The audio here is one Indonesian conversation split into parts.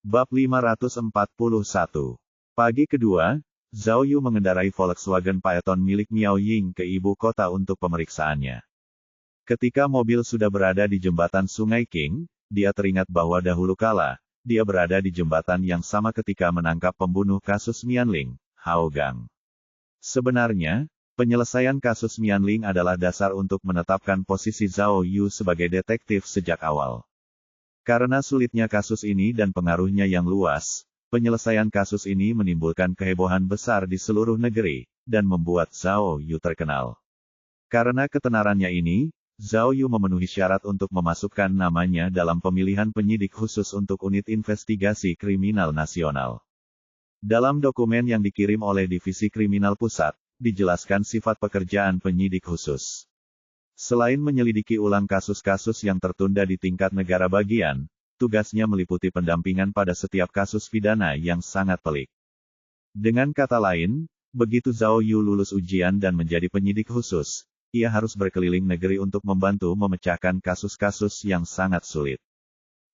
Bab 541. Pagi kedua, Zhao Yu mengendarai Volkswagen Phaeton milik Miao Ying ke ibu kota untuk pemeriksaannya. Ketika mobil sudah berada di jembatan Sungai Qing, dia teringat bahwa dahulu kala, dia berada di jembatan yang sama ketika menangkap pembunuh kasus Mianling, Hao Gang. Sebenarnya, penyelesaian kasus Mianling adalah dasar untuk menetapkan posisi Zhao Yu sebagai detektif sejak awal. Karena sulitnya kasus ini dan pengaruhnya yang luas, penyelesaian kasus ini menimbulkan kehebohan besar di seluruh negeri, dan membuat Zhao Yu terkenal. Karena ketenarannya ini, Zhao Yu memenuhi syarat untuk memasukkan namanya dalam pemilihan penyidik khusus untuk Unit Investigasi Kriminal Nasional. Dalam dokumen yang dikirim oleh Divisi Kriminal Pusat, dijelaskan sifat pekerjaan penyidik khusus. Selain menyelidiki ulang kasus-kasus yang tertunda di tingkat negara bagian, tugasnya meliputi pendampingan pada setiap kasus pidana yang sangat pelik. Dengan kata lain, begitu Zhao Yu lulus ujian dan menjadi penyidik khusus, ia harus berkeliling negeri untuk membantu memecahkan kasus-kasus yang sangat sulit.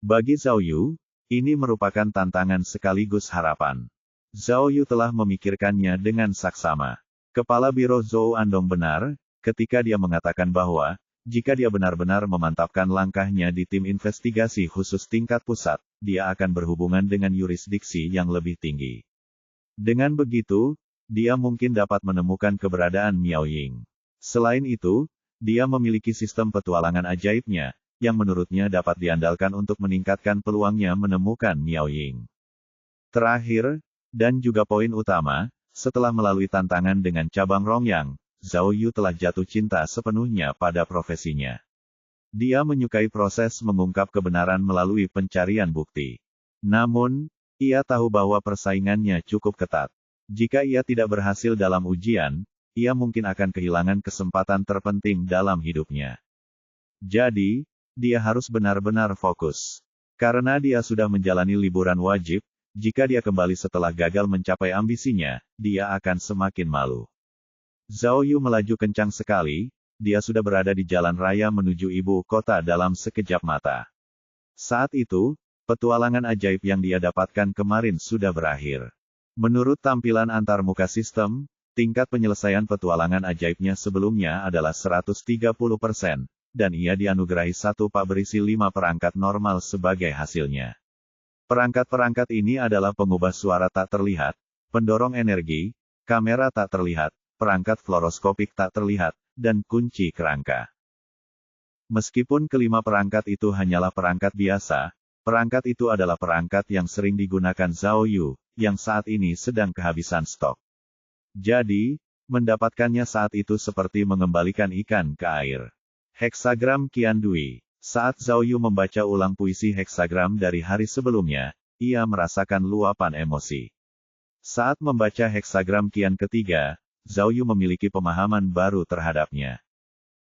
Bagi Zhao Yu, ini merupakan tantangan sekaligus harapan. Zhao Yu telah memikirkannya dengan saksama. Kepala Biro Zhou Andong benar, ketika dia mengatakan bahwa, jika dia benar-benar memantapkan langkahnya di tim investigasi khusus tingkat pusat, dia akan berhubungan dengan yurisdiksi yang lebih tinggi. Dengan begitu, dia mungkin dapat menemukan keberadaan Miao Ying. Selain itu, dia memiliki sistem petualangan ajaibnya, yang menurutnya dapat diandalkan untuk meningkatkan peluangnya menemukan Miao Ying. Terakhir, dan juga poin utama, setelah melalui tantangan dengan cabang Rongyang, Zhao Yu telah jatuh cinta sepenuhnya pada profesinya. Dia menyukai proses mengungkap kebenaran melalui pencarian bukti. Namun, ia tahu bahwa persaingannya cukup ketat. Jika ia tidak berhasil dalam ujian, ia mungkin akan kehilangan kesempatan terpenting dalam hidupnya. Jadi, dia harus benar-benar fokus. Karena dia sudah menjalani liburan wajib, jika dia kembali setelah gagal mencapai ambisinya, dia akan semakin malu. Zhao Yu melaju kencang sekali, dia sudah berada di jalan raya menuju ibu kota dalam sekejap mata. Saat itu, petualangan ajaib yang dia dapatkan kemarin sudah berakhir. Menurut tampilan antarmuka sistem, tingkat penyelesaian petualangan ajaibnya sebelumnya adalah 130%, dan ia dianugerahi satu pak berisi 5 perangkat normal sebagai hasilnya. Perangkat-perangkat ini adalah pengubah suara tak terlihat, pendorong energi, kamera tak terlihat, perangkat fluoroskopik tak terlihat, dan kunci kerangka. Meskipun kelima perangkat itu hanyalah perangkat biasa, perangkat itu adalah perangkat yang sering digunakan Zhao Yu, yang saat ini sedang kehabisan stok. Jadi, mendapatkannya saat itu seperti mengembalikan ikan ke air. Heksagram Qian Dui. Saat Zhao Yu membaca ulang puisi heksagram dari hari sebelumnya, ia merasakan luapan emosi. Saat membaca heksagram Qian ketiga, Zhao Yu memiliki pemahaman baru terhadapnya.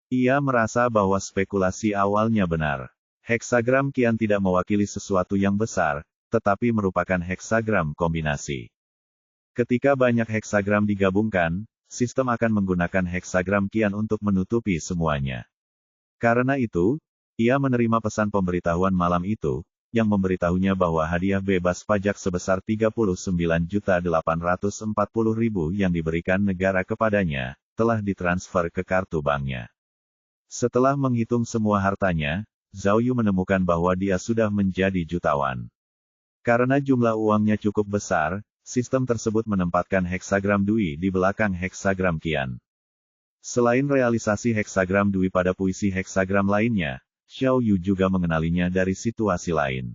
Ia merasa bahwa spekulasi awalnya benar. Heksagram Qian tidak mewakili sesuatu yang besar, tetapi merupakan heksagram kombinasi. Ketika banyak heksagram digabungkan, sistem akan menggunakan heksagram Qian untuk menutupi semuanya. Karena itu, ia menerima pesan pemberitahuan malam itu, yang memberitahunya bahwa hadiah bebas pajak sebesar 39.840.000 yang diberikan negara kepadanya, telah ditransfer ke kartu banknya. Setelah menghitung semua hartanya, Zhao Yu menemukan bahwa dia sudah menjadi jutawan. Karena jumlah uangnya cukup besar, sistem tersebut menempatkan heksagram Dui di belakang heksagram Qian. Selain realisasi heksagram Dui pada puisi heksagram lainnya, Zhao Yu juga mengenalinya dari situasi lain.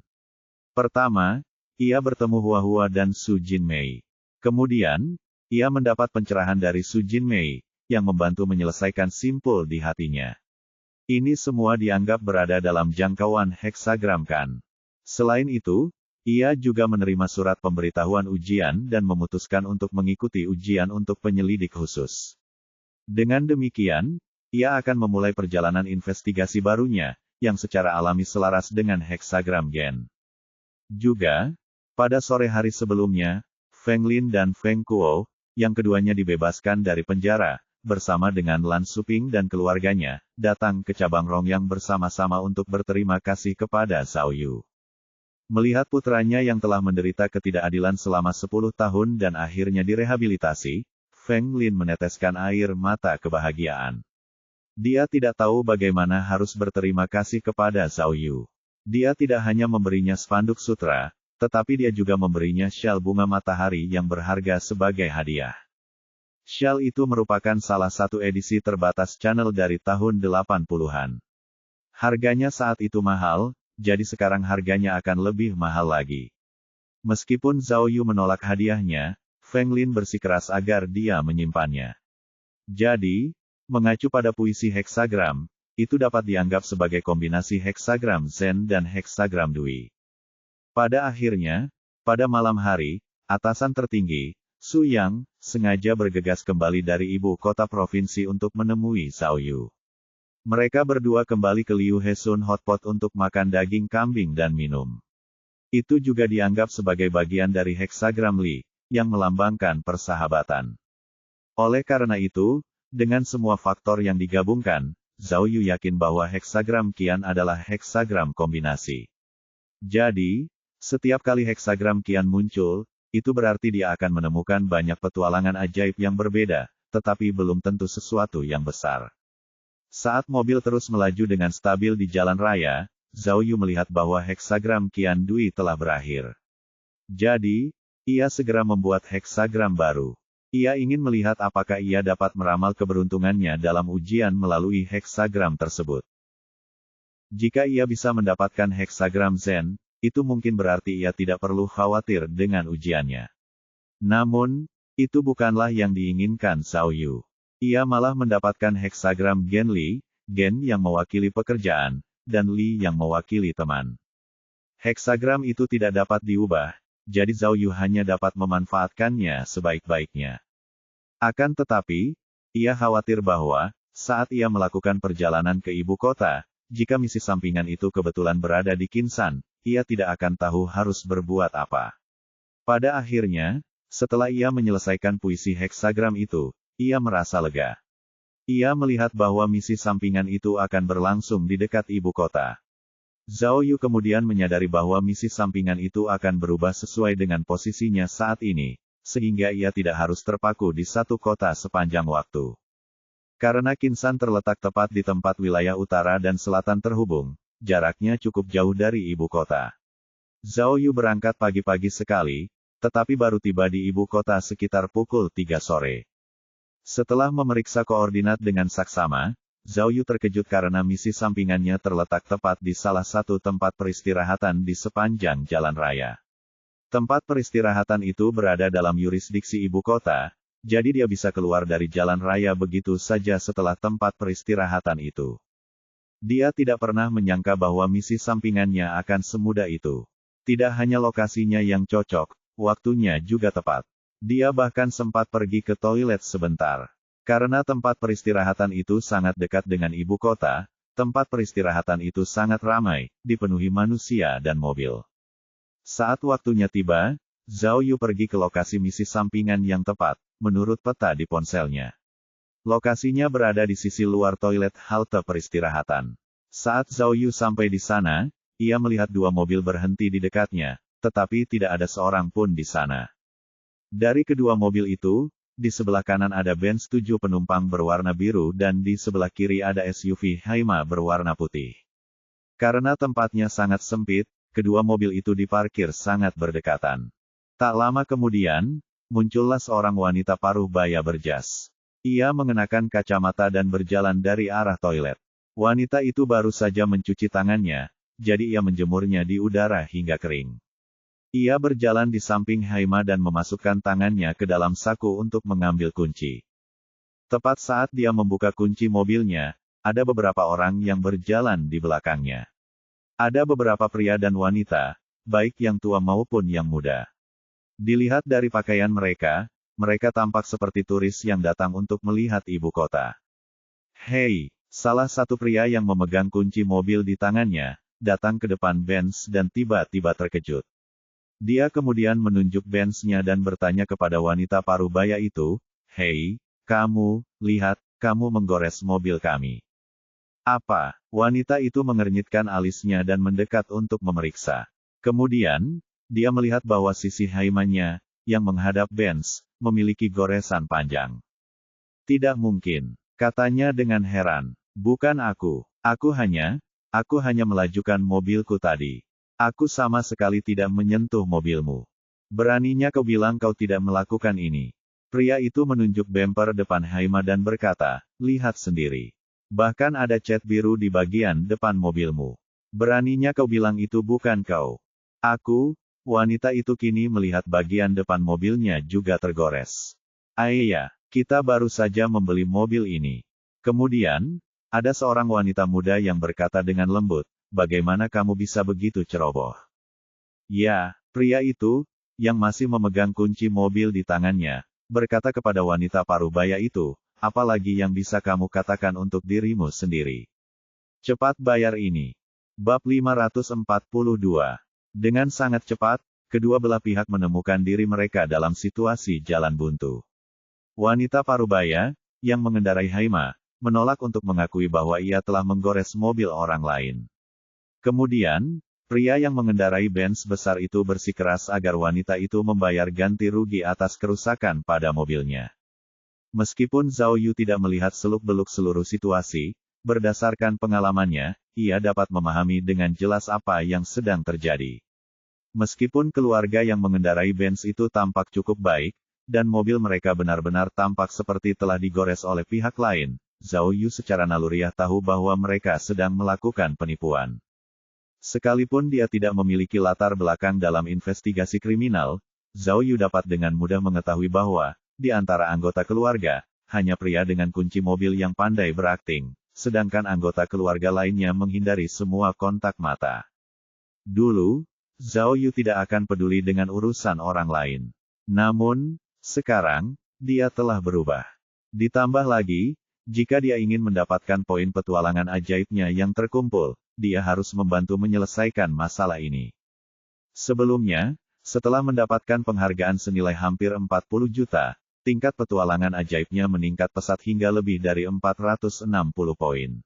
Pertama, ia bertemu Hua Hua dan Su Jinmei. Kemudian, ia mendapat pencerahan dari Su Jinmei, yang membantu menyelesaikan simpul di hatinya. Ini semua dianggap berada dalam jangkauan heksagram Kan. Selain itu, ia juga menerima surat pemberitahuan ujian dan memutuskan untuk mengikuti ujian untuk penyelidik khusus. Dengan demikian, ia akan memulai perjalanan investigasi barunya, yang secara alami selaras dengan heksagram Gen. Juga, pada sore hari sebelumnya, Feng Lin dan Feng Kuo, yang keduanya dibebaskan dari penjara, bersama dengan Lan Suping dan keluarganya, datang ke cabang Rongyang bersama-sama untuk berterima kasih kepada Zhao Yu. Melihat putranya yang telah menderita ketidakadilan selama 10 tahun dan akhirnya direhabilitasi, Feng Lin meneteskan air mata kebahagiaan. Dia tidak tahu bagaimana harus berterima kasih kepada Zhao Yu. Dia tidak hanya memberinya spanduk sutra, tetapi dia juga memberinya syal bunga matahari yang berharga sebagai hadiah. Syal itu merupakan salah satu edisi terbatas Channel dari tahun 80-an. Harganya saat itu mahal, jadi sekarang harganya akan lebih mahal lagi. Meskipun Zhao Yu menolak hadiahnya, Feng Lin bersikeras agar dia menyimpannya. Jadi, mengacu pada puisi heksagram, itu dapat dianggap sebagai kombinasi heksagram Zen dan heksagram Dui. Pada akhirnya, pada malam hari, atasan tertinggi, Su Yang, sengaja bergegas kembali dari ibu kota provinsi untuk menemui Zhao Yu. Mereka berdua kembali ke Liu Hesun Hotpot untuk makan daging kambing dan minum. Itu juga dianggap sebagai bagian dari heksagram Li, yang melambangkan persahabatan. Oleh karena itu, dengan semua faktor yang digabungkan, Zhao Yu yakin bahwa heksagram Qian adalah heksagram kombinasi. Jadi, setiap kali heksagram Qian muncul, itu berarti dia akan menemukan banyak petualangan ajaib yang berbeda, tetapi belum tentu sesuatu yang besar. Saat mobil terus melaju dengan stabil di jalan raya, Zhao Yu melihat bahwa heksagram Qian Dui telah berakhir. Jadi, ia segera membuat heksagram baru. Ia ingin melihat apakah ia dapat meramal keberuntungannya dalam ujian melalui heksagram tersebut. Jika ia bisa mendapatkan heksagram Zen, itu mungkin berarti ia tidak perlu khawatir dengan ujiannya. Namun, itu bukanlah yang diinginkan Zhao Yu. Ia malah mendapatkan heksagram Gen Li, Gen yang mewakili pekerjaan, dan Li yang mewakili teman. Heksagram itu tidak dapat diubah, jadi Zhao Yu hanya dapat memanfaatkannya sebaik-baiknya. Akan tetapi, ia khawatir bahwa, saat ia melakukan perjalanan ke ibu kota, jika misi sampingan itu kebetulan berada di Qinsan, ia tidak akan tahu harus berbuat apa. Pada akhirnya, setelah ia menyelesaikan puisi heksagram itu, ia merasa lega. Ia melihat bahwa misi sampingan itu akan berlangsung di dekat ibu kota. Zhao Yu kemudian menyadari bahwa misi sampingan itu akan berubah sesuai dengan posisinya saat ini, sehingga ia tidak harus terpaku di satu kota sepanjang waktu. Karena Qinsan terletak tepat di tempat wilayah utara dan selatan terhubung, jaraknya cukup jauh dari ibu kota. Zhao Yu berangkat pagi-pagi sekali, tetapi baru tiba di ibu kota sekitar pukul 3 sore. Setelah memeriksa koordinat dengan saksama, Zhao Yu terkejut karena misi sampingannya terletak tepat di salah satu tempat peristirahatan di sepanjang jalan raya. Tempat peristirahatan itu berada dalam yurisdiksi ibu kota, jadi dia bisa keluar dari jalan raya begitu saja setelah tempat peristirahatan itu. Dia tidak pernah menyangka bahwa misi sampingannya akan semudah itu. Tidak hanya lokasinya yang cocok, waktunya juga tepat. Dia bahkan sempat pergi ke toilet sebentar. Karena tempat peristirahatan itu sangat dekat dengan ibu kota, tempat peristirahatan itu sangat ramai, dipenuhi manusia dan mobil. Saat waktunya tiba, Zhao Yu pergi ke lokasi misi sampingan yang tepat, menurut peta di ponselnya. Lokasinya berada di sisi luar toilet halte peristirahatan. Saat Zhao Yu sampai di sana, ia melihat dua mobil berhenti di dekatnya, tetapi tidak ada seorang pun di sana. Dari kedua mobil itu, di sebelah kanan ada Benz 7 penumpang berwarna biru dan di sebelah kiri ada SUV Haima berwarna putih. Karena tempatnya sangat sempit, kedua mobil itu diparkir sangat berdekatan. Tak lama kemudian, muncullah seorang wanita paruh baya berjas. Ia mengenakan kacamata dan berjalan dari arah toilet. Wanita itu baru saja mencuci tangannya, jadi ia menjemurnya di udara hingga kering. Ia berjalan di samping Haima dan memasukkan tangannya ke dalam saku untuk mengambil kunci. Tepat saat dia membuka kunci mobilnya, ada beberapa orang yang berjalan di belakangnya. Ada beberapa pria dan wanita, baik yang tua maupun yang muda. Dilihat dari pakaian mereka, mereka tampak seperti turis yang datang untuk melihat ibu kota. Hei, salah satu pria yang memegang kunci mobil di tangannya, datang ke depan Benz dan tiba-tiba terkejut. Dia kemudian menunjuk Benz-nya dan bertanya kepada wanita parubaya itu, "Hei, kamu, lihat, kamu menggores mobil kami." "Apa?" Wanita itu mengernyitkan alisnya dan mendekat untuk memeriksa. Kemudian, dia melihat bahwa sisi Haimanya, yang menghadap Benz, memiliki goresan panjang. Tidak mungkin, katanya dengan heran. Bukan aku. Aku hanya melajukan mobilku tadi. Aku sama sekali tidak menyentuh mobilmu. Beraninya kau bilang kau tidak melakukan ini. Pria itu menunjuk bemper depan Haima dan berkata, lihat sendiri. Bahkan ada cat biru di bagian depan mobilmu. Beraninya kau bilang itu bukan kau. Wanita itu kini melihat bagian depan mobilnya juga tergores. Ayah, kita baru saja membeli mobil ini. Kemudian, ada seorang wanita muda yang berkata dengan lembut, bagaimana kamu bisa begitu ceroboh? Ya, pria itu, yang masih memegang kunci mobil di tangannya, berkata kepada wanita parubaya itu, apalagi yang bisa kamu katakan untuk dirimu sendiri? Cepat bayar ini. Bab 542. Dengan sangat cepat, kedua belah pihak menemukan diri mereka dalam situasi jalan buntu. Wanita parubaya, yang mengendarai Haima, menolak untuk mengakui bahwa ia telah menggores mobil orang lain. Kemudian, pria yang mengendarai Benz besar itu bersikeras agar wanita itu membayar ganti rugi atas kerusakan pada mobilnya. Meskipun Zhao Yu tidak melihat seluk-beluk seluruh situasi, berdasarkan pengalamannya, ia dapat memahami dengan jelas apa yang sedang terjadi. Meskipun keluarga yang mengendarai Benz itu tampak cukup baik, dan mobil mereka benar-benar tampak seperti telah digores oleh pihak lain, Zhao Yu secara naluriah tahu bahwa mereka sedang melakukan penipuan. Sekalipun dia tidak memiliki latar belakang dalam investigasi kriminal, Zhao Yu dapat dengan mudah mengetahui bahwa, di antara anggota keluarga, hanya pria dengan kunci mobil yang pandai berakting, sedangkan anggota keluarga lainnya menghindari semua kontak mata. Dulu, Zhao Yu tidak akan peduli dengan urusan orang lain. Namun, sekarang, dia telah berubah. Ditambah lagi, jika dia ingin mendapatkan poin petualangan ajaibnya yang terkumpul, dia harus membantu menyelesaikan masalah ini. Sebelumnya, setelah mendapatkan penghargaan senilai hampir 40 juta, tingkat petualangan ajaibnya meningkat pesat hingga lebih dari 460 poin.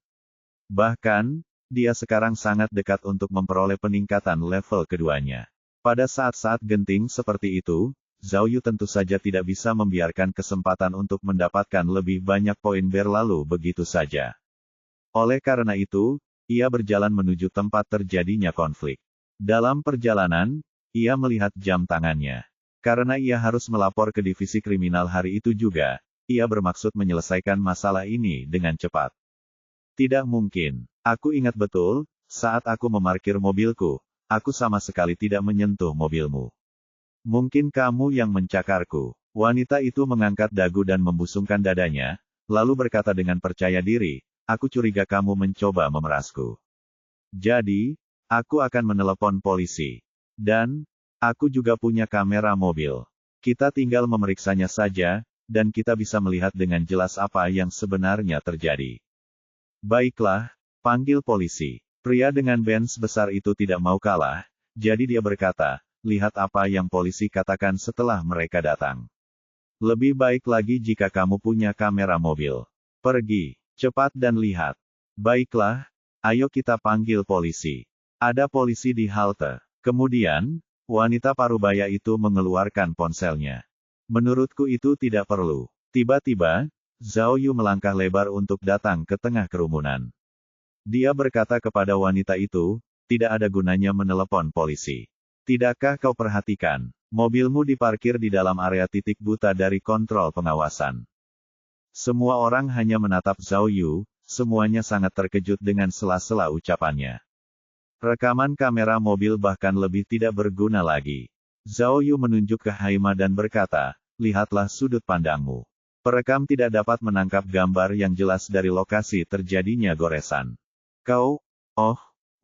Bahkan, dia sekarang sangat dekat untuk memperoleh peningkatan level keduanya. Pada saat-saat genting seperti itu, Zhao Yu tentu saja tidak bisa membiarkan kesempatan untuk mendapatkan lebih banyak poin berlalu begitu saja. Oleh karena itu, ia berjalan menuju tempat terjadinya konflik. Dalam perjalanan, ia melihat jam tangannya. Karena ia harus melapor ke divisi kriminal hari itu juga, ia bermaksud menyelesaikan masalah ini dengan cepat. Tidak mungkin. Aku ingat betul, saat aku memarkir mobilku, aku sama sekali tidak menyentuh mobilmu. Mungkin kamu yang mencakarku. Wanita itu mengangkat dagu dan membusungkan dadanya, lalu berkata dengan percaya diri, aku curiga kamu mencoba memerasku. Jadi, aku akan menelepon polisi. Dan, aku juga punya kamera mobil. Kita tinggal memeriksanya saja, dan kita bisa melihat dengan jelas apa yang sebenarnya terjadi. Baiklah, panggil polisi. Pria dengan Benz besar itu tidak mau kalah, jadi dia berkata, lihat apa yang polisi katakan setelah mereka datang. Lebih baik lagi jika kamu punya kamera mobil. Pergi, cepat dan lihat. Baiklah, ayo kita panggil polisi. Ada polisi di halte. Kemudian, wanita parubaya itu mengeluarkan ponselnya. Menurutku itu tidak perlu. Tiba-tiba, Zhao Yu melangkah lebar untuk datang ke tengah kerumunan. Dia berkata kepada wanita itu, tidak ada gunanya menelepon polisi. Tidakkah kau perhatikan, mobilmu diparkir di dalam area titik buta dari kontrol pengawasan. Semua orang hanya menatap Zhao Yu, semuanya sangat terkejut dengan sela-sela ucapannya. Rekaman kamera mobil bahkan lebih tidak berguna lagi. Zhao Yu menunjuk ke Haima dan berkata, lihatlah sudut pandangmu. Perekam tidak dapat menangkap gambar yang jelas dari lokasi terjadinya goresan.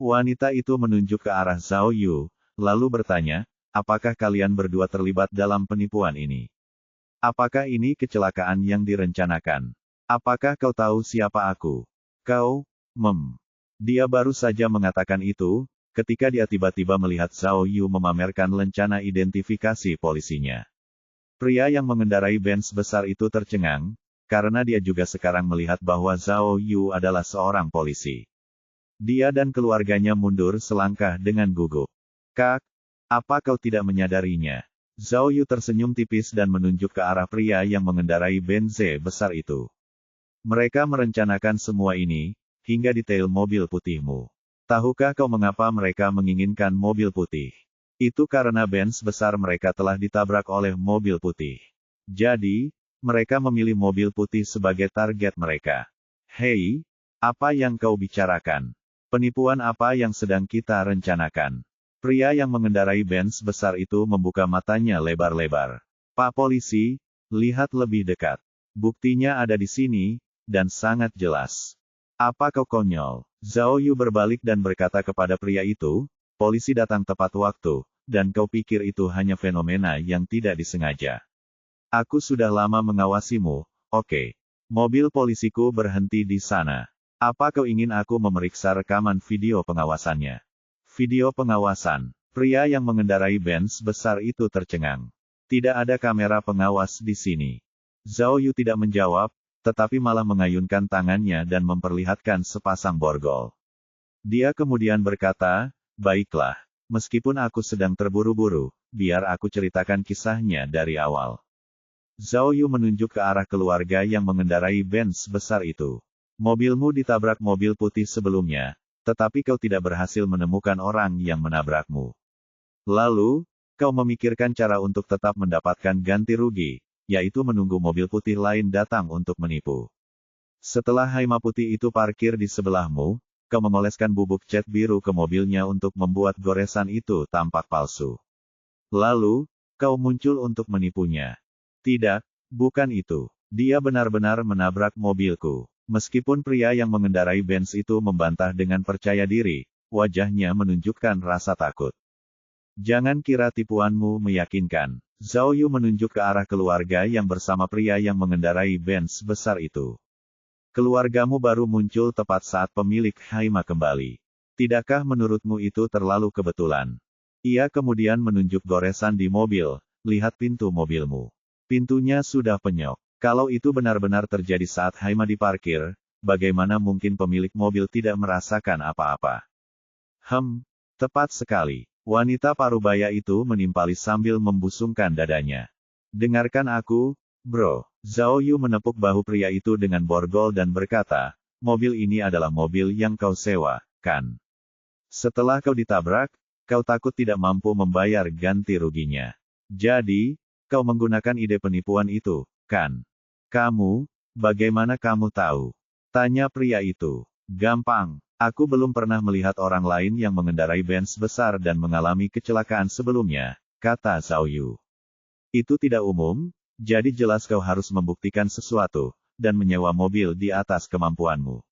Wanita itu menunjuk ke arah Zhao Yu, lalu bertanya, apakah kalian berdua terlibat dalam penipuan ini? Apakah ini kecelakaan yang direncanakan? Apakah kau tahu siapa aku? Dia baru saja mengatakan itu, ketika dia tiba-tiba melihat Zhao Yu memamerkan lencana identifikasi polisinya. Pria yang mengendarai Benz besar itu tercengang, karena dia juga sekarang melihat bahwa Zhao Yu adalah seorang polisi. Dia dan keluarganya mundur selangkah dengan gugup. Kak, apa kau tidak menyadarinya? Zhao Yu tersenyum tipis dan menunjuk ke arah pria yang mengendarai Benz besar itu. Mereka merencanakan semua ini, hingga detail mobil putihmu. Tahukah kau mengapa mereka menginginkan mobil putih? Itu karena Benz besar mereka telah ditabrak oleh mobil putih. Jadi, mereka memilih mobil putih sebagai target mereka. Hei, apa yang kau bicarakan? Penipuan apa yang sedang kita rencanakan? Pria yang mengendarai Benz besar itu membuka matanya lebar-lebar. Pak Polisi, lihat lebih dekat. Buktinya ada di sini, dan sangat jelas. Apa kau konyol? Zhao Yu berbalik dan berkata kepada pria itu, polisi datang tepat waktu, dan kau pikir itu hanya fenomena yang tidak disengaja. Aku sudah lama mengawasimu, oke. Mobil polisiku berhenti di sana. Apa kau ingin aku memeriksa rekaman video pengawasannya? Video pengawasan. Pria yang mengendarai Benz besar itu tercengang. Tidak ada kamera pengawas di sini. Zhao Yu tidak menjawab, tetapi malah mengayunkan tangannya dan memperlihatkan sepasang borgol. Dia kemudian berkata, baiklah, meskipun aku sedang terburu-buru, biar aku ceritakan kisahnya dari awal. Zhao Yu menunjuk ke arah keluarga yang mengendarai Benz besar itu. Mobilmu ditabrak mobil putih sebelumnya, tetapi kau tidak berhasil menemukan orang yang menabrakmu. Lalu, kau memikirkan cara untuk tetap mendapatkan ganti rugi, yaitu menunggu mobil putih lain datang untuk menipu. Setelah Haima putih itu parkir di sebelahmu, kau mengoleskan bubuk cat biru ke mobilnya untuk membuat goresan itu tampak palsu. Lalu, kau muncul untuk menipunya. Tidak, bukan itu. Dia benar-benar menabrak mobilku. Meskipun pria yang mengendarai Benz itu membantah dengan percaya diri, wajahnya menunjukkan rasa takut. Jangan kira tipuanmu meyakinkan. Zhao Yu menunjuk ke arah keluarga yang bersama pria yang mengendarai Benz besar itu. Keluargamu baru muncul tepat saat pemilik Haima kembali. Tidakkah menurutmu itu terlalu kebetulan? Ia kemudian menunjuk goresan di mobil, lihat pintu mobilmu. Pintunya sudah penyok. Kalau itu benar-benar terjadi saat Haima diparkir, bagaimana mungkin pemilik mobil tidak merasakan apa-apa? Tepat sekali. Wanita parubaya itu menimpali sambil membusungkan dadanya. Dengarkan aku, bro. Zhao Yu menepuk bahu pria itu dengan borgol dan berkata, mobil ini adalah mobil yang kau sewa, kan? Setelah kau ditabrak, kau takut tidak mampu membayar ganti ruginya. Jadi, kau menggunakan ide penipuan itu, kan? Kamu, bagaimana kamu tahu? Tanya pria itu. Gampang, aku belum pernah melihat orang lain yang mengendarai Benz besar dan mengalami kecelakaan sebelumnya, kata Zhao Yu. Itu tidak umum, jadi jelas kau harus membuktikan sesuatu, dan menyewa mobil di atas kemampuanmu.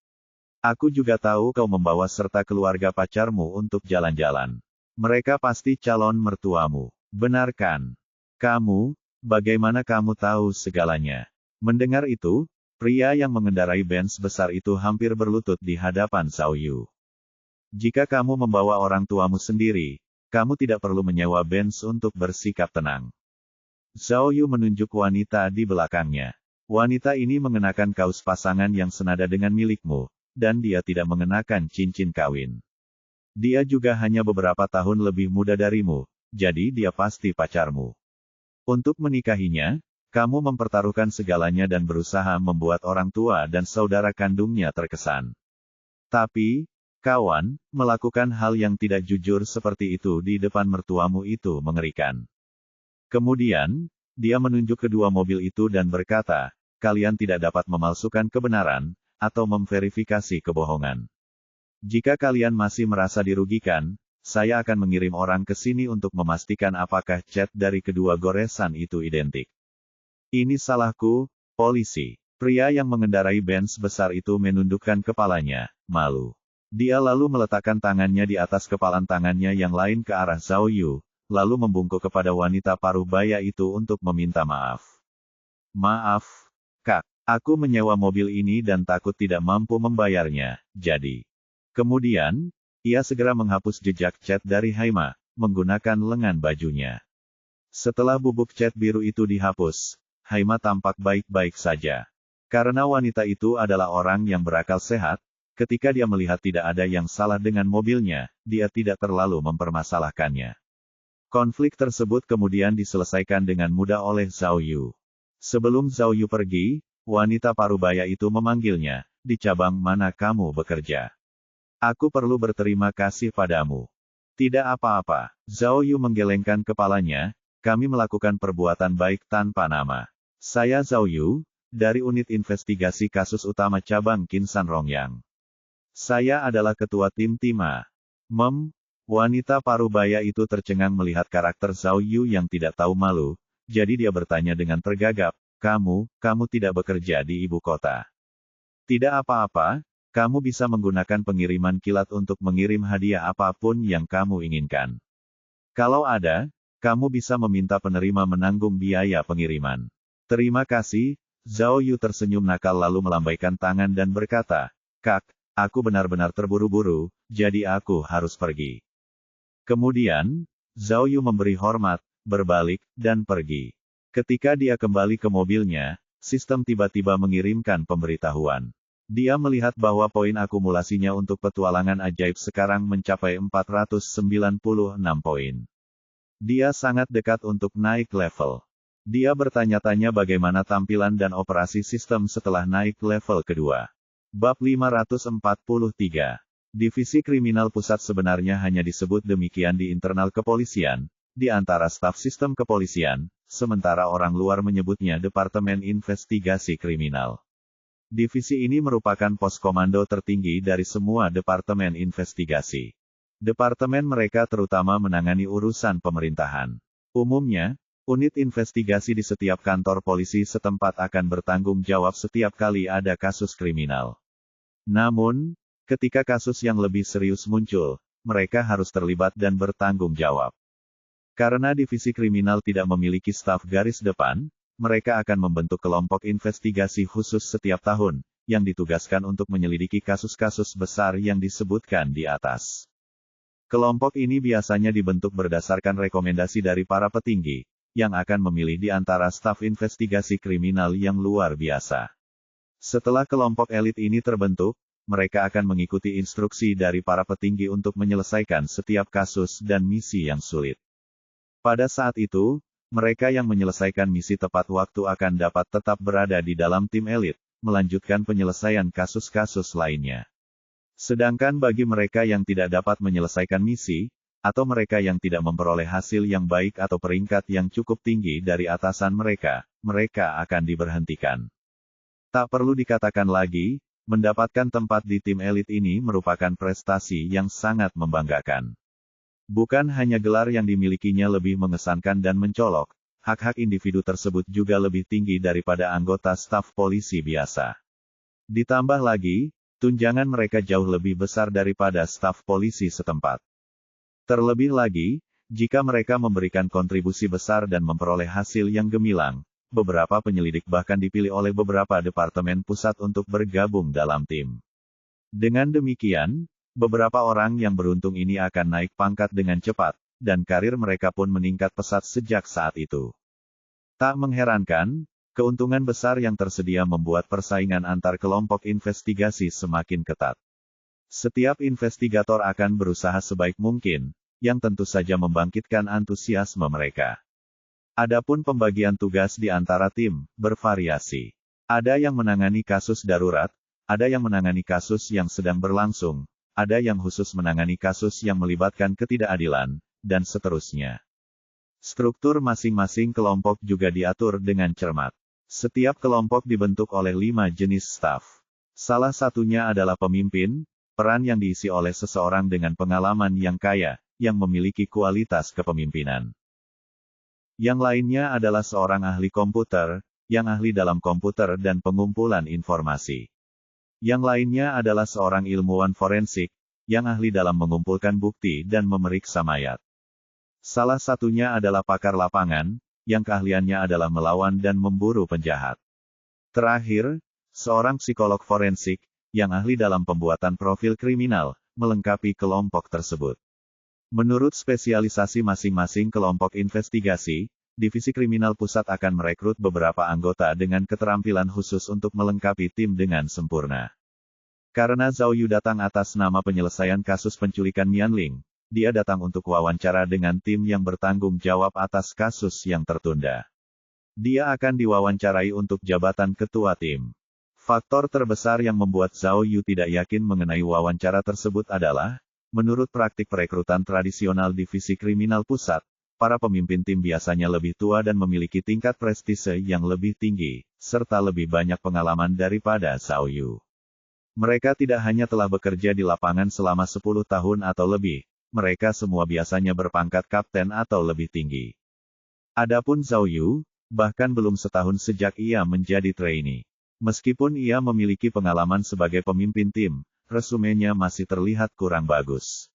Aku juga tahu kau membawa serta keluarga pacarmu untuk jalan-jalan. Mereka pasti calon mertuamu. Benar kan? Kamu, bagaimana kamu tahu segalanya? Mendengar itu, pria yang mengendarai Benz besar itu hampir berlutut di hadapan Zhao Yu. Jika kamu membawa orang tuamu sendiri, kamu tidak perlu menyewa Benz untuk bersikap tenang. Zhao Yu menunjuk wanita di belakangnya. Wanita ini mengenakan kaos pasangan yang senada dengan milikmu, dan dia tidak mengenakan cincin kawin. Dia juga hanya beberapa tahun lebih muda darimu, jadi dia pasti pacarmu. Untuk menikahinya, kamu mempertaruhkan segalanya dan berusaha membuat orang tua dan saudara kandungnya terkesan. Tapi, kawan, melakukan hal yang tidak jujur seperti itu di depan mertuamu itu mengerikan. Kemudian, dia menunjuk kedua mobil itu dan berkata, kalian tidak dapat memalsukan kebenaran, atau memverifikasi kebohongan. Jika kalian masih merasa dirugikan, saya akan mengirim orang ke sini untuk memastikan apakah cat dari kedua goresan itu identik. Ini salahku, polisi. Pria yang mengendarai Benz besar itu menundukkan kepalanya, malu. Dia lalu meletakkan tangannya di atas kepalan tangannya yang lain ke arah Zhao Yu, lalu membungkuk kepada wanita parubaya itu untuk meminta maaf. Maaf, Kak. Aku menyewa mobil ini dan takut tidak mampu membayarnya, jadi. Kemudian, ia segera menghapus jejak cat dari Haima, menggunakan lengan bajunya. Setelah bubuk cat biru itu dihapus, Haima tampak baik-baik saja. Karena wanita itu adalah orang yang berakal sehat, ketika dia melihat tidak ada yang salah dengan mobilnya, dia tidak terlalu mempermasalahkannya. Konflik tersebut kemudian diselesaikan dengan mudah oleh Zhao Yu. Sebelum Zhao Yu pergi, wanita parubaya itu memanggilnya, "Di cabang mana kamu bekerja? Aku perlu berterima kasih padamu." "Tidak apa-apa." Zhao Yu menggelengkan kepalanya, "Kami melakukan perbuatan baik tanpa nama. Saya Zhao Yu, dari unit investigasi kasus utama cabang Qinsan Rongyang. Saya adalah ketua tim Tima." Wanita parubaya itu tercengang melihat karakter Zhao Yu yang tidak tahu malu, jadi dia bertanya dengan tergagap, kamu tidak bekerja di ibu kota." "Tidak apa-apa, kamu bisa menggunakan pengiriman kilat untuk mengirim hadiah apapun yang kamu inginkan. Kalau ada, kamu bisa meminta penerima menanggung biaya pengiriman." "Terima kasih." Zhao Yu tersenyum nakal lalu melambaikan tangan dan berkata, "Kak, aku benar-benar terburu-buru, jadi aku harus pergi." Kemudian, Zhao Yu memberi hormat, berbalik, dan pergi. Ketika dia kembali ke mobilnya, sistem tiba-tiba mengirimkan pemberitahuan. Dia melihat bahwa poin akumulasinya untuk petualangan ajaib sekarang mencapai 496 poin. Dia sangat dekat untuk naik level. Dia bertanya-tanya bagaimana tampilan dan operasi sistem setelah naik level kedua. Bab 543. Divisi Kriminal Pusat sebenarnya hanya disebut demikian di internal kepolisian, di antara staf sistem kepolisian, sementara orang luar menyebutnya Departemen Investigasi Kriminal. Divisi ini merupakan pos komando tertinggi dari semua departemen investigasi. Departemen mereka terutama menangani urusan pemerintahan. Umumnya, unit investigasi di setiap kantor polisi setempat akan bertanggung jawab setiap kali ada kasus kriminal. Namun, ketika kasus yang lebih serius muncul, mereka harus terlibat dan bertanggung jawab. Karena divisi kriminal tidak memiliki staf garis depan, mereka akan membentuk kelompok investigasi khusus setiap tahun, yang ditugaskan untuk menyelidiki kasus-kasus besar yang disebutkan di atas. Kelompok ini biasanya dibentuk berdasarkan rekomendasi dari para petinggi, yang akan memilih di antara staf investigasi kriminal yang luar biasa. Setelah kelompok elit ini terbentuk, mereka akan mengikuti instruksi dari para petinggi untuk menyelesaikan setiap kasus dan misi yang sulit. Pada saat itu, mereka yang menyelesaikan misi tepat waktu akan dapat tetap berada di dalam tim elit, melanjutkan penyelesaian kasus-kasus lainnya. Sedangkan bagi mereka yang tidak dapat menyelesaikan misi, atau mereka yang tidak memperoleh hasil yang baik atau peringkat yang cukup tinggi dari atasan mereka, mereka akan diberhentikan. Tak perlu dikatakan lagi, mendapatkan tempat di tim elit ini merupakan prestasi yang sangat membanggakan. Bukan hanya gelar yang dimilikinya lebih mengesankan dan mencolok, hak-hak individu tersebut juga lebih tinggi daripada anggota staf polisi biasa. Ditambah lagi, tunjangan mereka jauh lebih besar daripada staf polisi setempat. Terlebih lagi, jika mereka memberikan kontribusi besar dan memperoleh hasil yang gemilang, beberapa penyelidik bahkan dipilih oleh beberapa departemen pusat untuk bergabung dalam tim. Dengan demikian, beberapa orang yang beruntung ini akan naik pangkat dengan cepat, dan karir mereka pun meningkat pesat sejak saat itu. Tak mengherankan, keuntungan besar yang tersedia membuat persaingan antar kelompok investigasi semakin ketat. Setiap investigator akan berusaha sebaik mungkin, yang tentu saja membangkitkan antusiasme mereka. Adapun pembagian tugas di antara tim, bervariasi. Ada yang menangani kasus darurat, ada yang menangani kasus yang sedang berlangsung, ada yang khusus menangani kasus yang melibatkan ketidakadilan, dan seterusnya. Struktur masing-masing kelompok juga diatur dengan cermat. Setiap kelompok dibentuk oleh 5 jenis staf. Salah satunya adalah pemimpin, peran yang diisi oleh seseorang dengan pengalaman yang kaya, yang memiliki kualitas kepemimpinan. Yang lainnya adalah seorang ahli komputer, yang ahli dalam komputer dan pengumpulan informasi. Yang lainnya adalah seorang ilmuwan forensik, yang ahli dalam mengumpulkan bukti dan memeriksa mayat. Salah satunya adalah pakar lapangan, yang keahliannya adalah melawan dan memburu penjahat. Terakhir, seorang psikolog forensik, yang ahli dalam pembuatan profil kriminal, melengkapi kelompok tersebut. Menurut spesialisasi masing-masing kelompok investigasi, Divisi Kriminal Pusat akan merekrut beberapa anggota dengan keterampilan khusus untuk melengkapi tim dengan sempurna. Karena Zhao Yu datang atas nama penyelesaian kasus penculikan Mianling, dia datang untuk wawancara dengan tim yang bertanggung jawab atas kasus yang tertunda. Dia akan diwawancarai untuk jabatan ketua tim. Faktor terbesar yang membuat Zhao Yu tidak yakin mengenai wawancara tersebut adalah, menurut praktik perekrutan tradisional divisi kriminal pusat, para pemimpin tim biasanya lebih tua dan memiliki tingkat prestise yang lebih tinggi, serta lebih banyak pengalaman daripada Zhao Yu. Mereka tidak hanya telah bekerja di lapangan selama 10 tahun atau lebih, mereka semua biasanya berpangkat kapten atau lebih tinggi. Adapun Zhao Yu, bahkan belum setahun sejak ia menjadi trainee. Meskipun ia memiliki pengalaman sebagai pemimpin tim, resumenya masih terlihat kurang bagus.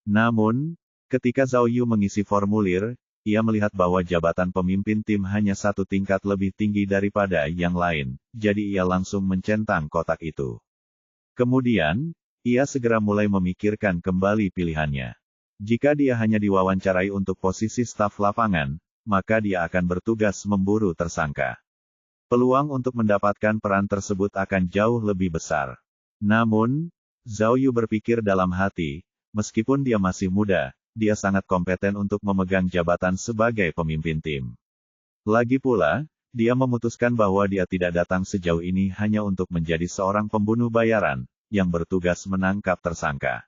Namun, ketika Zhao Yu mengisi formulir, ia melihat bahwa jabatan pemimpin tim hanya satu tingkat lebih tinggi daripada yang lain, jadi ia langsung mencentang kotak itu. Kemudian, ia segera mulai memikirkan kembali pilihannya. Jika dia hanya diwawancarai untuk posisi staf lapangan, maka dia akan bertugas memburu tersangka. Peluang untuk mendapatkan peran tersebut akan jauh lebih besar. Namun, Zhao Yu berpikir dalam hati, meskipun dia masih muda, dia sangat kompeten untuk memegang jabatan sebagai pemimpin tim. Lagi pula, dia memutuskan bahwa dia tidak datang sejauh ini hanya untuk menjadi seorang pembunuh bayaran, yang bertugas menangkap tersangka.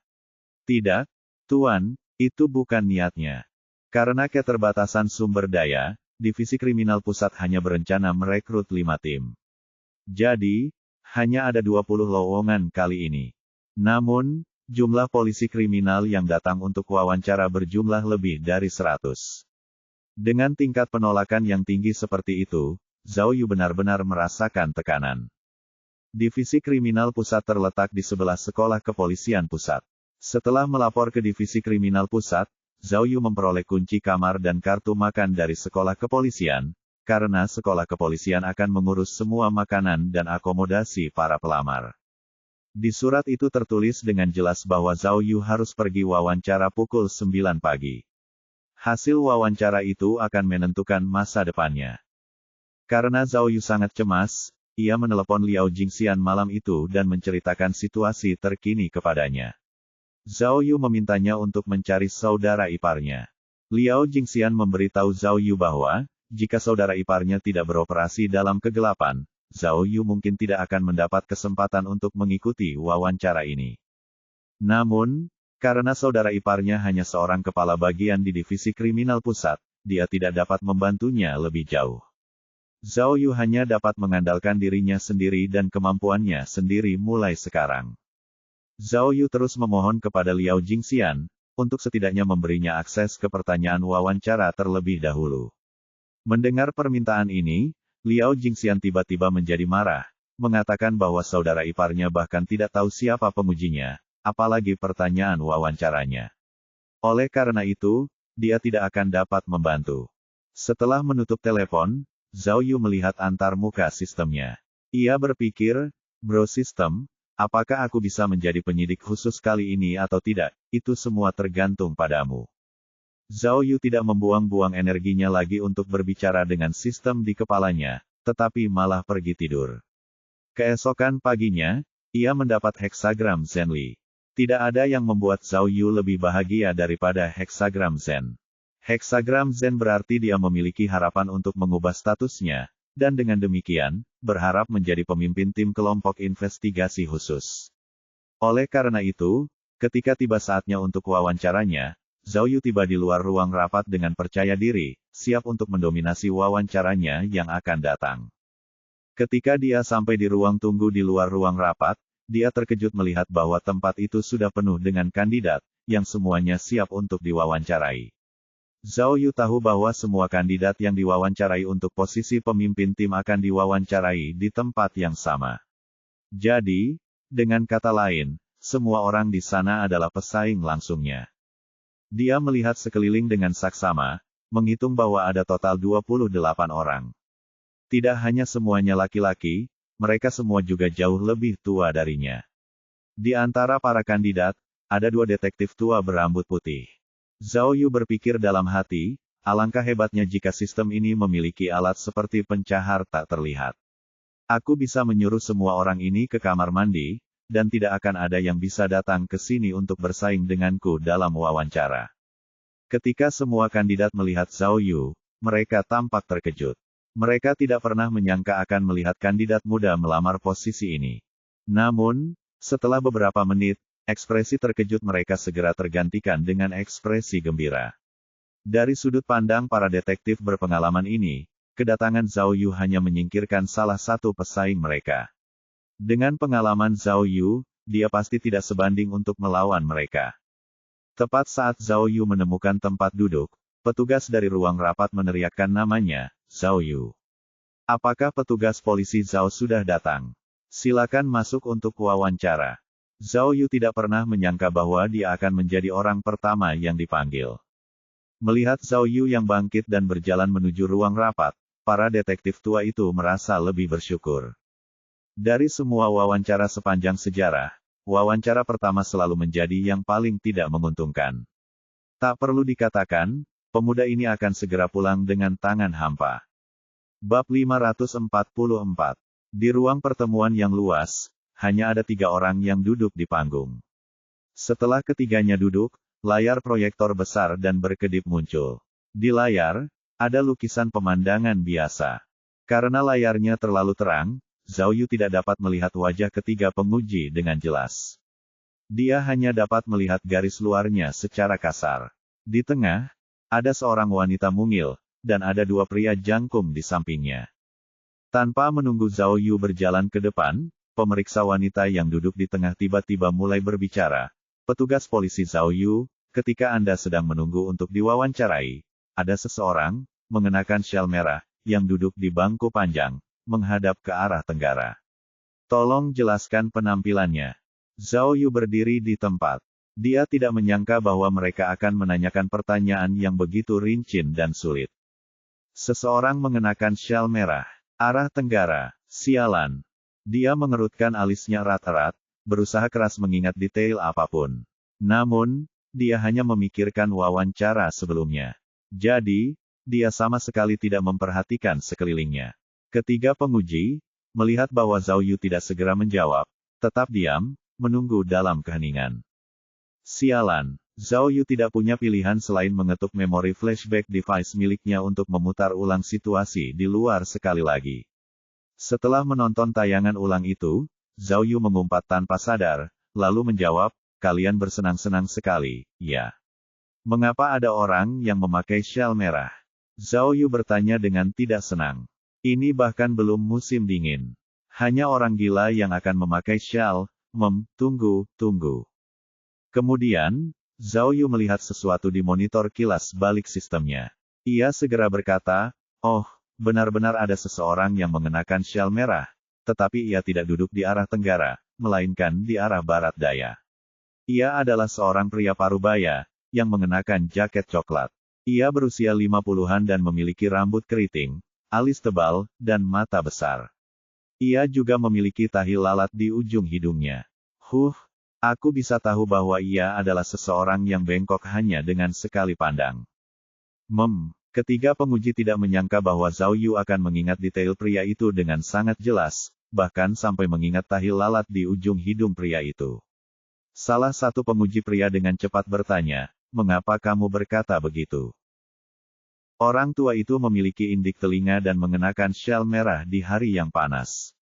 Tidak, Tuan, itu bukan niatnya. Karena keterbatasan sumber daya, Divisi Kriminal Pusat hanya berencana merekrut 5 tim. Jadi, hanya ada 20 lowongan kali ini. Namun, jumlah polisi kriminal yang datang untuk wawancara berjumlah lebih dari 100. Dengan tingkat penolakan yang tinggi seperti itu, Zhao Yu benar-benar merasakan tekanan. Divisi Kriminal Pusat terletak di sebelah Sekolah Kepolisian Pusat. Setelah melapor ke Divisi Kriminal Pusat, Zhao Yu memperoleh kunci kamar dan kartu makan dari Sekolah Kepolisian, karena Sekolah Kepolisian akan mengurus semua makanan dan akomodasi para pelamar. Di surat itu tertulis dengan jelas bahwa Zhao Yu harus pergi wawancara pukul 9 pagi. Hasil wawancara itu akan menentukan masa depannya. Karena Zhao Yu sangat cemas, ia menelepon Liao Jingxian malam itu dan menceritakan situasi terkini kepadanya. Zhao Yu memintanya untuk mencari saudara iparnya. Liao Jingxian memberitahu Zhao Yu bahwa, jika saudara iparnya tidak beroperasi dalam kegelapan, Zhao Yu mungkin tidak akan mendapat kesempatan untuk mengikuti wawancara ini. Namun, karena saudara iparnya hanya seorang kepala bagian di Divisi Kriminal Pusat, dia tidak dapat membantunya lebih jauh. Zhao Yu hanya dapat mengandalkan dirinya sendiri dan kemampuannya sendiri mulai sekarang. Zhao Yu terus memohon kepada Liao Jingxian, untuk setidaknya memberinya akses ke pertanyaan wawancara terlebih dahulu. Mendengar permintaan ini, Liao Jingxian tiba-tiba menjadi marah, mengatakan bahwa saudara iparnya bahkan tidak tahu siapa pengujinya, apalagi pertanyaan wawancaranya. Oleh karena itu, dia tidak akan dapat membantu. Setelah menutup telepon, Zhao Yu melihat antar muka sistemnya. Ia berpikir, bro sistem, apakah aku bisa menjadi penyidik khusus kali ini atau tidak, itu semua tergantung padamu. Zhao Yu tidak membuang-buang energinya lagi untuk berbicara dengan sistem di kepalanya, tetapi malah pergi tidur. Keesokan paginya, ia mendapat heksagram Zenli. Tidak ada yang membuat Zhao Yu lebih bahagia daripada heksagram Zen. Heksagram Zen berarti dia memiliki harapan untuk mengubah statusnya, dan dengan demikian, berharap menjadi pemimpin tim kelompok investigasi khusus. Oleh karena itu, ketika tiba saatnya untuk wawancaranya, Zhao Yu tiba di luar ruang rapat dengan percaya diri, siap untuk mendominasi wawancaranya yang akan datang. Ketika dia sampai di ruang tunggu di luar ruang rapat, dia terkejut melihat bahwa tempat itu sudah penuh dengan kandidat, yang semuanya siap untuk diwawancarai. Zhao Yu tahu bahwa semua kandidat yang diwawancarai untuk posisi pemimpin tim akan diwawancarai di tempat yang sama. Jadi, dengan kata lain, semua orang di sana adalah pesaing langsungnya. Dia melihat sekeliling dengan saksama, menghitung bahwa ada total 28 orang. Tidak hanya semuanya laki-laki, mereka semua juga jauh lebih tua darinya. Di antara para kandidat, ada 2 detektif tua berambut putih. Zhao Yu berpikir dalam hati, alangkah hebatnya jika sistem ini memiliki alat seperti pencahar tak terlihat. Aku bisa menyuruh semua orang ini ke kamar mandi, dan tidak akan ada yang bisa datang ke sini untuk bersaing denganku dalam wawancara. Ketika semua kandidat melihat Zhao Yu, mereka tampak terkejut. Mereka tidak pernah menyangka akan melihat kandidat muda melamar posisi ini. Namun, setelah beberapa menit, ekspresi terkejut mereka segera tergantikan dengan ekspresi gembira. Dari sudut pandang para detektif berpengalaman ini, kedatangan Zhao Yu hanya menyingkirkan salah satu pesaing mereka. Dengan pengalaman Zhao Yu, dia pasti tidak sebanding untuk melawan mereka. Tepat saat Zhao Yu menemukan tempat duduk, petugas dari ruang rapat meneriakkan namanya, Zhao Yu. Apakah petugas polisi Zhao sudah datang? Silakan masuk untuk wawancara. Zhao Yu tidak pernah menyangka bahwa dia akan menjadi orang pertama yang dipanggil. Melihat Zhao Yu yang bangkit dan berjalan menuju ruang rapat, para detektif tua itu merasa lebih bersyukur. Dari semua wawancara sepanjang sejarah, wawancara pertama selalu menjadi yang paling tidak menguntungkan. Tak perlu dikatakan, pemuda ini akan segera pulang dengan tangan hampa. Bab 544. Di ruang pertemuan yang luas, hanya ada 3 orang yang duduk di panggung. Setelah ketiganya duduk, layar proyektor besar dan berkedip muncul. Di layar, ada lukisan pemandangan biasa. Karena layarnya terlalu terang, Zhao Yu tidak dapat melihat wajah ketiga penguji dengan jelas. Dia hanya dapat melihat garis luarnya secara kasar. Di tengah, ada seorang wanita mungil, dan ada 2 pria jangkung di sampingnya. Tanpa menunggu Zhao Yu berjalan ke depan, pemeriksa wanita yang duduk di tengah tiba-tiba mulai berbicara. Petugas polisi Zhao Yu, ketika Anda sedang menunggu untuk diwawancarai, ada seseorang, mengenakan syal merah, yang duduk di bangku panjang, menghadap ke arah tenggara. Tolong jelaskan penampilannya. Zhao Yu berdiri di tempat. Dia tidak menyangka bahwa mereka akan menanyakan pertanyaan yang begitu rinci dan sulit. Seseorang mengenakan syal merah. Arah tenggara. Sialan. Dia mengerutkan alisnya erat-erat, berusaha keras mengingat detail apapun. Namun, dia hanya memikirkan wawancara sebelumnya. Jadi, dia sama sekali tidak memperhatikan sekelilingnya. Ketiga penguji, melihat bahwa Zhao Yu tidak segera menjawab, tetap diam, menunggu dalam keheningan. Sialan, Zhao Yu tidak punya pilihan selain mengetuk memori flashback device miliknya untuk memutar ulang situasi di luar sekali lagi. Setelah menonton tayangan ulang itu, Zhao Yu mengumpat tanpa sadar, lalu menjawab, kalian bersenang-senang sekali, ya. Mengapa ada orang yang memakai syal merah? Zhao Yu bertanya dengan tidak senang. Ini bahkan belum musim dingin. Hanya orang gila yang akan memakai syal, tunggu. Kemudian, Zhao Yu melihat sesuatu di monitor kilas balik sistemnya. Ia segera berkata, oh, benar-benar ada seseorang yang mengenakan syal merah, tetapi ia tidak duduk di arah tenggara, melainkan di arah barat daya. Ia adalah seorang pria parubaya, yang mengenakan jaket coklat. Ia berusia 50-an dan memiliki rambut keriting, alis tebal, dan mata besar. Ia juga memiliki tahi lalat di ujung hidungnya. Aku bisa tahu bahwa ia adalah seseorang yang bengkok hanya dengan sekali pandang. Ketiga penguji tidak menyangka bahwa Zhao Yu akan mengingat detail pria itu dengan sangat jelas, bahkan sampai mengingat tahi lalat di ujung hidung pria itu. Salah satu penguji pria dengan cepat bertanya, mengapa kamu berkata begitu? Orang tua itu memiliki indik telinga dan mengenakan syal merah di hari yang panas.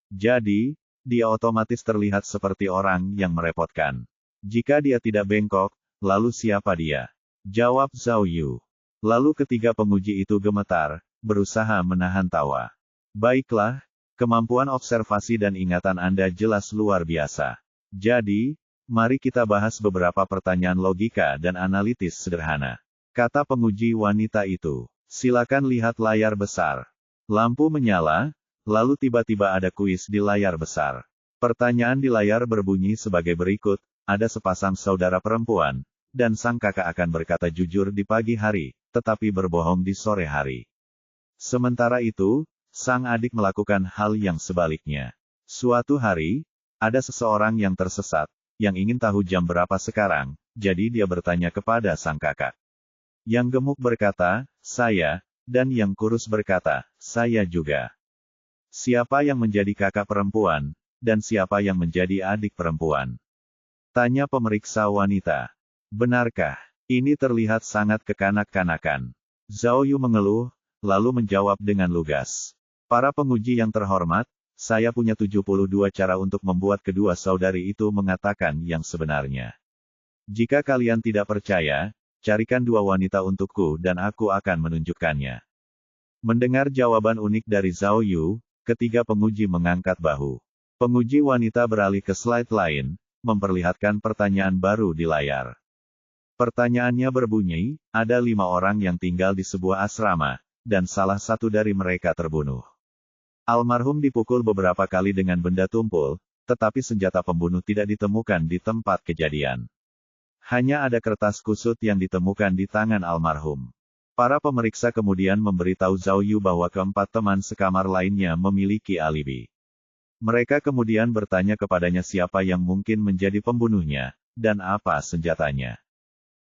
Jadi, dia otomatis terlihat seperti orang yang merepotkan. Jika dia tidak bengkok, lalu siapa dia? Jawab Zhao Yu. Lalu ketiga penguji itu gemetar, berusaha menahan tawa. Baiklah, kemampuan observasi dan ingatan Anda jelas luar biasa. Jadi, mari kita bahas beberapa pertanyaan logika dan analitis sederhana. Kata penguji wanita itu. Silakan lihat layar besar. Lampu menyala, lalu tiba-tiba ada kuis di layar besar. Pertanyaan di layar berbunyi sebagai berikut, ada sepasang saudara perempuan, dan sang kakak akan berkata jujur di pagi hari, tetapi berbohong di sore hari. Sementara itu, sang adik melakukan hal yang sebaliknya. Suatu hari, ada seseorang yang tersesat, yang ingin tahu jam berapa sekarang, jadi dia bertanya kepada sang kakak. Yang gemuk berkata, saya, dan yang kurus berkata, saya juga. Siapa yang menjadi kakak perempuan? dan siapa yang menjadi adik perempuan? Tanya pemeriksa wanita. Benarkah? Ini terlihat sangat kekanak-kanakan. Zhao Yu mengeluh, lalu menjawab dengan lugas. Para penguji yang terhormat, saya punya 72 cara untuk membuat kedua saudari itu mengatakan yang sebenarnya. Jika kalian tidak percaya, carikan dua wanita untukku dan aku akan menunjukkannya. Mendengar jawaban unik dari Zhao Yu, ketiga penguji mengangkat bahu. Penguji wanita beralih ke slide lain, memperlihatkan pertanyaan baru di layar. Pertanyaannya berbunyi, ada 5 orang yang tinggal di sebuah asrama, dan salah satu dari mereka terbunuh. Almarhum dipukul beberapa kali dengan benda tumpul, tetapi senjata pembunuh tidak ditemukan di tempat kejadian. Hanya ada kertas kusut yang ditemukan di tangan almarhum. Para pemeriksa kemudian memberitahu Zhao Yu bahwa keempat teman sekamar lainnya memiliki alibi. Mereka kemudian bertanya kepadanya siapa yang mungkin menjadi pembunuhnya, dan apa senjatanya.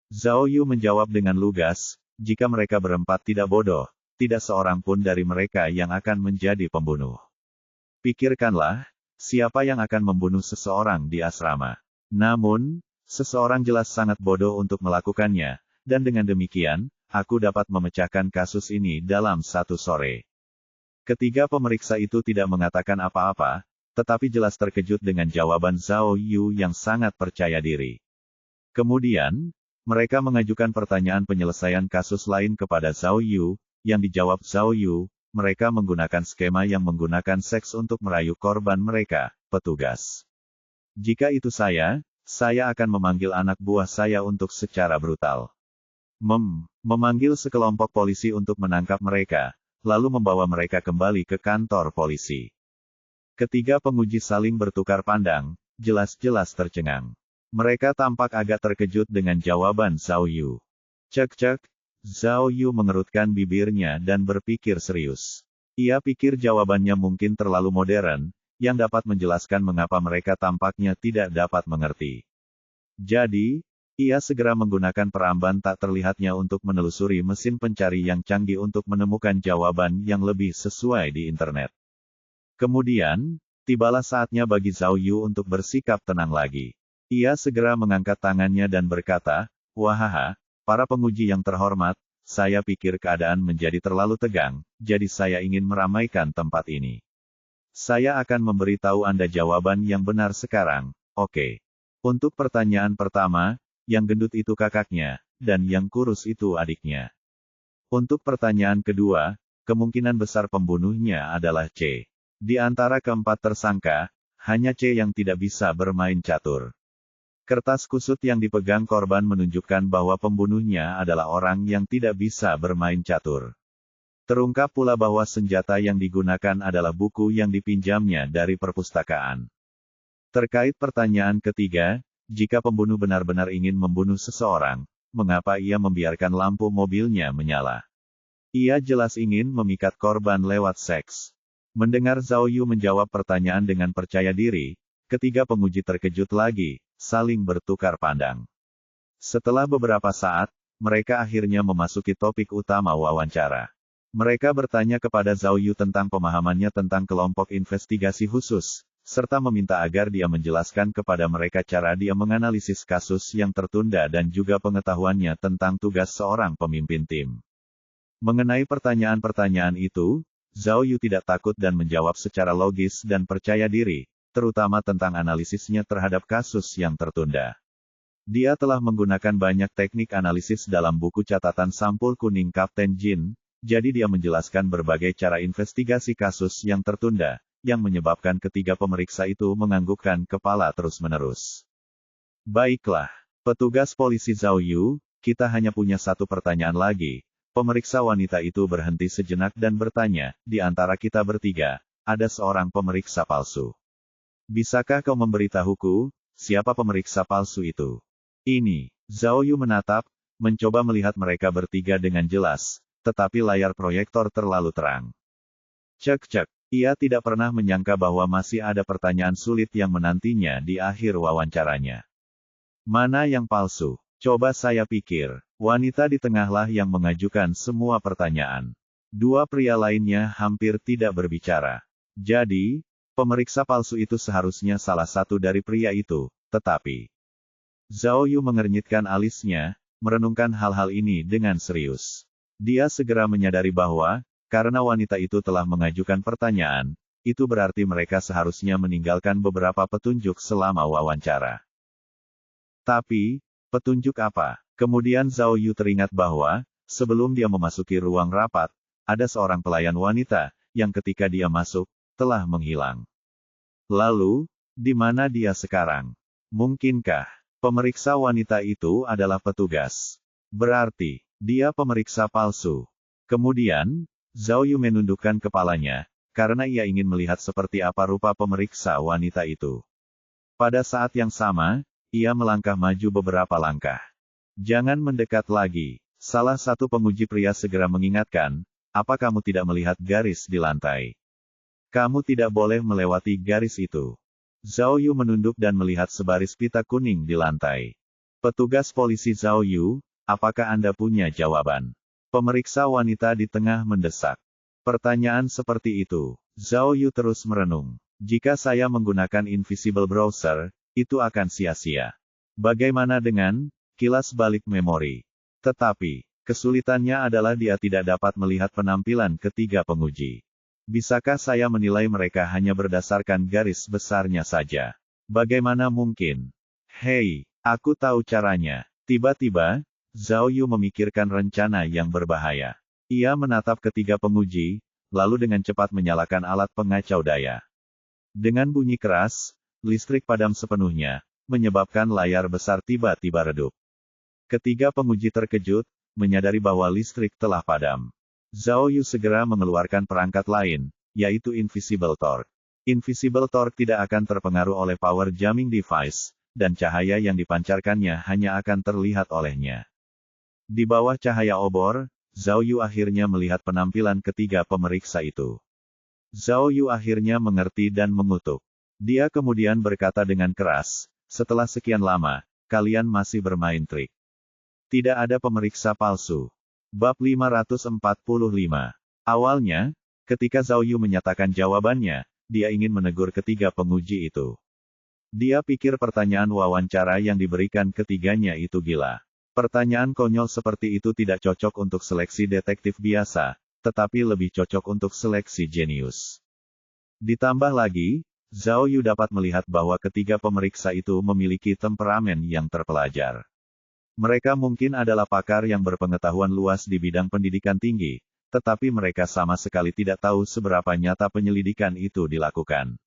Zhao Yu menjawab dengan lugas, jika mereka berempat tidak bodoh, tidak seorang pun dari mereka yang akan menjadi pembunuh. Pikirkanlah, siapa yang akan membunuh seseorang di asrama. Namun, seseorang jelas sangat bodoh untuk melakukannya, dan dengan demikian, aku dapat memecahkan kasus ini dalam satu sore. Ketiga pemeriksa itu tidak mengatakan apa-apa, tetapi jelas terkejut dengan jawaban Zhao Yu yang sangat percaya diri. Kemudian, mereka mengajukan pertanyaan penyelesaian kasus lain kepada Zhao Yu, yang dijawab Zhao Yu, mereka menggunakan skema yang menggunakan seks untuk merayu korban mereka, petugas. Jika itu saya akan memanggil anak buah saya untuk secara brutal. Memanggil sekelompok polisi untuk menangkap mereka, lalu membawa mereka kembali ke kantor polisi. Ketiga penguji saling bertukar pandang, jelas-jelas tercengang. Mereka tampak agak terkejut dengan jawaban Zhao Yu. Cek. Zhao Yu mengerutkan bibirnya dan berpikir serius. Ia pikir jawabannya mungkin terlalu modern, yang dapat menjelaskan mengapa mereka tampaknya tidak dapat mengerti. Jadi, ia segera menggunakan peramban tak terlihatnya untuk menelusuri mesin pencari yang canggih untuk menemukan jawaban yang lebih sesuai di internet. Kemudian, tibalah saatnya bagi Zhao Yu untuk bersikap tenang lagi. Ia segera mengangkat tangannya dan berkata, "Wahaha, para penguji yang terhormat, saya pikir keadaan menjadi terlalu tegang, jadi saya ingin meramaikan tempat ini. Saya akan memberitahu Anda jawaban yang benar sekarang, oke? Untuk pertanyaan pertama, yang gendut itu kakaknya, dan yang kurus itu adiknya. Untuk pertanyaan kedua, kemungkinan besar pembunuhnya adalah C. Di antara keempat tersangka, hanya C yang tidak bisa bermain catur." Kertas kusut yang dipegang korban menunjukkan bahwa pembunuhnya adalah orang yang tidak bisa bermain catur. Terungkap pula bahwa senjata yang digunakan adalah buku yang dipinjamnya dari perpustakaan. Terkait pertanyaan ketiga, jika pembunuh benar-benar ingin membunuh seseorang, mengapa ia membiarkan lampu mobilnya menyala? Ia jelas ingin memikat korban lewat seks. Mendengar Zhao Yu menjawab pertanyaan dengan percaya diri, ketiga penguji terkejut lagi, saling bertukar pandang. Setelah beberapa saat, mereka akhirnya memasuki topik utama wawancara. Mereka bertanya kepada Zhao Yu tentang pemahamannya tentang kelompok investigasi khusus, serta meminta agar dia menjelaskan kepada mereka cara dia menganalisis kasus yang tertunda dan juga pengetahuannya tentang tugas seorang pemimpin tim. Mengenai pertanyaan-pertanyaan itu, Zhao Yu tidak takut dan menjawab secara logis dan percaya diri, terutama tentang analisisnya terhadap kasus yang tertunda. Dia telah menggunakan banyak teknik analisis dalam buku catatan sampul kuning Kapten Jin, jadi dia menjelaskan berbagai cara investigasi kasus yang tertunda, yang menyebabkan ketiga pemeriksa itu menganggukkan kepala terus-menerus. Baiklah, petugas polisi Zhao Yu, kita hanya punya satu pertanyaan lagi. Pemeriksa wanita itu berhenti sejenak dan bertanya, di antara kita bertiga, ada seorang pemeriksa palsu. Bisakah kau memberitahuku, siapa pemeriksa palsu itu? Ini, Zhao Yu menatap, mencoba melihat mereka bertiga dengan jelas, tetapi layar proyektor terlalu terang. Cek. Ia tidak pernah menyangka bahwa masih ada pertanyaan sulit yang menantinya di akhir wawancaranya. Mana yang palsu? Coba saya pikir. Wanita di tengahlah yang mengajukan semua pertanyaan. Dua pria lainnya hampir tidak berbicara. Jadi, Pemeriksa palsu itu seharusnya salah satu dari pria itu, tetapi Zhao Yu mengernyitkan alisnya, merenungkan hal-hal ini dengan serius. Dia segera menyadari bahwa, karena wanita itu telah mengajukan pertanyaan, itu berarti mereka seharusnya meninggalkan beberapa petunjuk selama wawancara. Tapi, petunjuk apa? Kemudian Zhao Yu teringat bahwa, sebelum dia memasuki ruang rapat, ada seorang pelayan wanita, yang ketika dia masuk, telah menghilang. Lalu, di mana dia sekarang? Mungkinkah pemeriksa wanita itu adalah petugas? Berarti, dia pemeriksa palsu. Kemudian, Zhao Yu menundukkan kepalanya, karena ia ingin melihat seperti apa rupa pemeriksa wanita itu. Pada saat yang sama, ia melangkah maju beberapa langkah. Jangan mendekat lagi. Salah satu penguji pria segera mengingatkan, apa kamu tidak melihat garis di lantai? Kamu tidak boleh melewati garis itu. Zhao Yu menunduk dan melihat sebaris pita kuning di lantai. Petugas polisi Zhao Yu, apakah Anda punya jawaban? Pemeriksa wanita di tengah mendesak. Pertanyaan seperti itu. Zhao Yu terus merenung. Jika saya menggunakan Invisible Browser, itu akan sia-sia. Bagaimana dengan kilas balik memori? Tetapi, kesulitannya adalah dia tidak dapat melihat penampilan ketiga penguji. Bisakah saya menilai mereka hanya berdasarkan garis besarnya saja? Bagaimana mungkin? Hei, aku tahu caranya. Tiba-tiba, Zhao Yu memikirkan rencana yang berbahaya. Ia menatap ketiga penguji, lalu dengan cepat menyalakan alat pengacau daya. Dengan bunyi keras, listrik padam sepenuhnya, menyebabkan layar besar tiba-tiba redup. Ketiga penguji terkejut, menyadari bahwa listrik telah padam. Zhao Yu segera mengeluarkan perangkat lain, yaitu Invisible Torque. Invisible Torque tidak akan terpengaruh oleh power jamming device, dan cahaya yang dipancarkannya hanya akan terlihat olehnya. Di bawah cahaya obor, Zhao Yu akhirnya melihat penampilan ketiga pemeriksa itu. Zhao Yu akhirnya mengerti dan mengutuk. Dia kemudian berkata dengan keras, setelah sekian lama, kalian masih bermain trik. Tidak ada pemeriksa palsu. Bab 545. Awalnya, ketika Zhao Yu menyatakan jawabannya, dia ingin menegur ketiga penguji itu. Dia pikir pertanyaan wawancara yang diberikan ketiganya itu gila. Pertanyaan konyol seperti itu tidak cocok untuk seleksi detektif biasa, tetapi lebih cocok untuk seleksi jenius. Ditambah lagi, Zhao Yu dapat melihat bahwa ketiga pemeriksa itu memiliki temperamen yang terpelajar. Mereka mungkin adalah pakar yang berpengetahuan luas di bidang pendidikan tinggi, tetapi mereka sama sekali tidak tahu seberapa nyata penyelidikan itu dilakukan.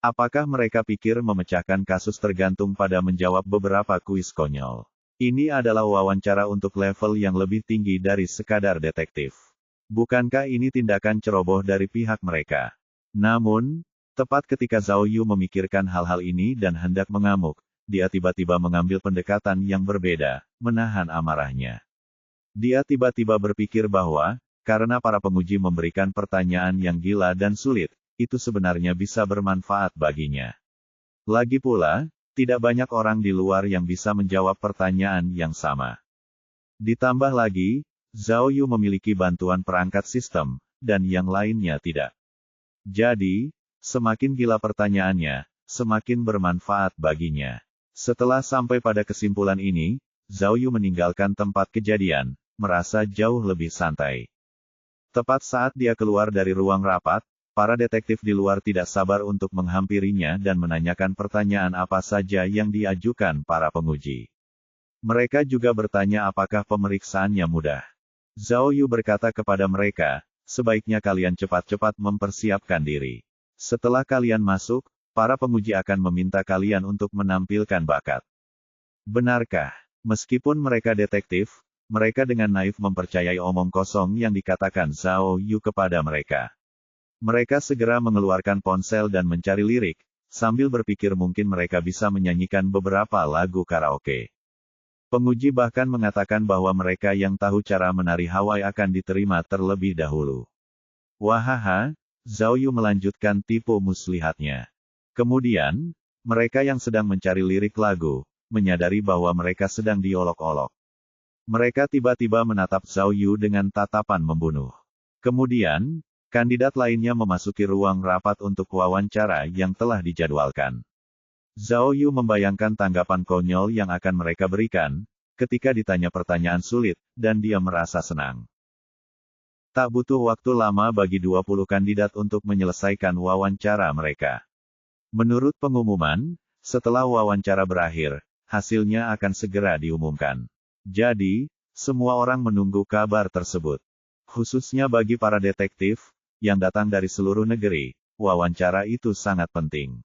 Apakah mereka pikir memecahkan kasus tergantung pada menjawab beberapa kuis konyol? Ini adalah wawancara untuk level yang lebih tinggi dari sekadar detektif. Bukankah ini tindakan ceroboh dari pihak mereka? Namun, tepat ketika Zhao Yu memikirkan hal-hal ini dan hendak mengamuk, dia tiba-tiba mengambil pendekatan yang berbeda, menahan amarahnya. Dia tiba-tiba berpikir bahwa, karena para penguji memberikan pertanyaan yang gila dan sulit, itu sebenarnya bisa bermanfaat baginya. Lagi pula, tidak banyak orang di luar yang bisa menjawab pertanyaan yang sama. Ditambah lagi, Zhao Yu memiliki bantuan perangkat sistem, dan yang lainnya tidak. Jadi, semakin gila pertanyaannya, semakin bermanfaat baginya. Setelah sampai pada kesimpulan ini, Zhao Yu meninggalkan tempat kejadian, merasa jauh lebih santai. Tepat saat dia keluar dari ruang rapat, para detektif di luar tidak sabar untuk menghampirinya dan menanyakan pertanyaan apa saja yang diajukan para penguji. Mereka juga bertanya apakah pemeriksaannya mudah. Zhao Yu berkata kepada mereka, sebaiknya kalian cepat-cepat mempersiapkan diri. Setelah kalian masuk, para penguji akan meminta kalian untuk menampilkan bakat. Benarkah? Meskipun mereka detektif, mereka dengan naif mempercayai omong kosong yang dikatakan Zhao Yu kepada mereka. Mereka segera mengeluarkan ponsel dan mencari lirik, sambil berpikir mungkin mereka bisa menyanyikan beberapa lagu karaoke. Penguji bahkan mengatakan bahwa mereka yang tahu cara menari Hawaii akan diterima terlebih dahulu. Wahaha, Zhao Yu melanjutkan tipu muslihatnya. Kemudian, mereka yang sedang mencari lirik lagu, menyadari bahwa mereka sedang diolok-olok. Mereka tiba-tiba menatap Zhao Yu dengan tatapan membunuh. Kemudian, Kandidat lainnya memasuki ruang rapat untuk wawancara yang telah dijadwalkan. Zhao Yu membayangkan tanggapan konyol yang akan mereka berikan, ketika ditanya pertanyaan sulit, dan dia merasa senang. Tak butuh waktu lama bagi 20 kandidat untuk menyelesaikan wawancara mereka. Menurut pengumuman, setelah wawancara berakhir, hasilnya akan segera diumumkan. Jadi, semua orang menunggu kabar tersebut. Khususnya bagi para detektif, yang datang dari seluruh negeri, wawancara itu sangat penting.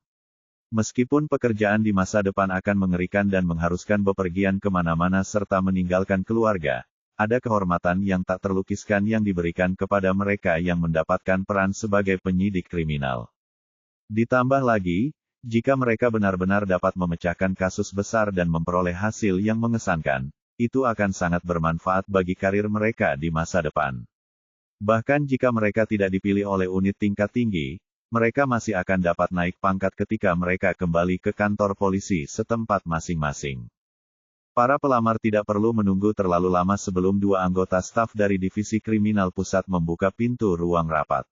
Meskipun pekerjaan di masa depan akan mengerikan dan mengharuskan bepergian kemana-mana serta meninggalkan keluarga, ada kehormatan yang tak terlukiskan yang diberikan kepada mereka yang mendapatkan peran sebagai penyidik kriminal. Ditambah lagi, jika mereka benar-benar dapat memecahkan kasus besar dan memperoleh hasil yang mengesankan, itu akan sangat bermanfaat bagi karir mereka di masa depan. Bahkan jika mereka tidak dipilih oleh unit tingkat tinggi, mereka masih akan dapat naik pangkat ketika mereka kembali ke kantor polisi setempat masing-masing. Para pelamar tidak perlu menunggu terlalu lama sebelum 2 anggota staf dari Divisi Kriminal Pusat membuka pintu ruang rapat.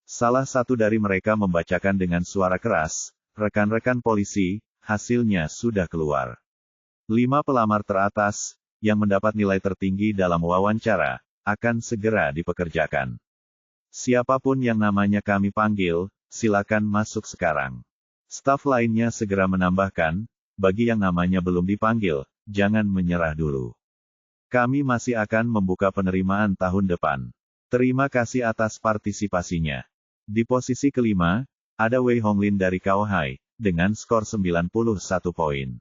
Salah satu dari mereka membacakan dengan suara keras, "Rekan-rekan polisi, hasilnya sudah keluar. 5 pelamar teratas, yang mendapat nilai tertinggi dalam wawancara, akan segera dipekerjakan. Siapapun yang namanya kami panggil, silakan masuk sekarang." Staf lainnya segera menambahkan, "Bagi yang namanya belum dipanggil, jangan menyerah dulu. Kami masih akan membuka penerimaan tahun depan. Terima kasih atas partisipasinya." Di posisi kelima, ada Wei Honglin dari Kaohai, dengan skor 91 poin.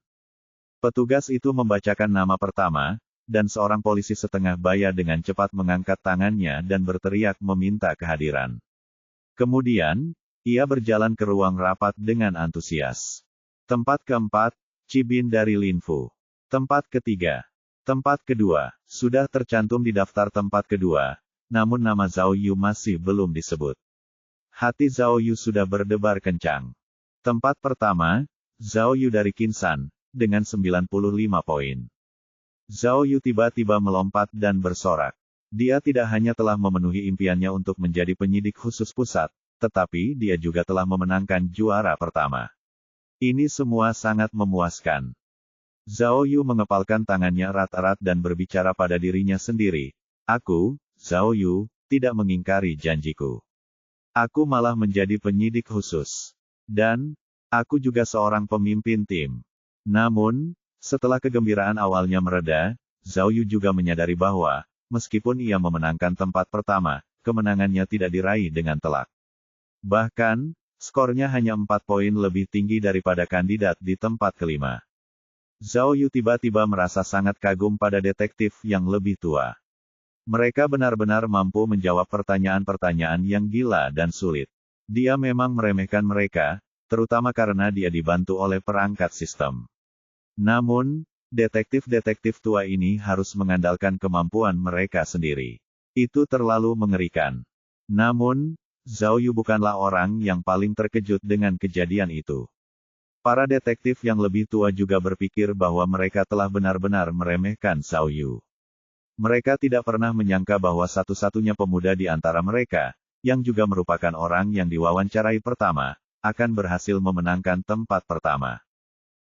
Petugas itu membacakan nama pertama, dan seorang polisi setengah baya dengan cepat mengangkat tangannya dan berteriak meminta kehadiran. Kemudian, ia berjalan ke ruang rapat dengan antusias. Tempat keempat, Cibin dari Linfu. Tempat ketiga. Tempat kedua, sudah tercantum di daftar tempat kedua, namun nama Zhao Yu masih belum disebut. Hati Zhao Yu sudah berdebar kencang. Tempat pertama, Zhao Yu dari Kinsan, dengan 95 poin. Zhao Yu tiba-tiba melompat dan bersorak. Dia tidak hanya telah memenuhi impiannya untuk menjadi penyidik khusus pusat, tetapi dia juga telah memenangkan juara pertama. Ini semua sangat memuaskan. Zhao Yu mengepalkan tangannya erat-erat dan berbicara pada dirinya sendiri. "Aku, Zhao Yu, tidak mengingkari janjiku. Aku malah menjadi penyidik khusus. Dan, aku juga seorang pemimpin tim." Namun, setelah kegembiraan awalnya mereda, Zhao Yu juga menyadari bahwa, meskipun ia memenangkan tempat pertama, kemenangannya tidak diraih dengan telak. Bahkan, skornya hanya 4 poin lebih tinggi daripada kandidat di tempat kelima. Zhao Yu tiba-tiba merasa sangat kagum pada detektif yang lebih tua. Mereka benar-benar mampu menjawab pertanyaan-pertanyaan yang gila dan sulit. Dia memang meremehkan mereka, terutama karena dia dibantu oleh perangkat sistem. Namun, detektif-detektif tua ini harus mengandalkan kemampuan mereka sendiri. Itu terlalu mengerikan. Namun, Zhao Yu bukanlah orang yang paling terkejut dengan kejadian itu. Para detektif yang lebih tua juga berpikir bahwa mereka telah benar-benar meremehkan Zhao Yu. Mereka tidak pernah menyangka bahwa satu-satunya pemuda di antara mereka, yang juga merupakan orang yang diwawancarai pertama, akan berhasil memenangkan tempat pertama.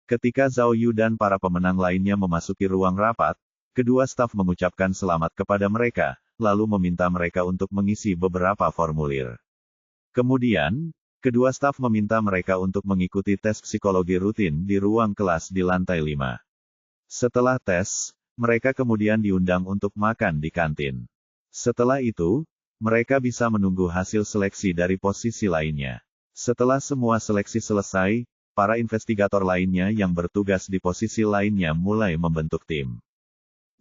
Ketika Zhao Yu dan para pemenang lainnya memasuki ruang rapat, kedua staf mengucapkan selamat kepada mereka, lalu meminta mereka untuk mengisi beberapa formulir. Kemudian, kedua staf meminta mereka untuk mengikuti tes psikologi rutin di ruang kelas di lantai 5. Setelah tes, mereka kemudian diundang untuk makan di kantin. Setelah itu, mereka bisa menunggu hasil seleksi dari posisi lainnya. Setelah semua seleksi selesai, para investigator lainnya yang bertugas di posisi lainnya mulai membentuk tim.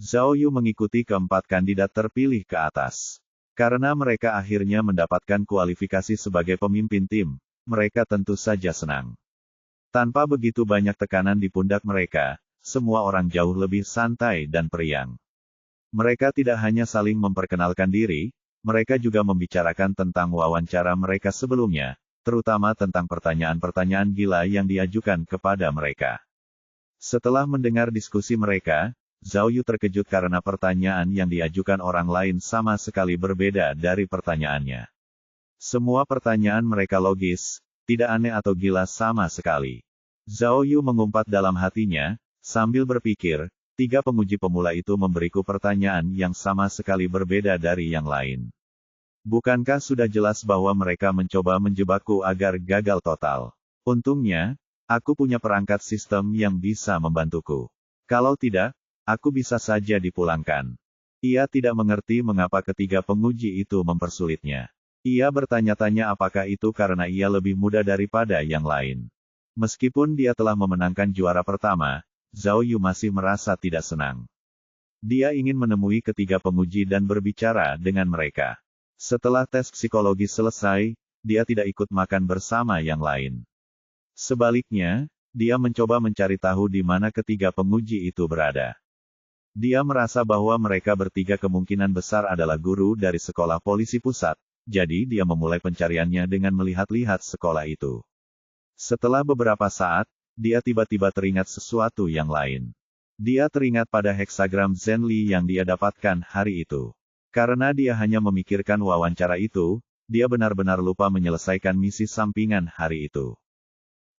Zhao Yu mengikuti keempat kandidat terpilih ke atas. Karena mereka akhirnya mendapatkan kualifikasi sebagai pemimpin tim, mereka tentu saja senang. Tanpa begitu banyak tekanan di pundak mereka, semua orang jauh lebih santai dan periang. Mereka tidak hanya saling memperkenalkan diri, mereka juga membicarakan tentang wawancara mereka sebelumnya, terutama tentang pertanyaan-pertanyaan gila yang diajukan kepada mereka. Setelah mendengar diskusi mereka, Zhao Yu terkejut karena pertanyaan yang diajukan orang lain sama sekali berbeda dari pertanyaannya. Semua pertanyaan mereka logis, tidak aneh atau gila sama sekali. Zhao Yu mengumpat dalam hatinya, sambil berpikir, 3 penguji pemula itu memberiku pertanyaan yang sama sekali berbeda dari yang lain. Bukankah sudah jelas bahwa mereka mencoba menjebakku agar gagal total? Untungnya, aku punya perangkat sistem yang bisa membantuku. Kalau tidak, aku bisa saja dipulangkan. Ia tidak mengerti mengapa ketiga penguji itu mempersulitnya. Ia bertanya-tanya apakah itu karena ia lebih muda daripada yang lain. Meskipun dia telah memenangkan juara pertama, Zhao Yu masih merasa tidak senang. Dia ingin menemui ketiga penguji dan berbicara dengan mereka. Setelah tes psikologi selesai, dia tidak ikut makan bersama yang lain. Sebaliknya, dia mencoba mencari tahu di mana ketiga penguji itu berada. Dia merasa bahwa mereka bertiga kemungkinan besar adalah guru dari sekolah polisi pusat, jadi dia memulai pencariannya dengan melihat-lihat sekolah itu. Setelah beberapa saat, dia tiba-tiba teringat sesuatu yang lain. Dia teringat pada heksagram Zenli yang dia dapatkan hari itu. Karena dia hanya memikirkan wawancara itu, dia benar-benar lupa menyelesaikan misi sampingan hari itu.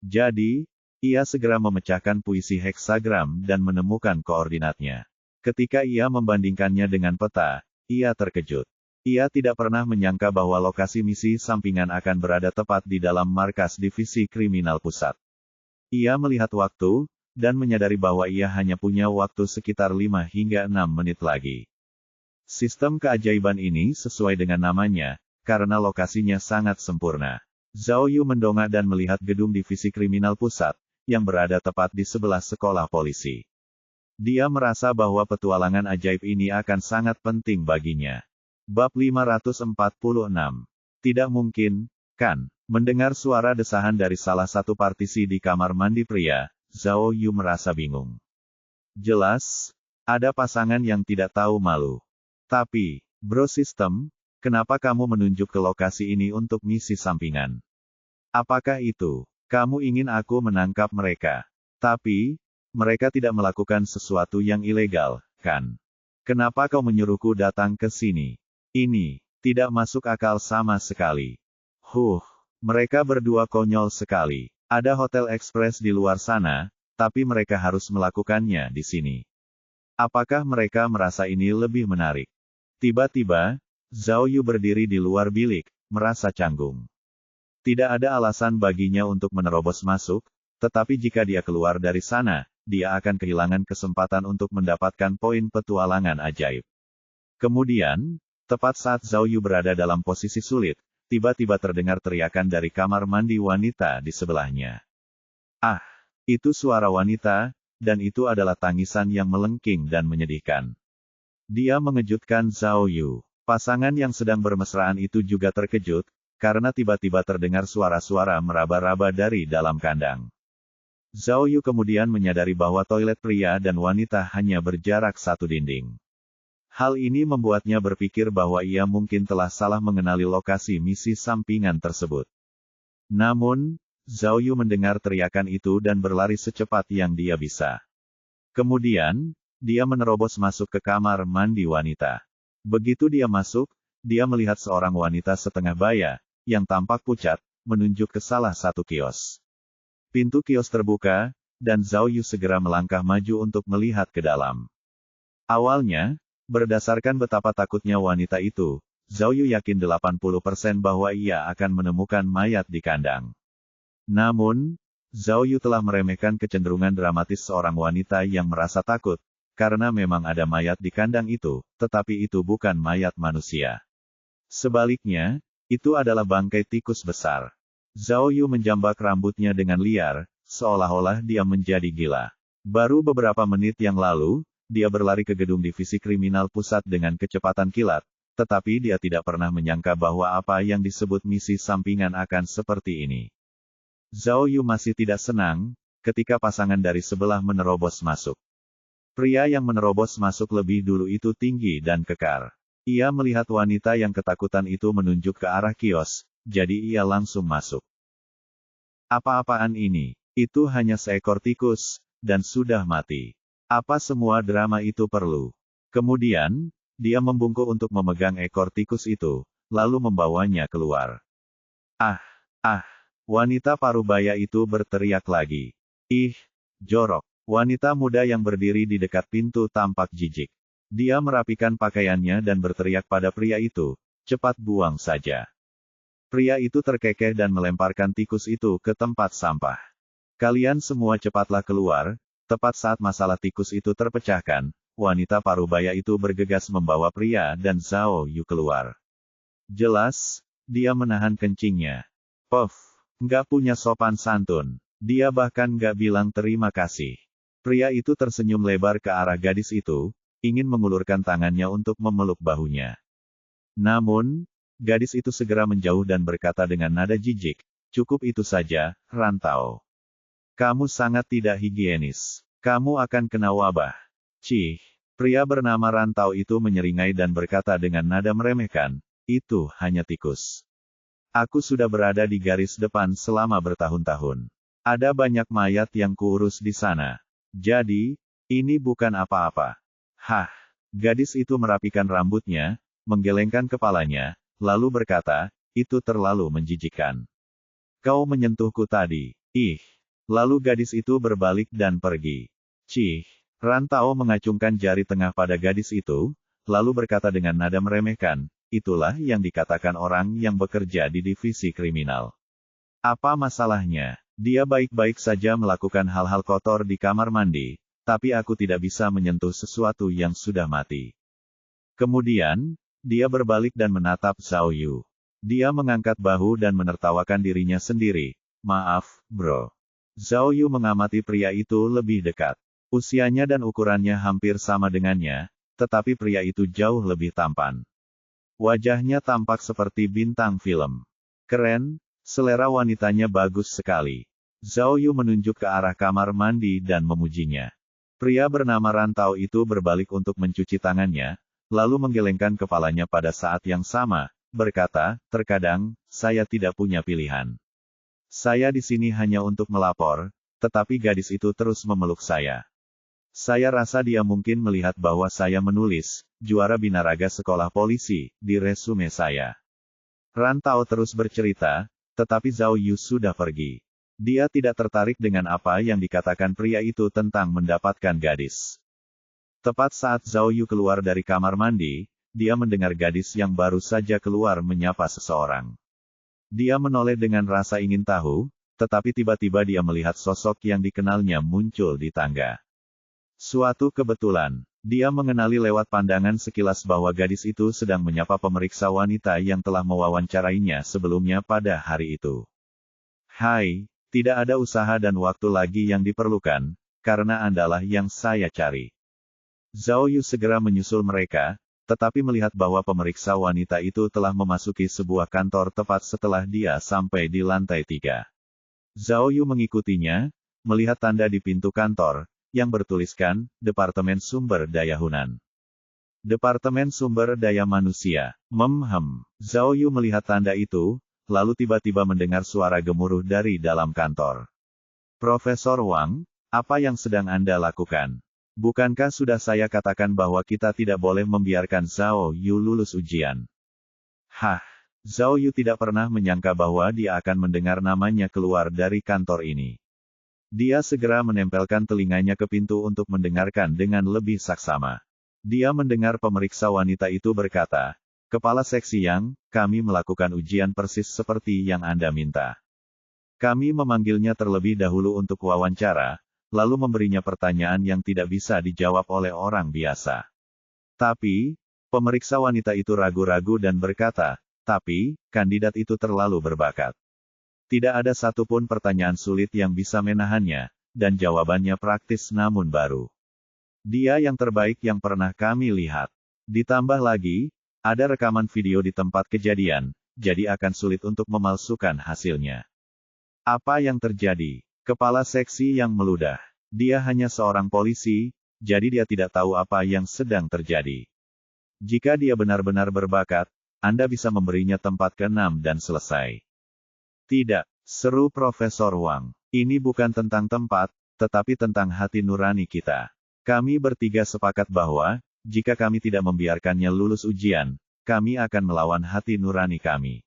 Jadi, ia segera memecahkan puisi heksagram dan menemukan koordinatnya. Ketika ia membandingkannya dengan peta, ia terkejut. Ia tidak pernah menyangka bahwa lokasi misi sampingan akan berada tepat di dalam markas divisi kriminal pusat. Ia melihat waktu, dan menyadari bahwa ia hanya punya waktu sekitar 5 hingga 6 menit lagi. Sistem keajaiban ini sesuai dengan namanya, karena lokasinya sangat sempurna. Zhao Yu mendongak dan melihat gedung divisi kriminal pusat, yang berada tepat di sebelah sekolah polisi. Dia merasa bahwa petualangan ajaib ini akan sangat penting baginya. Bab 546. Tidak mungkin, kan? Mendengar suara desahan dari salah satu partisi di kamar mandi pria, Zhao Yu merasa bingung. Jelas, ada pasangan yang tidak tahu malu. Tapi, bro sistem, kenapa kamu menunjuk ke lokasi ini untuk misi sampingan? Apakah itu, kamu ingin aku menangkap mereka? Tapi, mereka tidak melakukan sesuatu yang ilegal, kan? Kenapa kau menyuruhku datang ke sini? Ini, tidak masuk akal sama sekali. Mereka berdua konyol sekali. Ada hotel ekspres di luar sana, tapi mereka harus melakukannya di sini. Apakah mereka merasa ini lebih menarik? Tiba-tiba, Zhao Yu berdiri di luar bilik, merasa canggung. Tidak ada alasan baginya untuk menerobos masuk, tetapi jika dia keluar dari sana, dia akan kehilangan kesempatan untuk mendapatkan poin petualangan ajaib. Kemudian, tepat saat Zhao Yu berada dalam posisi sulit, tiba-tiba terdengar teriakan dari kamar mandi wanita di sebelahnya. Ah, itu suara wanita, dan itu adalah tangisan yang melengking dan menyedihkan. Dia mengejutkan Zhao Yu. Pasangan yang sedang bermesraan itu juga terkejut, karena tiba-tiba terdengar suara-suara meraba-raba dari dalam kandang. Zhao Yu kemudian menyadari bahwa toilet pria dan wanita hanya berjarak satu dinding. Hal ini membuatnya berpikir bahwa ia mungkin telah salah mengenali lokasi misi sampingan tersebut. Namun, Zhao Yu mendengar teriakan itu dan berlari secepat yang dia bisa. Kemudian, dia menerobos masuk ke kamar mandi wanita. Begitu dia masuk, dia melihat seorang wanita setengah baya, yang tampak pucat, menunjuk ke salah satu kios. Pintu kios terbuka, dan Zhao Yu segera melangkah maju untuk melihat ke dalam. Awalnya, berdasarkan betapa takutnya wanita itu, Zhao Yu yakin 80% bahwa ia akan menemukan mayat di kandang. Namun, Zhao Yu telah meremehkan kecenderungan dramatis seorang wanita yang merasa takut, karena memang ada mayat di kandang itu, tetapi itu bukan mayat manusia. Sebaliknya, itu adalah bangkai tikus besar. Zhao Yu menjambak rambutnya dengan liar, seolah-olah dia menjadi gila. Baru beberapa menit yang lalu, dia berlari ke gedung divisi kriminal pusat dengan kecepatan kilat, tetapi dia tidak pernah menyangka bahwa apa yang disebut misi sampingan akan seperti ini. Zhao Yu masih tidak senang, ketika pasangan dari sebelah menerobos masuk. Pria yang menerobos masuk lebih dulu itu tinggi dan kekar. Ia melihat wanita yang ketakutan itu menunjuk ke arah kios, jadi ia langsung masuk. Apa-apaan ini? Itu hanya seekor tikus, dan sudah mati. Apa semua drama itu perlu? Kemudian, dia membungkuk untuk memegang ekor tikus itu, lalu membawanya keluar. Ah, ah, wanita parubaya itu berteriak lagi. Ih, jorok. Wanita muda yang berdiri di dekat pintu tampak jijik. Dia merapikan pakaiannya dan berteriak pada pria itu, cepat buang saja. Pria itu terkekeh dan melemparkan tikus itu ke tempat sampah. Kalian semua cepatlah keluar. Tepat saat masalah tikus itu terpecahkan, wanita parubaya itu bergegas membawa pria dan Zhao Yu keluar. Jelas, dia menahan kencingnya. Puff, nggak punya sopan santun. Dia bahkan nggak bilang terima kasih. Pria itu tersenyum lebar ke arah gadis itu, ingin mengulurkan tangannya untuk memeluk bahunya. Namun, gadis itu segera menjauh dan berkata dengan nada jijik, cukup itu saja, Rantau. Kamu sangat tidak higienis. Kamu akan kena wabah. Cih, pria bernama Rantau itu menyeringai dan berkata dengan nada meremehkan, itu hanya tikus. Aku sudah berada di garis depan selama bertahun-tahun. Ada banyak mayat yang kuurus di sana. Jadi, ini bukan apa-apa. Hah, gadis itu merapikan rambutnya, menggelengkan kepalanya, lalu berkata, itu terlalu menjijikkan. Kau menyentuhku tadi. Ih. Lalu gadis itu berbalik dan pergi. Cih, Rantau mengacungkan jari tengah pada gadis itu, lalu berkata dengan nada meremehkan, itulah yang dikatakan orang yang bekerja di divisi kriminal. Apa masalahnya? Dia baik-baik saja melakukan hal-hal kotor di kamar mandi, tapi aku tidak bisa menyentuh sesuatu yang sudah mati. Kemudian, dia berbalik dan menatap Zhao Yu. Dia mengangkat bahu dan menertawakan dirinya sendiri. Maaf, bro. Zhao Yu mengamati pria itu lebih dekat. Usianya dan ukurannya hampir sama dengannya, tetapi pria itu jauh lebih tampan. Wajahnya tampak seperti bintang film. Keren, selera wanitanya bagus sekali. Zhao Yu menunjuk ke arah kamar mandi dan memujinya. Pria bernama Rantau itu berbalik untuk mencuci tangannya, lalu menggelengkan kepalanya pada saat yang sama, berkata, terkadang, saya tidak punya pilihan. Saya di sini hanya untuk melapor, tetapi gadis itu terus memeluk saya. Saya rasa dia mungkin melihat bahwa saya menulis, juara binaraga sekolah polisi, di resume saya. Rantau terus bercerita, tetapi Zhao Yu sudah pergi. Dia tidak tertarik dengan apa yang dikatakan pria itu tentang mendapatkan gadis. Tepat saat Zhao Yu keluar dari kamar mandi, dia mendengar gadis yang baru saja keluar menyapa seseorang. Dia menoleh dengan rasa ingin tahu, tetapi tiba-tiba dia melihat sosok yang dikenalnya muncul di tangga. Suatu kebetulan, dia mengenali lewat pandangan sekilas bahwa gadis itu sedang menyapa pemeriksa wanita yang telah mewawancarainya sebelumnya pada hari itu. Hai, tidak ada usaha dan waktu lagi yang diperlukan, karena Andalah yang saya cari. Zhao Yu segera menyusul mereka, tetapi melihat bahwa pemeriksa wanita itu telah memasuki sebuah kantor tepat setelah dia sampai di lantai 3. Zhao Yu mengikutinya, melihat tanda di pintu kantor, yang bertuliskan, Departemen Sumber Daya Hunan. Departemen Sumber Daya Manusia. Zhao Yu melihat tanda itu, lalu tiba-tiba mendengar suara gemuruh dari dalam kantor. Profesor Wang, apa yang sedang Anda lakukan? Bukankah sudah saya katakan bahwa kita tidak boleh membiarkan Zhao Yu lulus ujian? Hah, Zhao Yu tidak pernah menyangka bahwa dia akan mendengar namanya keluar dari kantor ini. Dia segera menempelkan telinganya ke pintu untuk mendengarkan dengan lebih saksama. Dia mendengar pemeriksa wanita itu berkata, Kepala Seksi Yang, kami melakukan ujian persis seperti yang Anda minta. Kami memanggilnya terlebih dahulu untuk wawancara, lalu memberinya pertanyaan yang tidak bisa dijawab oleh orang biasa. Tapi, pemeriksa wanita itu ragu-ragu dan berkata, tapi, kandidat itu terlalu berbakat. Tidak ada satupun pertanyaan sulit yang bisa menahannya, dan jawabannya praktis namun baru. Dia yang terbaik yang pernah kami lihat. Ditambah lagi, ada rekaman video di tempat kejadian, jadi akan sulit untuk memalsukan hasilnya. Apa yang terjadi? Kepala seksi yang meludah. Dia hanya seorang polisi, jadi dia tidak tahu apa yang sedang terjadi. Jika dia benar-benar berbakat, Anda bisa memberinya tempat ke-6 dan selesai. Tidak, seru Profesor Wang. Ini bukan tentang tempat, tetapi tentang hati nurani kita. Kami bertiga sepakat bahwa, jika kami tidak membiarkannya lulus ujian, kami akan melawan hati nurani kami.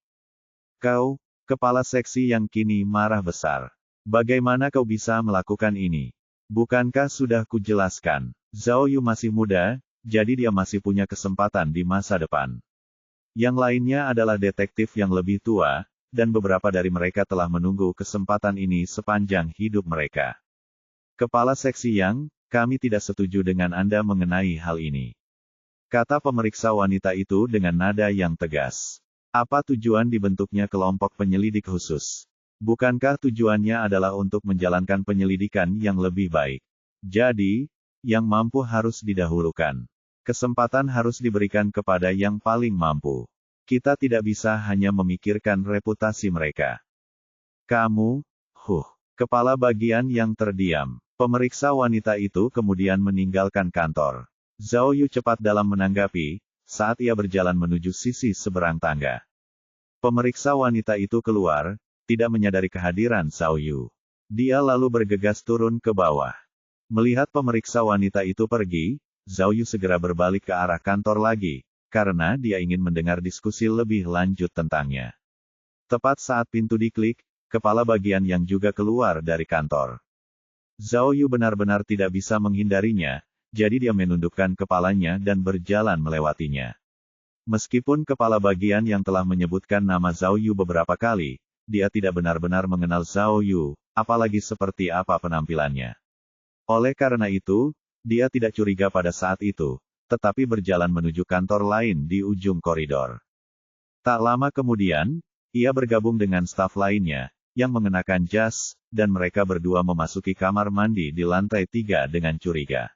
Kau, Kepala seksi yang kini marah besar. Bagaimana kau bisa melakukan ini? Bukankah sudah kujelaskan? Zhao Yu masih muda, jadi dia masih punya kesempatan di masa depan. Yang lainnya adalah detektif yang lebih tua, dan beberapa dari mereka telah menunggu kesempatan ini sepanjang hidup mereka. Kepala seksi Yang, kami tidak setuju dengan Anda mengenai hal ini. Kata pemeriksa wanita itu dengan nada yang tegas. Apa tujuan dibentuknya kelompok penyelidik khusus? Bukankah tujuannya adalah untuk menjalankan penyelidikan yang lebih baik? Jadi, yang mampu harus didahulukan. Kesempatan harus diberikan kepada yang paling mampu. Kita tidak bisa hanya memikirkan reputasi mereka. Kamu, kepala bagian yang terdiam. Pemeriksa wanita itu kemudian meninggalkan kantor. Zhao Yu cepat dalam menanggapi, saat ia berjalan menuju sisi seberang tangga. Pemeriksa wanita itu keluar, tidak menyadari kehadiran Zhao Yu. Dia lalu bergegas turun ke bawah. Melihat pemeriksa wanita itu pergi, Zhao Yu segera berbalik ke arah kantor lagi, karena dia ingin mendengar diskusi lebih lanjut tentangnya. Tepat saat pintu diklik, kepala bagian yang juga keluar dari kantor. Zhao Yu benar-benar tidak bisa menghindarinya, jadi dia menundukkan kepalanya dan berjalan melewatinya. Meskipun kepala bagian yang telah menyebutkan nama Zhao Yu beberapa kali, dia tidak benar-benar mengenal Zhao Yu, apalagi seperti apa penampilannya. Oleh karena itu, dia tidak curiga pada saat itu, tetapi berjalan menuju kantor lain di ujung koridor. Tak lama kemudian, ia bergabung dengan staf lainnya, yang mengenakan jas, dan mereka berdua memasuki kamar mandi di lantai 3 dengan curiga.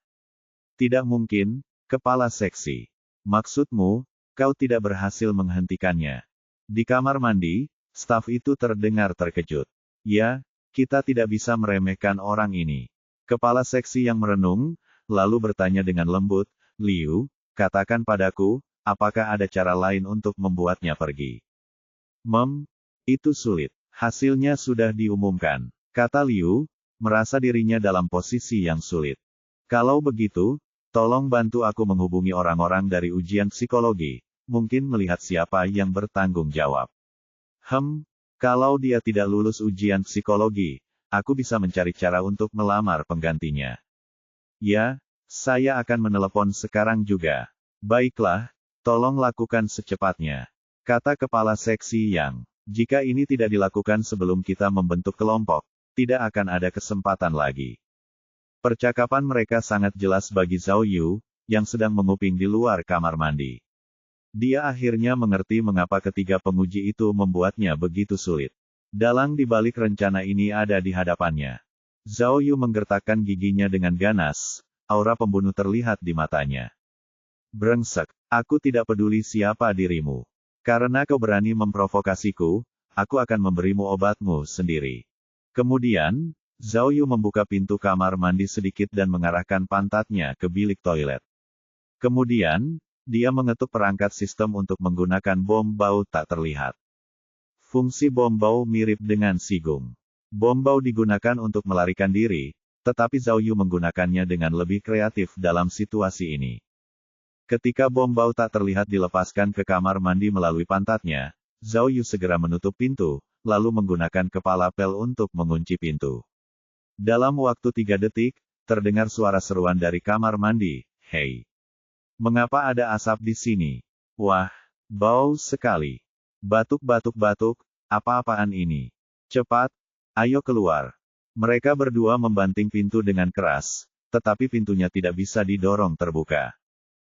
Tidak mungkin, kepala seksi. Maksudmu, kau tidak berhasil menghentikannya. Di kamar mandi, staf itu terdengar terkejut. Ya, kita tidak bisa meremehkan orang ini. Kepala seksi yang merenung, lalu bertanya dengan lembut, Liu, katakan padaku, apakah ada cara lain untuk membuatnya pergi? Itu sulit. Hasilnya sudah diumumkan. Kata Liu, merasa dirinya dalam posisi yang sulit. Kalau begitu, tolong bantu aku menghubungi orang-orang dari ujian psikologi, mungkin melihat siapa yang bertanggung jawab. Kalau dia tidak lulus ujian psikologi, aku bisa mencari cara untuk melamar penggantinya. Ya, saya akan menelepon sekarang juga. Baiklah, tolong lakukan secepatnya. Kata kepala seksi Yang. Jika ini tidak dilakukan sebelum kita membentuk kelompok, tidak akan ada kesempatan lagi. Percakapan mereka sangat jelas bagi Zhao Yu, yang sedang menguping di luar kamar mandi. Dia akhirnya mengerti mengapa ketiga penguji itu membuatnya begitu sulit. Dalang di balik rencana ini ada di hadapannya. Zhao Yu menggertakkan giginya dengan ganas, aura pembunuh terlihat di matanya. Brengsek, aku tidak peduli siapa dirimu. Karena kau berani memprovokasiku, aku akan memberimu obatmu sendiri. Kemudian, Zhao Yu membuka pintu kamar mandi sedikit dan mengarahkan pantatnya ke bilik toilet. Kemudian, dia mengetuk perangkat sistem untuk menggunakan bom bau tak terlihat. Fungsi bom bau mirip dengan sigung. Bom bau digunakan untuk melarikan diri, tetapi Zhao Yu menggunakannya dengan lebih kreatif dalam situasi ini. Ketika bom bau tak terlihat dilepaskan ke kamar mandi melalui pantatnya, Zhao Yu segera menutup pintu, lalu menggunakan kepala pel untuk mengunci pintu. Dalam waktu 3 detik, terdengar suara seruan dari kamar mandi, "Hei! Mengapa ada asap di sini? Wah, bau sekali. Batuk-batuk-batuk, apa-apaan ini? Cepat, ayo keluar." Mereka berdua membanting pintu dengan keras, tetapi pintunya tidak bisa didorong terbuka.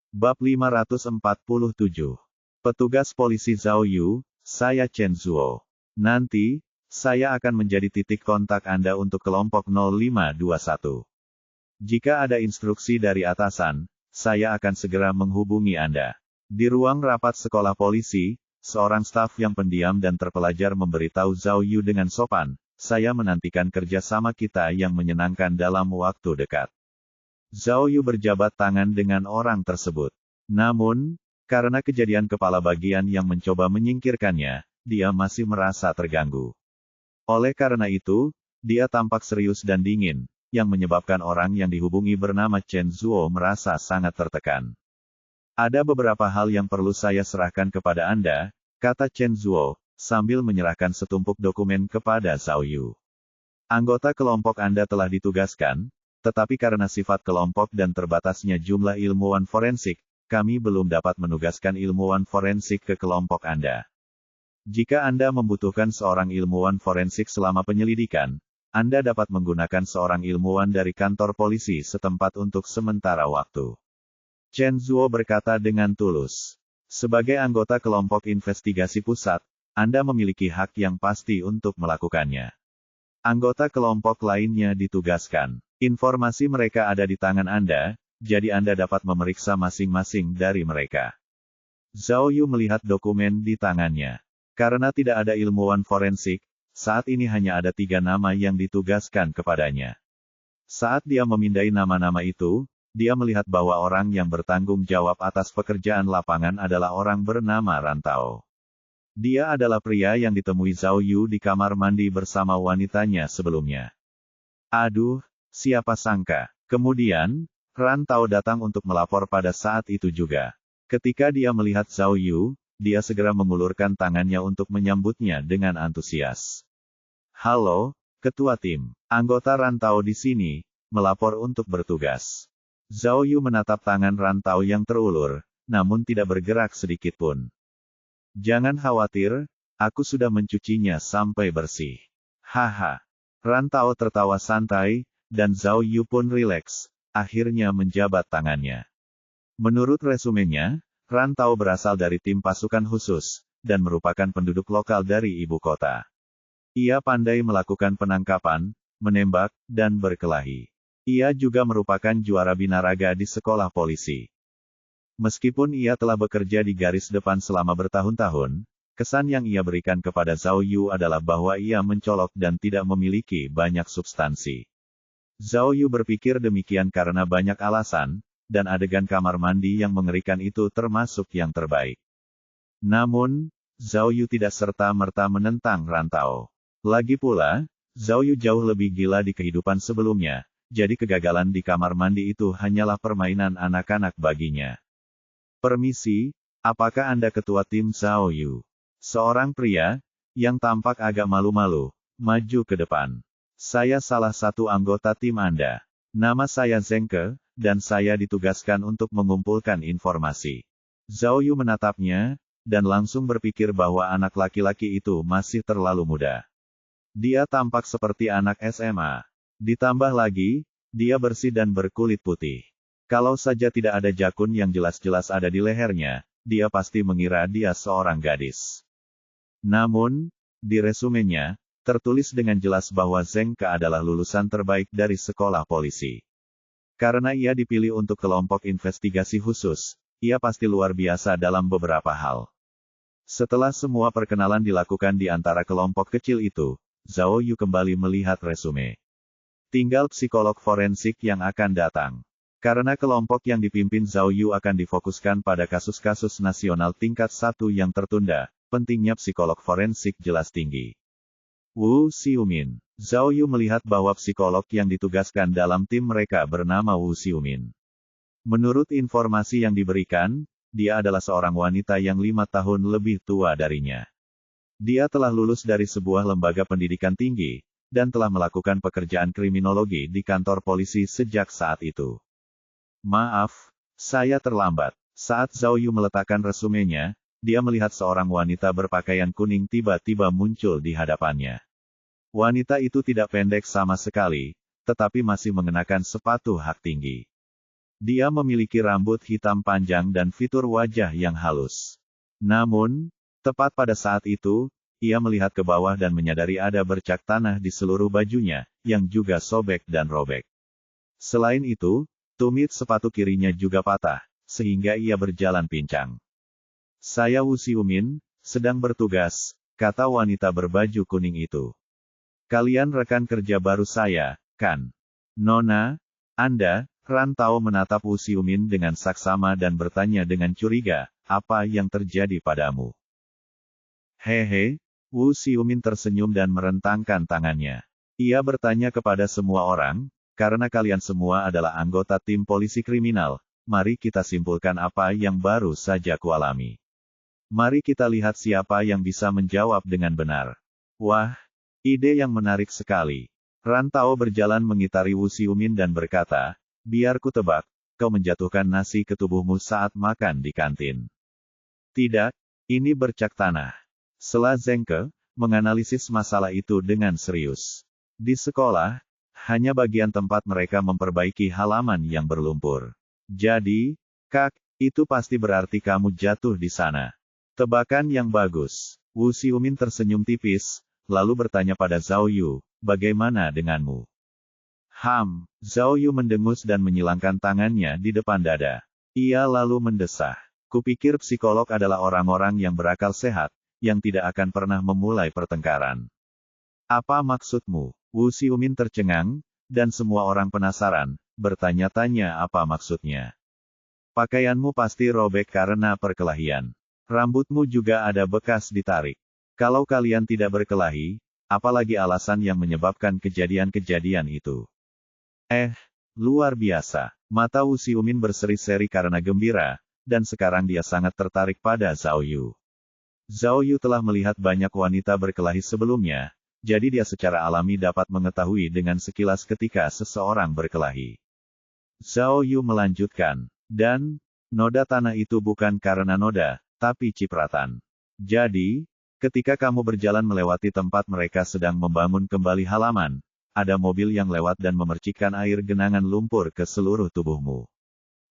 Bab 547. Petugas polisi Zhao Yu, saya Chen Zuo. Nanti, saya akan menjadi titik kontak Anda untuk kelompok 0521. Jika ada instruksi dari atasan, saya akan segera menghubungi Anda. Di ruang rapat sekolah polisi, seorang staf yang pendiam dan terpelajar memberitahu Zhao Yu dengan sopan, saya menantikan kerjasama kita yang menyenangkan dalam waktu dekat. Zhao Yu berjabat tangan dengan orang tersebut. Namun, karena kejadian kepala bagian yang mencoba menyingkirkannya, dia masih merasa terganggu. Oleh karena itu, dia tampak serius dan dingin, yang menyebabkan orang yang dihubungi bernama Chen Zuo merasa sangat tertekan. Ada beberapa hal yang perlu saya serahkan kepada Anda, kata Chen Zuo, sambil menyerahkan setumpuk dokumen kepada Zhao Yu. Anggota kelompok Anda telah ditugaskan, tetapi karena sifat kelompok dan terbatasnya jumlah ilmuwan forensik, kami belum dapat menugaskan ilmuwan forensik ke kelompok Anda. Jika Anda membutuhkan seorang ilmuwan forensik selama penyelidikan, Anda dapat menggunakan seorang ilmuwan dari kantor polisi setempat untuk sementara waktu. Chen Zuo berkata dengan tulus. Sebagai anggota kelompok investigasi pusat, Anda memiliki hak yang pasti untuk melakukannya. Anggota kelompok lainnya ditugaskan. Informasi mereka ada di tangan Anda, jadi Anda dapat memeriksa masing-masing dari mereka. Zhao Yu melihat dokumen di tangannya. Karena tidak ada ilmuwan forensik, saat ini hanya ada 3 nama yang ditugaskan kepadanya. Saat dia memindai nama-nama itu, dia melihat bahwa orang yang bertanggung jawab atas pekerjaan lapangan adalah orang bernama Rantao. Dia adalah pria yang ditemui Zhao Yu di kamar mandi bersama wanitanya sebelumnya. Aduh, siapa sangka. Kemudian, Rantao datang untuk melapor pada saat itu juga. Ketika dia melihat Zhao Yu, dia segera mengulurkan tangannya untuk menyambutnya dengan antusias. Halo, Ketua Tim. Anggota Rantao di sini, melapor untuk bertugas. Zhao Yu menatap tangan Rantao yang terulur, namun tidak bergerak sedikit pun. Jangan khawatir, aku sudah mencucinya sampai bersih. Haha. Rantao tertawa santai, dan Zhao Yu pun rileks, akhirnya menjabat tangannya. Menurut resumenya, Rantao berasal dari tim pasukan khusus, dan merupakan penduduk lokal dari ibu kota. Ia pandai melakukan penangkapan, menembak, dan berkelahi. Ia juga merupakan juara binaraga di sekolah polisi. Meskipun ia telah bekerja di garis depan selama bertahun-tahun, kesan yang ia berikan kepada Zhao Yu adalah bahwa ia mencolok dan tidak memiliki banyak substansi. Zhao Yu berpikir demikian karena banyak alasan, dan adegan kamar mandi yang mengerikan itu termasuk yang terbaik. Namun, Zhao Yu tidak serta-merta menentang Rantao. Lagi pula, Zhao Yu jauh lebih gila di kehidupan sebelumnya. Jadi kegagalan di kamar mandi itu hanyalah permainan anak-anak baginya. Permisi, apakah Anda ketua tim Zhao Yu? Seorang pria, yang tampak agak malu-malu, maju ke depan. Saya salah satu anggota tim Anda. Nama saya Zheng Ke, dan saya ditugaskan untuk mengumpulkan informasi. Zhao Yu menatapnya, dan langsung berpikir bahwa anak laki-laki itu masih terlalu muda. Dia tampak seperti anak SMA. Ditambah lagi, dia bersih dan berkulit putih. Kalau saja tidak ada jakun yang jelas-jelas ada di lehernya, dia pasti mengira dia seorang gadis. Namun, di resumenya, tertulis dengan jelas bahwa Zheng Ke adalah lulusan terbaik dari sekolah polisi. Karena ia dipilih untuk kelompok investigasi khusus, ia pasti luar biasa dalam beberapa hal. Setelah semua perkenalan dilakukan di antara kelompok kecil itu, Zhao Yu kembali melihat resume. Tinggal psikolog forensik yang akan datang. Karena kelompok yang dipimpin Zhao Yu akan difokuskan pada kasus-kasus nasional tingkat 1 yang tertunda, pentingnya psikolog forensik jelas tinggi. Wu Xiumin. Zhao Yu melihat bahwa psikolog yang ditugaskan dalam tim mereka bernama Wu Xiumin. Menurut informasi yang diberikan, dia adalah seorang wanita yang 5 tahun lebih tua darinya. Dia telah lulus dari sebuah lembaga pendidikan tinggi, dan telah melakukan pekerjaan kriminologi di kantor polisi sejak saat itu. Maaf, saya terlambat. Saat Zhao Yu meletakkan resumenya, dia melihat seorang wanita berpakaian kuning tiba-tiba muncul di hadapannya. Wanita itu tidak pendek sama sekali, tetapi masih mengenakan sepatu hak tinggi. Dia memiliki rambut hitam panjang dan fitur wajah yang halus. Namun, tepat pada saat itu, ia melihat ke bawah dan menyadari ada bercak tanah di seluruh bajunya, yang juga sobek dan robek. Selain itu, tumit sepatu kirinya juga patah, sehingga ia berjalan pincang. Saya Wu Xiumin, sedang bertugas, kata wanita berbaju kuning itu. Kalian rekan kerja baru saya, kan? Nona, Anda, Rantao menatap Wu Xiumin dengan saksama dan bertanya dengan curiga, apa yang terjadi padamu? Hehe. Wu Xiumin tersenyum dan merentangkan tangannya. Ia bertanya kepada semua orang, karena kalian semua adalah anggota tim polisi kriminal, mari kita simpulkan apa yang baru saja kualami. Mari kita lihat siapa yang bisa menjawab dengan benar. Wah, ide yang menarik sekali. Ran Tao berjalan mengitari Wu Xiumin dan berkata, biar ku tebak, kau menjatuhkan nasi ke tubuhmu saat makan di kantin. Tidak, ini bercak tanah. Sela Zengke menganalisis masalah itu dengan serius. Di sekolah, hanya bagian tempat mereka memperbaiki halaman yang berlumpur. Jadi, Kak, itu pasti berarti kamu jatuh di sana. Tebakan yang bagus. Wu Xiumin tersenyum tipis, lalu bertanya pada Zhao Yu, bagaimana denganmu? Zhao Yu mendengus dan menyilangkan tangannya di depan dada. Ia lalu mendesah. Kupikir psikolog adalah orang-orang yang berakal sehat, yang tidak akan pernah memulai pertengkaran. Apa maksudmu? Wu Xiumin tercengang, dan semua orang penasaran, bertanya-tanya apa maksudnya. Pakaianmu pasti robek karena perkelahian. Rambutmu juga ada bekas ditarik. Kalau kalian tidak berkelahi, apalagi alasan yang menyebabkan kejadian-kejadian itu? Luar biasa. Mata Wu Xiumin berseri-seri karena gembira, dan sekarang dia sangat tertarik pada Zhao Yu. Zhao Yu telah melihat banyak wanita berkelahi sebelumnya, jadi dia secara alami dapat mengetahui dengan sekilas ketika seseorang berkelahi. Zhao Yu melanjutkan, dan, noda tanah itu bukan karena noda, tapi cipratan. Jadi, ketika kamu berjalan melewati tempat mereka sedang membangun kembali halaman, ada mobil yang lewat dan memercikkan air genangan lumpur ke seluruh tubuhmu.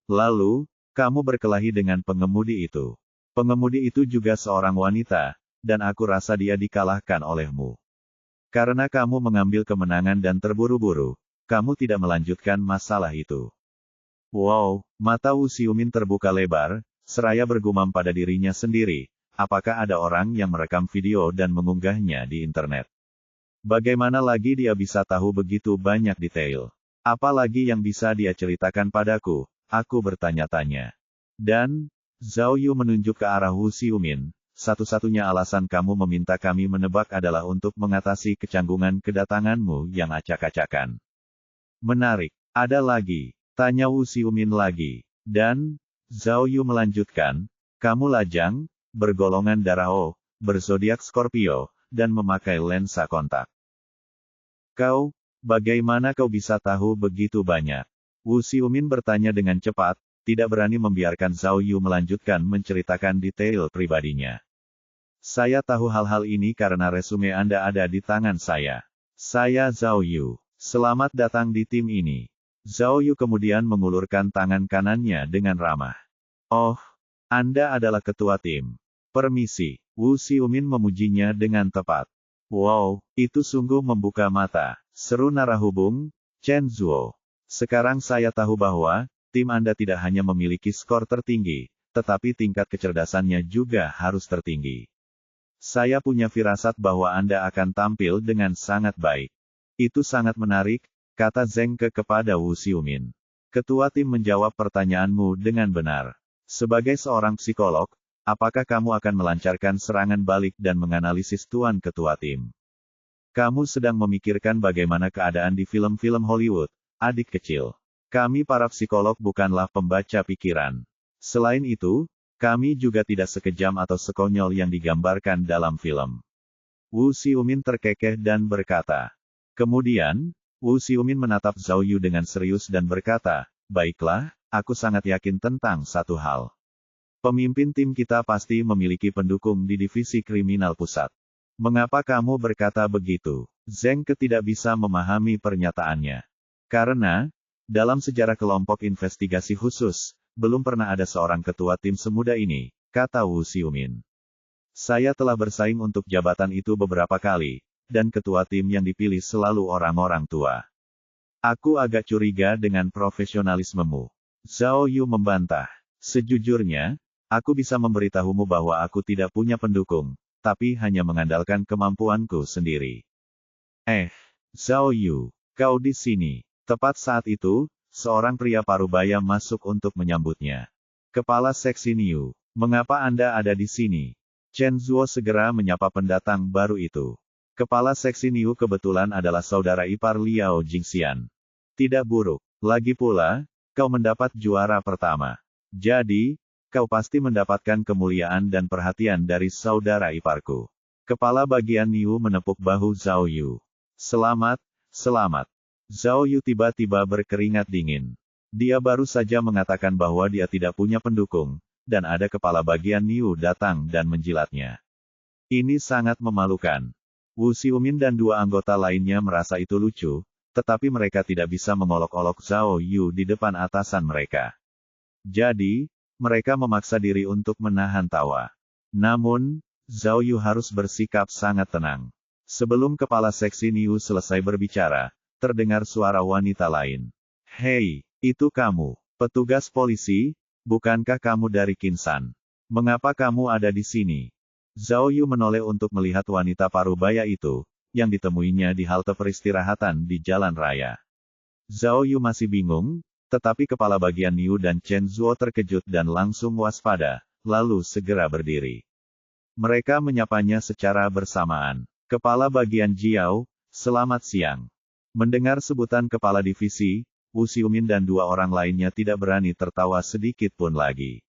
Lalu, kamu berkelahi dengan pengemudi itu. Pengemudi itu juga seorang wanita, dan aku rasa dia dikalahkan olehmu. Karena kamu mengambil kemenangan dan terburu-buru, kamu tidak melanjutkan masalah itu. Wow, mata Wu Xiumin terbuka lebar, seraya bergumam pada dirinya sendiri, apakah ada orang yang merekam video dan mengunggahnya di internet? Bagaimana lagi dia bisa tahu begitu banyak detail? Apalagi yang bisa dia ceritakan padaku? Aku bertanya-tanya. Dan, Zhao Yu menunjuk ke arah Wu Xiumin, satu-satunya alasan kamu meminta kami menebak adalah untuk mengatasi kecanggungan kedatanganmu yang acak-acakan. Menarik. Ada lagi? Tanya Wu Xiumin lagi. Dan, Zhao Yu melanjutkan, kamu lajang, bergolongan darah O, berzodiak Scorpio, dan memakai lensa kontak. Bagaimana kau bisa tahu begitu banyak? Wu Xiumin bertanya dengan cepat, tidak berani membiarkan Zhao Yu melanjutkan menceritakan detail pribadinya. Saya tahu hal-hal ini karena resume Anda ada di tangan saya. Saya Zhao Yu. Selamat datang di tim ini. Zhao Yu kemudian mengulurkan tangan kanannya dengan ramah. Oh, Anda adalah ketua tim. Permisi. Wu Xiumin memujinya dengan tepat. Wow, itu sungguh membuka mata, seru narahubung, Chen Zuo. Sekarang saya tahu bahwa, tim Anda tidak hanya memiliki skor tertinggi, tetapi tingkat kecerdasannya juga harus tertinggi. Saya punya firasat bahwa Anda akan tampil dengan sangat baik. Itu sangat menarik, kata Zengke kepada Wu Xiumin. Ketua tim menjawab pertanyaanmu dengan benar. Sebagai seorang psikolog, apakah kamu akan melancarkan serangan balik dan menganalisis Tuan Ketua Tim? Kamu sedang memikirkan bagaimana keadaan di film-film Hollywood, adik kecil. Kami para psikolog bukanlah pembaca pikiran. Selain itu, kami juga tidak sekejam atau sekonyol yang digambarkan dalam film. Wu Xiumin terkekeh dan berkata. Kemudian, Wu Xiumin menatap Zhao Yu dengan serius dan berkata, baiklah, aku sangat yakin tentang satu hal. Pemimpin tim kita pasti memiliki pendukung di divisi kriminal pusat. Mengapa kamu berkata begitu? Zengke tidak bisa memahami pernyataannya. Karena, dalam sejarah kelompok investigasi khusus, belum pernah ada seorang ketua tim semuda ini, kata Wu Xiumin. Saya telah bersaing untuk jabatan itu beberapa kali, dan ketua tim yang dipilih selalu orang-orang tua. Aku agak curiga dengan profesionalismemu. Zhao Yu membantah. Sejujurnya, aku bisa memberitahumu bahwa aku tidak punya pendukung, tapi hanya mengandalkan kemampuanku sendiri. Zhao Yu, kau di sini. Tepat saat itu, seorang pria parubaya masuk untuk menyambutnya. Kepala Seksi Niu, mengapa Anda ada di sini? Chen Zuo segera menyapa pendatang baru itu. Kepala Seksi Niu kebetulan adalah saudara ipar Liao Jingxian. Tidak buruk. Lagi pula, kau mendapat juara pertama. Jadi, kau pasti mendapatkan kemuliaan dan perhatian dari saudara iparku. Kepala bagian Niu menepuk bahu Zhao Yu. Selamat, selamat. Zhao Yu tiba-tiba berkeringat dingin. Dia baru saja mengatakan bahwa dia tidak punya pendukung, dan ada kepala bagian Niu datang dan menjilatnya. Ini sangat memalukan. Wu Xiumin dan dua anggota lainnya merasa itu lucu, tetapi mereka tidak bisa mengolok-olok Zhao Yu di depan atasan mereka. Jadi, mereka memaksa diri untuk menahan tawa. Namun, Zhao Yu harus bersikap sangat tenang. Sebelum kepala seksi Niu selesai berbicara, terdengar suara wanita lain. Hei, itu kamu, petugas polisi, bukankah kamu dari Kinsan? Mengapa kamu ada di sini? Zhao Yu menoleh untuk melihat wanita parubaya itu, yang ditemuinya di halte peristirahatan di jalan raya. Zhao Yu masih bingung, tetapi kepala bagian Niu dan Chen Zuo terkejut dan langsung waspada, lalu segera berdiri. Mereka menyapanya secara bersamaan. Kepala bagian Jiao, selamat siang. Mendengar sebutan kepala divisi, Wu Xiumin dan dua orang lainnya tidak berani tertawa sedikit pun lagi.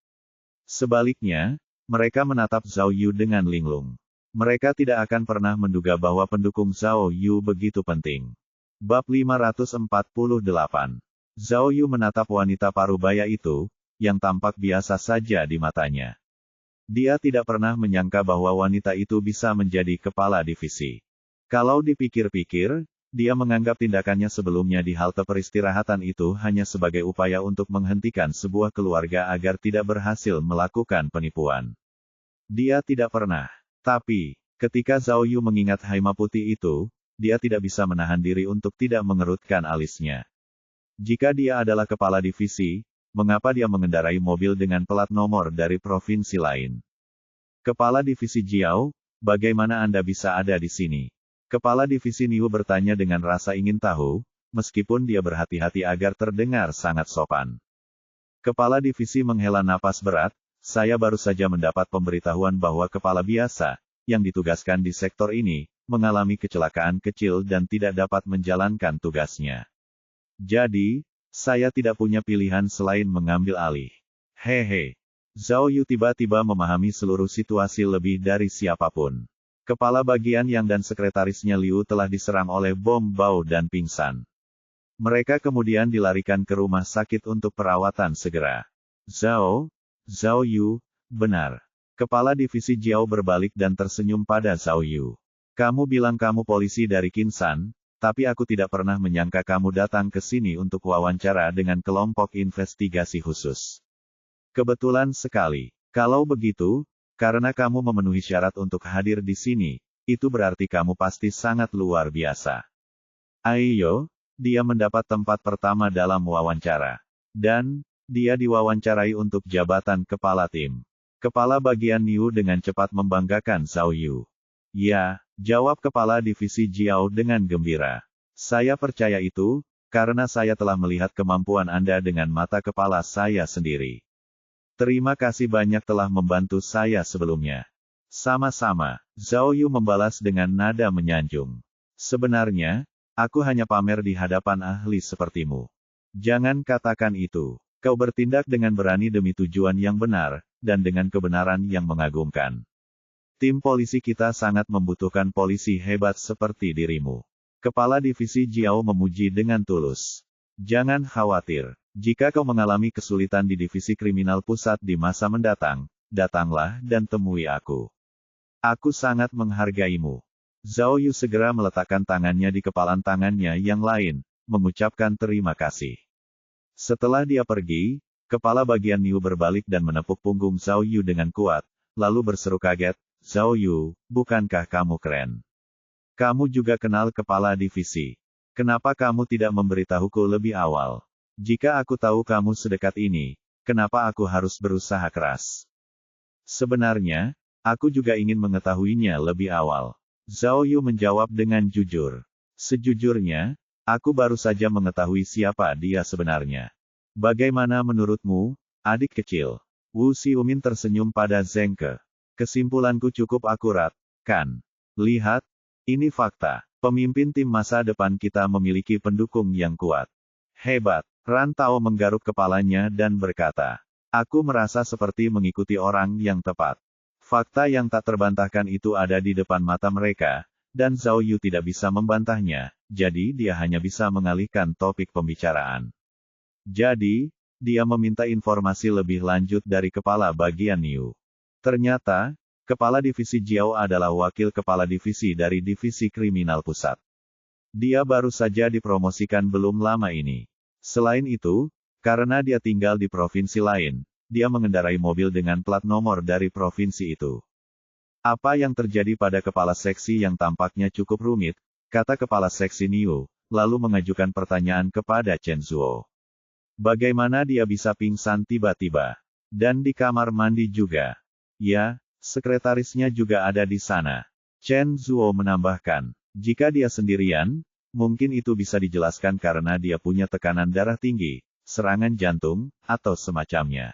Sebaliknya, mereka menatap Zhao Yu dengan linglung. Mereka tidak akan pernah menduga bahwa pendukung Zhao Yu begitu penting. Bab 548. Zhao Yu menatap wanita parubaya itu, yang tampak biasa saja di matanya. Dia tidak pernah menyangka bahwa wanita itu bisa menjadi kepala divisi. Kalau dipikir-pikir, dia menganggap tindakannya sebelumnya di halte peristirahatan itu hanya sebagai upaya untuk menghentikan sebuah keluarga agar tidak berhasil melakukan penipuan. Dia tidak pernah. Tapi, ketika Zhao Yu mengingat haima putih itu, dia tidak bisa menahan diri untuk tidak mengerutkan alisnya. Jika dia adalah kepala divisi, mengapa dia mengendarai mobil dengan plat nomor dari provinsi lain? Kepala divisi Jiao, bagaimana Anda bisa ada di sini? Kepala divisi Niu bertanya dengan rasa ingin tahu, meskipun dia berhati-hati agar terdengar sangat sopan. Kepala divisi menghela napas berat, saya baru saja mendapat pemberitahuan bahwa kepala biasa, yang ditugaskan di sektor ini, mengalami kecelakaan kecil dan tidak dapat menjalankan tugasnya. Jadi, saya tidak punya pilihan selain mengambil alih. Hehe. Zhao Yu tiba-tiba memahami seluruh situasi lebih dari siapapun. Kepala bagian Yang dan sekretarisnya Liu telah diserang oleh bom bau dan pingsan. Mereka kemudian dilarikan ke rumah sakit untuk perawatan segera. Zhao Yu, benar. Kepala divisi Jiao berbalik dan tersenyum pada Zhao Yu. Kamu bilang kamu polisi dari Kinsan, tapi aku tidak pernah menyangka kamu datang ke sini untuk wawancara dengan kelompok investigasi khusus. Kebetulan sekali. Kalau begitu, karena kamu memenuhi syarat untuk hadir di sini, itu berarti kamu pasti sangat luar biasa. Ayo, dia mendapat tempat pertama dalam wawancara. Dan, dia diwawancarai untuk jabatan kepala tim. Kepala bagian Niu dengan cepat membanggakan Zhao Yu. Ya, jawab kepala divisi Jiao dengan gembira. Saya percaya itu, karena saya telah melihat kemampuan Anda dengan mata kepala saya sendiri. Terima kasih banyak telah membantu saya sebelumnya. Sama-sama, Zhao Yu membalas dengan nada menyanjung. Sebenarnya, aku hanya pamer di hadapan ahli sepertimu. Jangan katakan itu. Kau bertindak dengan berani demi tujuan yang benar, dan dengan kebenaran yang mengagumkan. Tim polisi kita sangat membutuhkan polisi hebat seperti dirimu. Kepala divisi Jiao memuji dengan tulus. Jangan khawatir. Jika kau mengalami kesulitan di divisi kriminal pusat di masa mendatang, datanglah dan temui aku. Aku sangat menghargaimu. Zhao Yu segera meletakkan tangannya di kepalan tangannya yang lain, mengucapkan terima kasih. Setelah dia pergi, kepala bagian Niu berbalik dan menepuk punggung Zhao Yu dengan kuat, lalu berseru kaget, Zhao Yu, bukankah kamu keren? Kamu juga kenal kepala divisi. Kenapa kamu tidak memberitahuku lebih awal? Jika aku tahu kamu sedekat ini, kenapa aku harus berusaha keras? Sebenarnya, aku juga ingin mengetahuinya lebih awal. Zhao Yu menjawab dengan jujur. Sejujurnya, aku baru saja mengetahui siapa dia sebenarnya. Bagaimana menurutmu, adik kecil? Wu Xiumin tersenyum pada Zheng Ke. Kesimpulanku cukup akurat, kan? Lihat, ini fakta. Pemimpin tim masa depan kita memiliki pendukung yang kuat. Hebat. Ran Tao menggaruk kepalanya dan berkata, Aku merasa seperti mengikuti orang yang tepat. Fakta yang tak terbantahkan itu ada di depan mata mereka, dan Zhao Yu tidak bisa membantahnya, jadi dia hanya bisa mengalihkan topik pembicaraan. Jadi, dia meminta informasi lebih lanjut dari kepala bagian Niu. Ternyata, kepala divisi Jiao adalah wakil kepala divisi dari divisi kriminal pusat. Dia baru saja dipromosikan belum lama ini. Selain itu, karena dia tinggal di provinsi lain, dia mengendarai mobil dengan plat nomor dari provinsi itu. Apa yang terjadi pada kepala seksi yang tampaknya cukup rumit, kata kepala seksi Niu, lalu mengajukan pertanyaan kepada Chen Zuo. Bagaimana dia bisa pingsan tiba-tiba? Dan di kamar mandi juga. Ya, sekretarisnya juga ada di sana. Chen Zuo menambahkan, jika dia sendirian, mungkin itu bisa dijelaskan karena dia punya tekanan darah tinggi, serangan jantung, atau semacamnya.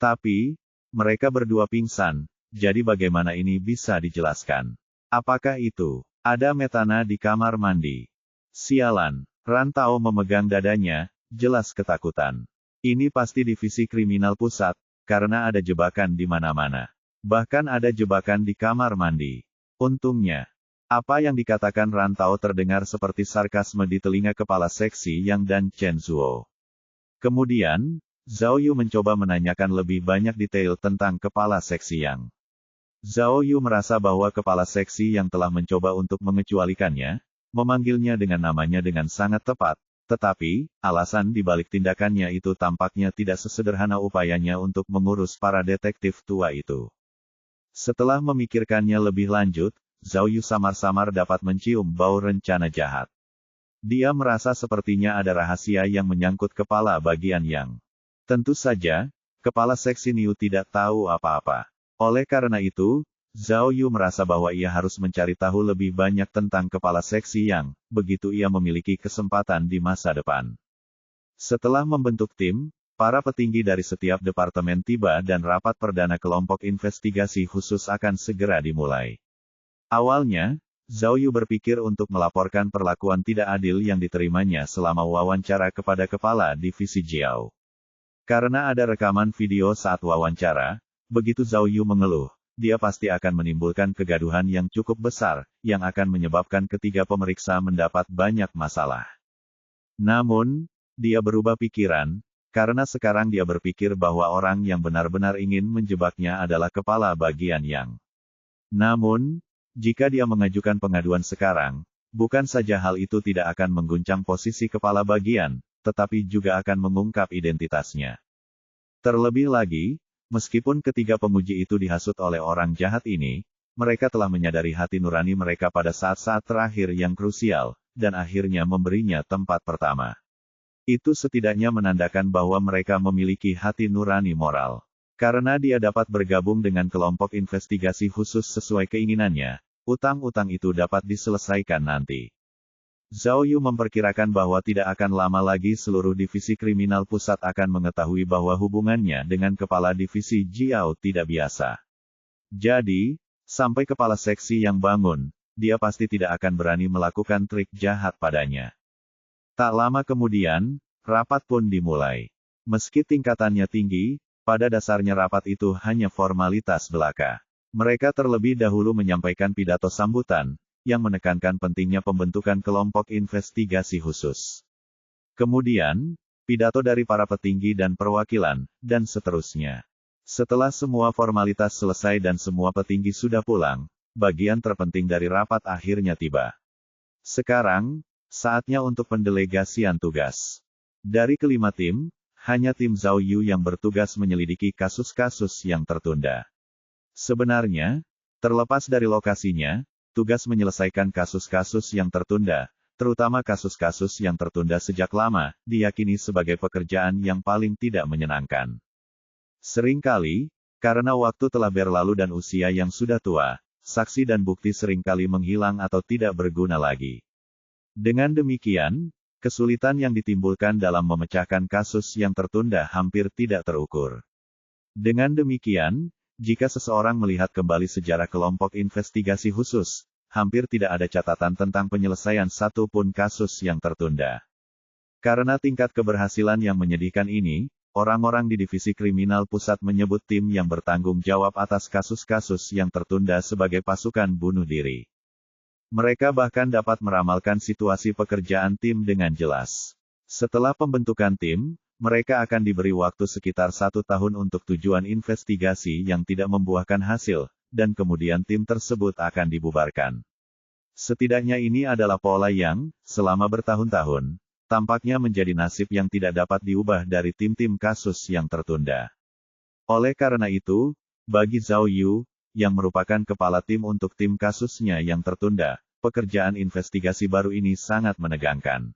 Tapi, mereka berdua pingsan, jadi bagaimana ini bisa dijelaskan? Apakah itu ada metana di kamar mandi? Sialan, Ran Tao memegang dadanya, jelas ketakutan. Ini pasti divisi kriminal pusat, karena ada jebakan di mana-mana. Bahkan ada jebakan di kamar mandi. Untungnya, apa yang dikatakan Ran Tao terdengar seperti sarkasme di telinga kepala seksi Yang dan Chen Zuo. Kemudian, Zhao Yu mencoba menanyakan lebih banyak detail tentang kepala seksi Yang. Zhao Yu merasa bahwa kepala seksi Yang telah mencoba untuk mengecualikannya, memanggilnya dengan namanya dengan sangat tepat, tetapi, alasan di balik tindakannya itu tampaknya tidak sesederhana upayanya untuk mengurus para detektif tua itu. Setelah memikirkannya lebih lanjut, Zhao Yu samar-samar dapat mencium bau rencana jahat. Dia merasa sepertinya ada rahasia yang menyangkut kepala bagian Yang. Tentu saja, kepala seksi Niu tidak tahu apa-apa. Oleh karena itu, Zhao Yu merasa bahwa ia harus mencari tahu lebih banyak tentang kepala seksi Yang, begitu ia memiliki kesempatan di masa depan. Setelah membentuk tim, para petinggi dari setiap departemen tiba dan rapat perdana kelompok investigasi khusus akan segera dimulai. Awalnya, Zhao Yu berpikir untuk melaporkan perlakuan tidak adil yang diterimanya selama wawancara kepada kepala divisi Jiao. Karena ada rekaman video saat wawancara, begitu Zhao Yu mengeluh, dia pasti akan menimbulkan kegaduhan yang cukup besar, yang akan menyebabkan ketiga pemeriksa mendapat banyak masalah. Namun, dia berubah pikiran, karena sekarang dia berpikir bahwa orang yang benar-benar ingin menjebaknya adalah kepala bagian Yang. Namun, jika dia mengajukan pengaduan sekarang, bukan saja hal itu tidak akan mengguncang posisi kepala bagian, tetapi juga akan mengungkap identitasnya. Terlebih lagi, meskipun ketiga penguji itu dihasut oleh orang jahat ini, mereka telah menyadari hati nurani mereka pada saat-saat terakhir yang krusial, dan akhirnya memberinya tempat pertama. Itu setidaknya menandakan bahwa mereka memiliki hati nurani moral. Karena dia dapat bergabung dengan kelompok investigasi khusus sesuai keinginannya, utang-utang itu dapat diselesaikan nanti. Zhao Yu memperkirakan bahwa tidak akan lama lagi seluruh divisi kriminal pusat akan mengetahui bahwa hubungannya dengan kepala divisi Jiao tidak biasa. Jadi, sampai kepala seksi Yang bangun, dia pasti tidak akan berani melakukan trik jahat padanya. Tak lama kemudian, rapat pun dimulai. Meski tingkatannya tinggi, pada dasarnya rapat itu hanya formalitas belaka. Mereka terlebih dahulu menyampaikan pidato sambutan, yang menekankan pentingnya pembentukan kelompok investigasi khusus. Kemudian, pidato dari para petinggi dan perwakilan, dan seterusnya. Setelah semua formalitas selesai dan semua petinggi sudah pulang, bagian terpenting dari rapat akhirnya tiba. Sekarang, saatnya untuk pendelegasian tugas. Dari kelima tim, hanya tim Zhao Yu yang bertugas menyelidiki kasus-kasus yang tertunda. Sebenarnya, terlepas dari lokasinya, tugas menyelesaikan kasus-kasus yang tertunda, terutama kasus-kasus yang tertunda sejak lama, diyakini sebagai pekerjaan yang paling tidak menyenangkan. Seringkali, karena waktu telah berlalu dan usia yang sudah tua, saksi dan bukti seringkali menghilang atau tidak berguna lagi. Dengan demikian, kesulitan yang ditimbulkan dalam memecahkan kasus yang tertunda hampir tidak terukur. Dengan demikian, jika seseorang melihat kembali sejarah kelompok investigasi khusus, hampir tidak ada catatan tentang penyelesaian satu pun kasus yang tertunda. Karena tingkat keberhasilan yang menyedihkan ini, orang-orang di Divisi Kriminal Pusat menyebut tim yang bertanggung jawab atas kasus-kasus yang tertunda sebagai pasukan bunuh diri. Mereka bahkan dapat meramalkan situasi pekerjaan tim dengan jelas. Setelah pembentukan tim, mereka akan diberi waktu sekitar 1 tahun untuk tujuan investigasi yang tidak membuahkan hasil, dan kemudian tim tersebut akan dibubarkan. Setidaknya ini adalah pola yang, selama bertahun-tahun, tampaknya menjadi nasib yang tidak dapat diubah dari tim-tim kasus yang tertunda. Oleh karena itu, bagi Zhao Yu, yang merupakan kepala tim untuk tim kasusnya yang tertunda, pekerjaan investigasi baru ini sangat menegangkan.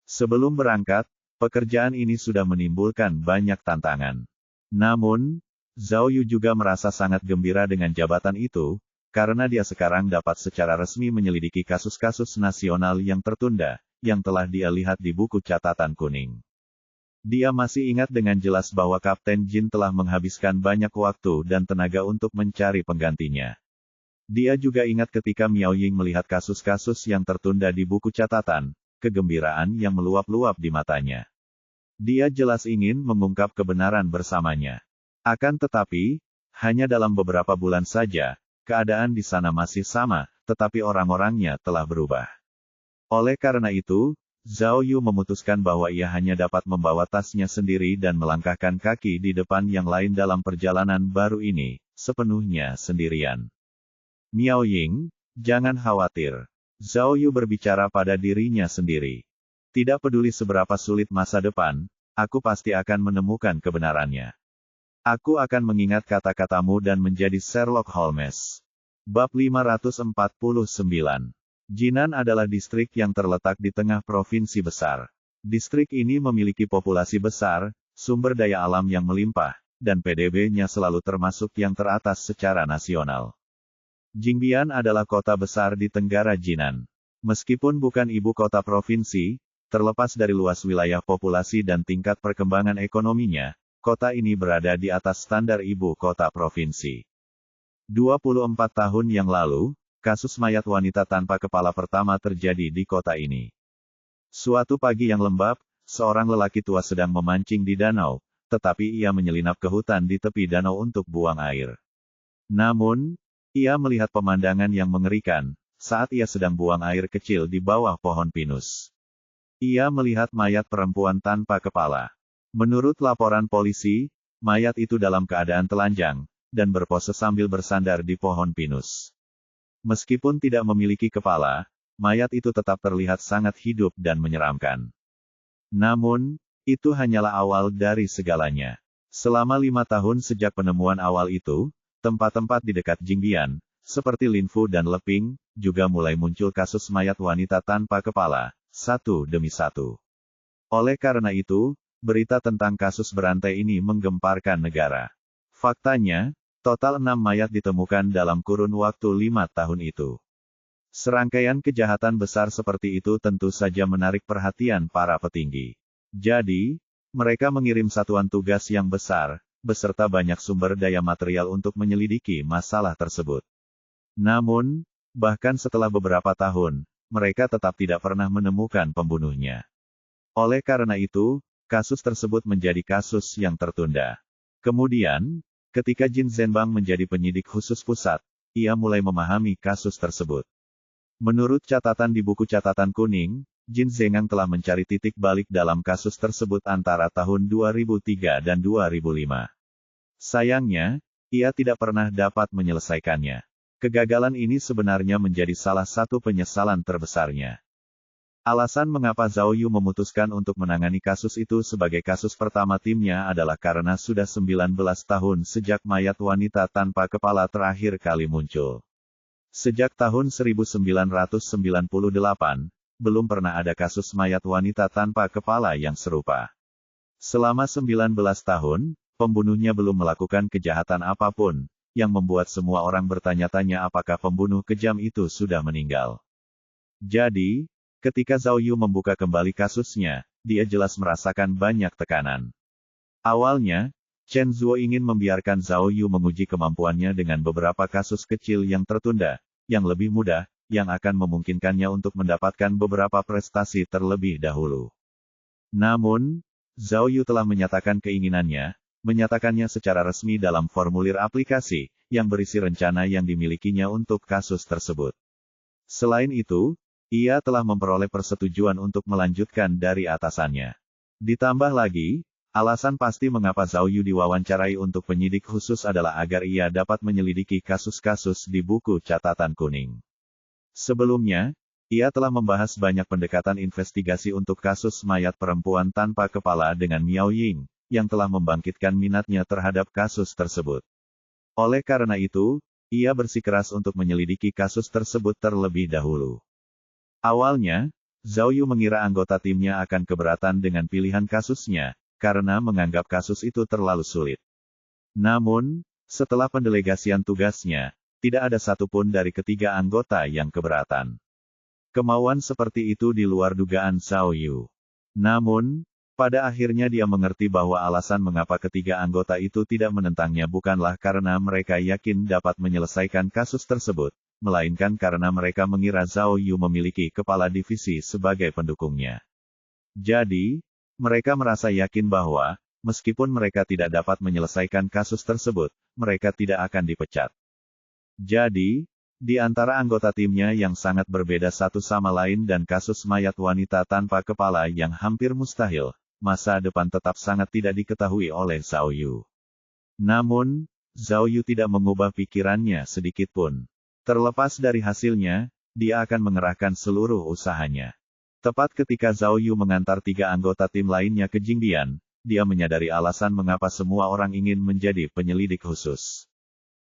Sebelum berangkat, pekerjaan ini sudah menimbulkan banyak tantangan. Namun, Zhao Yu juga merasa sangat gembira dengan jabatan itu, karena dia sekarang dapat secara resmi menyelidiki kasus-kasus nasional yang tertunda, yang telah dia lihat di buku catatan kuning. Dia masih ingat dengan jelas bahwa Kapten Jin telah menghabiskan banyak waktu dan tenaga untuk mencari penggantinya. Dia juga ingat ketika Miao Ying melihat kasus-kasus yang tertunda di buku catatan, kegembiraan yang meluap-luap di matanya. Dia jelas ingin mengungkap kebenaran bersamanya. Akan tetapi, hanya dalam beberapa bulan saja, keadaan di sana masih sama, tetapi orang-orangnya telah berubah. Oleh karena itu, Zhao Yu memutuskan bahwa ia hanya dapat membawa tasnya sendiri dan melangkahkan kaki di depan yang lain dalam perjalanan baru ini, sepenuhnya sendirian. Miao Ying, jangan khawatir. Zhao Yu berbicara pada dirinya sendiri. Tidak peduli seberapa sulit masa depan, aku pasti akan menemukan kebenarannya. Aku akan mengingat kata-katamu dan menjadi Sherlock Holmes. Bab 549. Jinan adalah distrik yang terletak di tengah provinsi besar. Distrik ini memiliki populasi besar, sumber daya alam yang melimpah, dan PDB-nya selalu termasuk yang teratas secara nasional. Jingbian adalah kota besar di Tenggara Jinan. Meskipun bukan ibu kota provinsi, terlepas dari luas wilayah populasi dan tingkat perkembangan ekonominya, kota ini berada di atas standar ibu kota provinsi. 24 tahun yang lalu, kasus mayat wanita tanpa kepala pertama terjadi di kota ini. Suatu pagi yang lembab, seorang lelaki tua sedang memancing di danau, tetapi ia menyelinap ke hutan di tepi danau untuk buang air. Namun, ia melihat pemandangan yang mengerikan, saat ia sedang buang air kecil di bawah pohon pinus. Ia melihat mayat perempuan tanpa kepala. Menurut laporan polisi, mayat itu dalam keadaan telanjang, dan berpose sambil bersandar di pohon pinus. Meskipun tidak memiliki kepala, mayat itu tetap terlihat sangat hidup dan menyeramkan. Namun, itu hanyalah awal dari segalanya. Selama 5 tahun sejak penemuan awal itu, tempat-tempat di dekat Jingbian, seperti Linfu dan Leping, juga mulai muncul kasus mayat wanita tanpa kepala, satu demi satu. Oleh karena itu, berita tentang kasus berantai ini menggemparkan negara. Faktanya, total 6 mayat ditemukan dalam kurun waktu 5 tahun itu. Serangkaian kejahatan besar seperti itu tentu saja menarik perhatian para petinggi. Jadi, mereka mengirim satuan tugas yang besar, beserta banyak sumber daya material untuk menyelidiki masalah tersebut. Namun, bahkan setelah beberapa tahun, mereka tetap tidak pernah menemukan pembunuhnya. Oleh karena itu, kasus tersebut menjadi kasus yang tertunda. Kemudian, ketika Jin Zhenbang menjadi penyidik khusus pusat, ia mulai memahami kasus tersebut. Menurut catatan di buku catatan kuning, Jin Zhengang telah mencari titik balik dalam kasus tersebut antara tahun 2003 dan 2005. Sayangnya, ia tidak pernah dapat menyelesaikannya. Kegagalan ini sebenarnya menjadi salah satu penyesalan terbesarnya. Alasan mengapa Zhao Yu memutuskan untuk menangani kasus itu sebagai kasus pertama timnya adalah karena sudah 19 tahun sejak mayat wanita tanpa kepala terakhir kali muncul. Sejak tahun 1998, belum pernah ada kasus mayat wanita tanpa kepala yang serupa. Selama 19 tahun, pembunuhnya belum melakukan kejahatan apapun, yang membuat semua orang bertanya-tanya apakah pembunuh kejam itu sudah meninggal. Jadi, ketika Zhao Yu membuka kembali kasusnya, dia jelas merasakan banyak tekanan. Awalnya, Chen Zuo ingin membiarkan Zhao Yu menguji kemampuannya dengan beberapa kasus kecil yang tertunda, yang lebih mudah, yang akan memungkinkannya untuk mendapatkan beberapa prestasi terlebih dahulu. Namun, Zhao Yu telah menyatakan menyatakannya secara resmi dalam formulir aplikasi, yang berisi rencana yang dimilikinya untuk kasus tersebut. Selain itu, ia telah memperoleh persetujuan untuk melanjutkan dari atasannya. Ditambah lagi, alasan pasti mengapa Zhao Yu diwawancarai untuk penyidik khusus adalah agar ia dapat menyelidiki kasus-kasus di buku catatan kuning. Sebelumnya, ia telah membahas banyak pendekatan investigasi untuk kasus mayat perempuan tanpa kepala dengan Miao Ying, yang telah membangkitkan minatnya terhadap kasus tersebut. Oleh karena itu, ia bersikeras untuk menyelidiki kasus tersebut terlebih dahulu. Awalnya, Zhao Yu mengira anggota timnya akan keberatan dengan pilihan kasusnya, karena menganggap kasus itu terlalu sulit. Namun, setelah pendelegasian tugasnya, tidak ada satupun dari ketiga anggota yang keberatan. Kemauan seperti itu di luar dugaan Zhao Yu. Namun, pada akhirnya dia mengerti bahwa alasan mengapa ketiga anggota itu tidak menentangnya bukanlah karena mereka yakin dapat menyelesaikan kasus tersebut, melainkan karena mereka mengira Zhao Yu memiliki kepala divisi sebagai pendukungnya. Jadi, mereka merasa yakin bahwa, meskipun mereka tidak dapat menyelesaikan kasus tersebut, mereka tidak akan dipecat. Jadi, di antara anggota timnya yang sangat berbeda satu sama lain dan kasus mayat wanita tanpa kepala yang hampir mustahil, masa depan tetap sangat tidak diketahui oleh Zhao Yu. Namun, Zhao Yu tidak mengubah pikirannya sedikit pun. Terlepas dari hasilnya, dia akan mengerahkan seluruh usahanya. Tepat ketika Zhao Yu mengantar tiga anggota tim lainnya ke Jingbian, dia menyadari alasan mengapa semua orang ingin menjadi penyelidik khusus.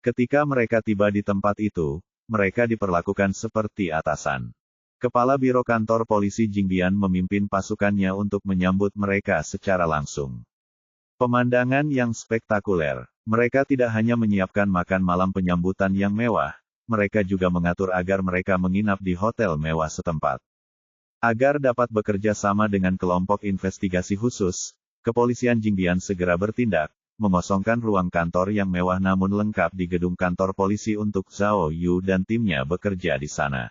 Ketika mereka tiba di tempat itu, mereka diperlakukan seperti atasan. Kepala Biro Kantor Polisi Jingbian memimpin pasukannya untuk menyambut mereka secara langsung. Pemandangan yang spektakuler. Mereka tidak hanya menyiapkan makan malam penyambutan yang mewah, mereka juga mengatur agar mereka menginap di hotel mewah setempat. Agar dapat bekerja sama dengan kelompok investigasi khusus, kepolisian Jingbian segera bertindak, mengosongkan ruang kantor yang mewah namun lengkap di gedung kantor polisi untuk Zhao Yu dan timnya bekerja di sana.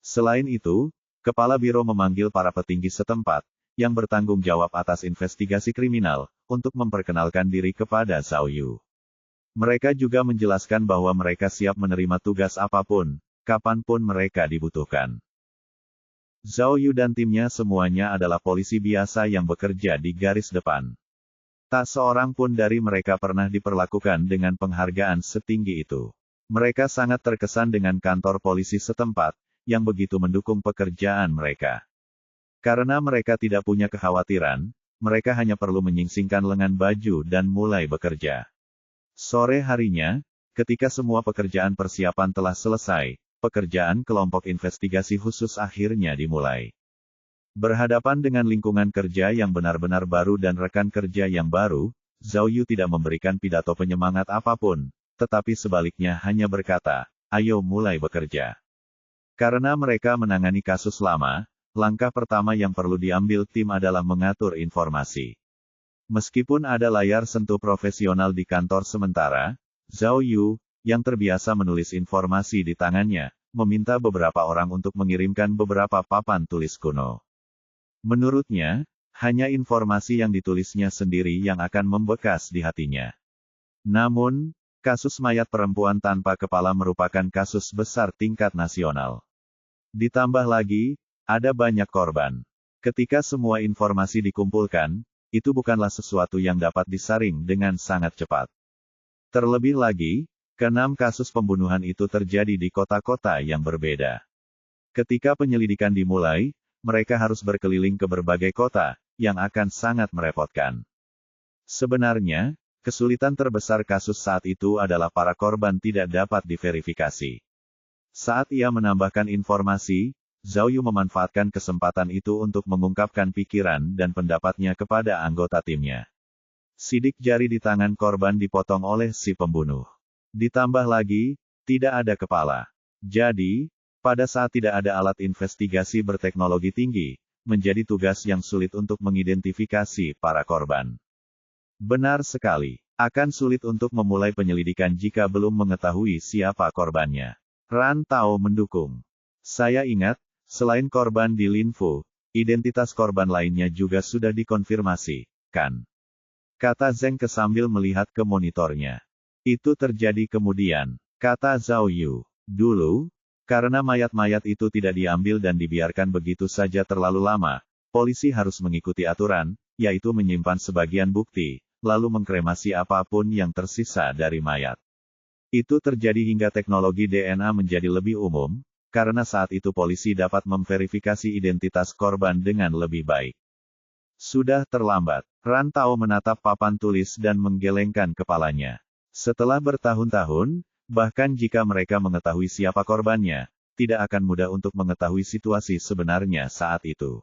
Selain itu, Kepala Biro memanggil para petinggi setempat, yang bertanggung jawab atas investigasi kriminal, untuk memperkenalkan diri kepada Zhao Yu. Mereka juga menjelaskan bahwa mereka siap menerima tugas apapun, kapanpun mereka dibutuhkan. Zhao Yu dan timnya semuanya adalah polisi biasa yang bekerja di garis depan. Tak seorang pun dari mereka pernah diperlakukan dengan penghargaan setinggi itu. Mereka sangat terkesan dengan kantor polisi setempat, yang begitu mendukung pekerjaan mereka. Karena mereka tidak punya kekhawatiran, mereka hanya perlu menyingsingkan lengan baju dan mulai bekerja. Sore harinya, ketika semua pekerjaan persiapan telah selesai, pekerjaan kelompok investigasi khusus akhirnya dimulai. Berhadapan dengan lingkungan kerja yang benar-benar baru dan rekan kerja yang baru, Zhao Yu tidak memberikan pidato penyemangat apapun, tetapi sebaliknya hanya berkata, "Ayo mulai bekerja." Karena mereka menangani kasus lama, langkah pertama yang perlu diambil tim adalah mengatur informasi. Meskipun ada layar sentuh profesional di kantor sementara, Zhao Yu, yang terbiasa menulis informasi di tangannya, meminta beberapa orang untuk mengirimkan beberapa papan tulis kuno. Menurutnya, hanya informasi yang ditulisnya sendiri yang akan membekas di hatinya. Namun, kasus mayat perempuan tanpa kepala merupakan kasus besar tingkat nasional. Ditambah lagi, ada banyak korban. Ketika semua informasi dikumpulkan, itu bukanlah sesuatu yang dapat disaring dengan sangat cepat. Terlebih lagi, ke-6 kasus pembunuhan itu terjadi di kota-kota yang berbeda. Ketika penyelidikan dimulai, mereka harus berkeliling ke berbagai kota, yang akan sangat merepotkan. Sebenarnya, kesulitan terbesar kasus saat itu adalah para korban tidak dapat diverifikasi. Saat ia menambahkan informasi, Zhao Yu memanfaatkan kesempatan itu untuk mengungkapkan pikiran dan pendapatnya kepada anggota timnya. Sidik jari di tangan korban dipotong oleh si pembunuh. Ditambah lagi, tidak ada kepala. Jadi, pada saat tidak ada alat investigasi berteknologi tinggi, menjadi tugas yang sulit untuk mengidentifikasi para korban. Benar sekali, akan sulit untuk memulai penyelidikan jika belum mengetahui siapa korbannya. Ran Tao mendukung. Saya ingat, selain korban di Linfu, identitas korban lainnya juga sudah dikonfirmasi, kan? Kata Zheng sambil melihat ke monitornya. Itu terjadi kemudian, kata Zhao Yu. Dulu, karena mayat-mayat itu tidak diambil dan dibiarkan begitu saja terlalu lama, polisi harus mengikuti aturan, yaitu menyimpan sebagian bukti, lalu mengkremasi apapun yang tersisa dari mayat. Itu terjadi hingga teknologi DNA menjadi lebih umum, karena saat itu polisi dapat memverifikasi identitas korban dengan lebih baik. Sudah terlambat. Ran Tao menatap papan tulis dan menggelengkan kepalanya. Setelah bertahun-tahun, bahkan jika mereka mengetahui siapa korbannya, tidak akan mudah untuk mengetahui situasi sebenarnya saat itu.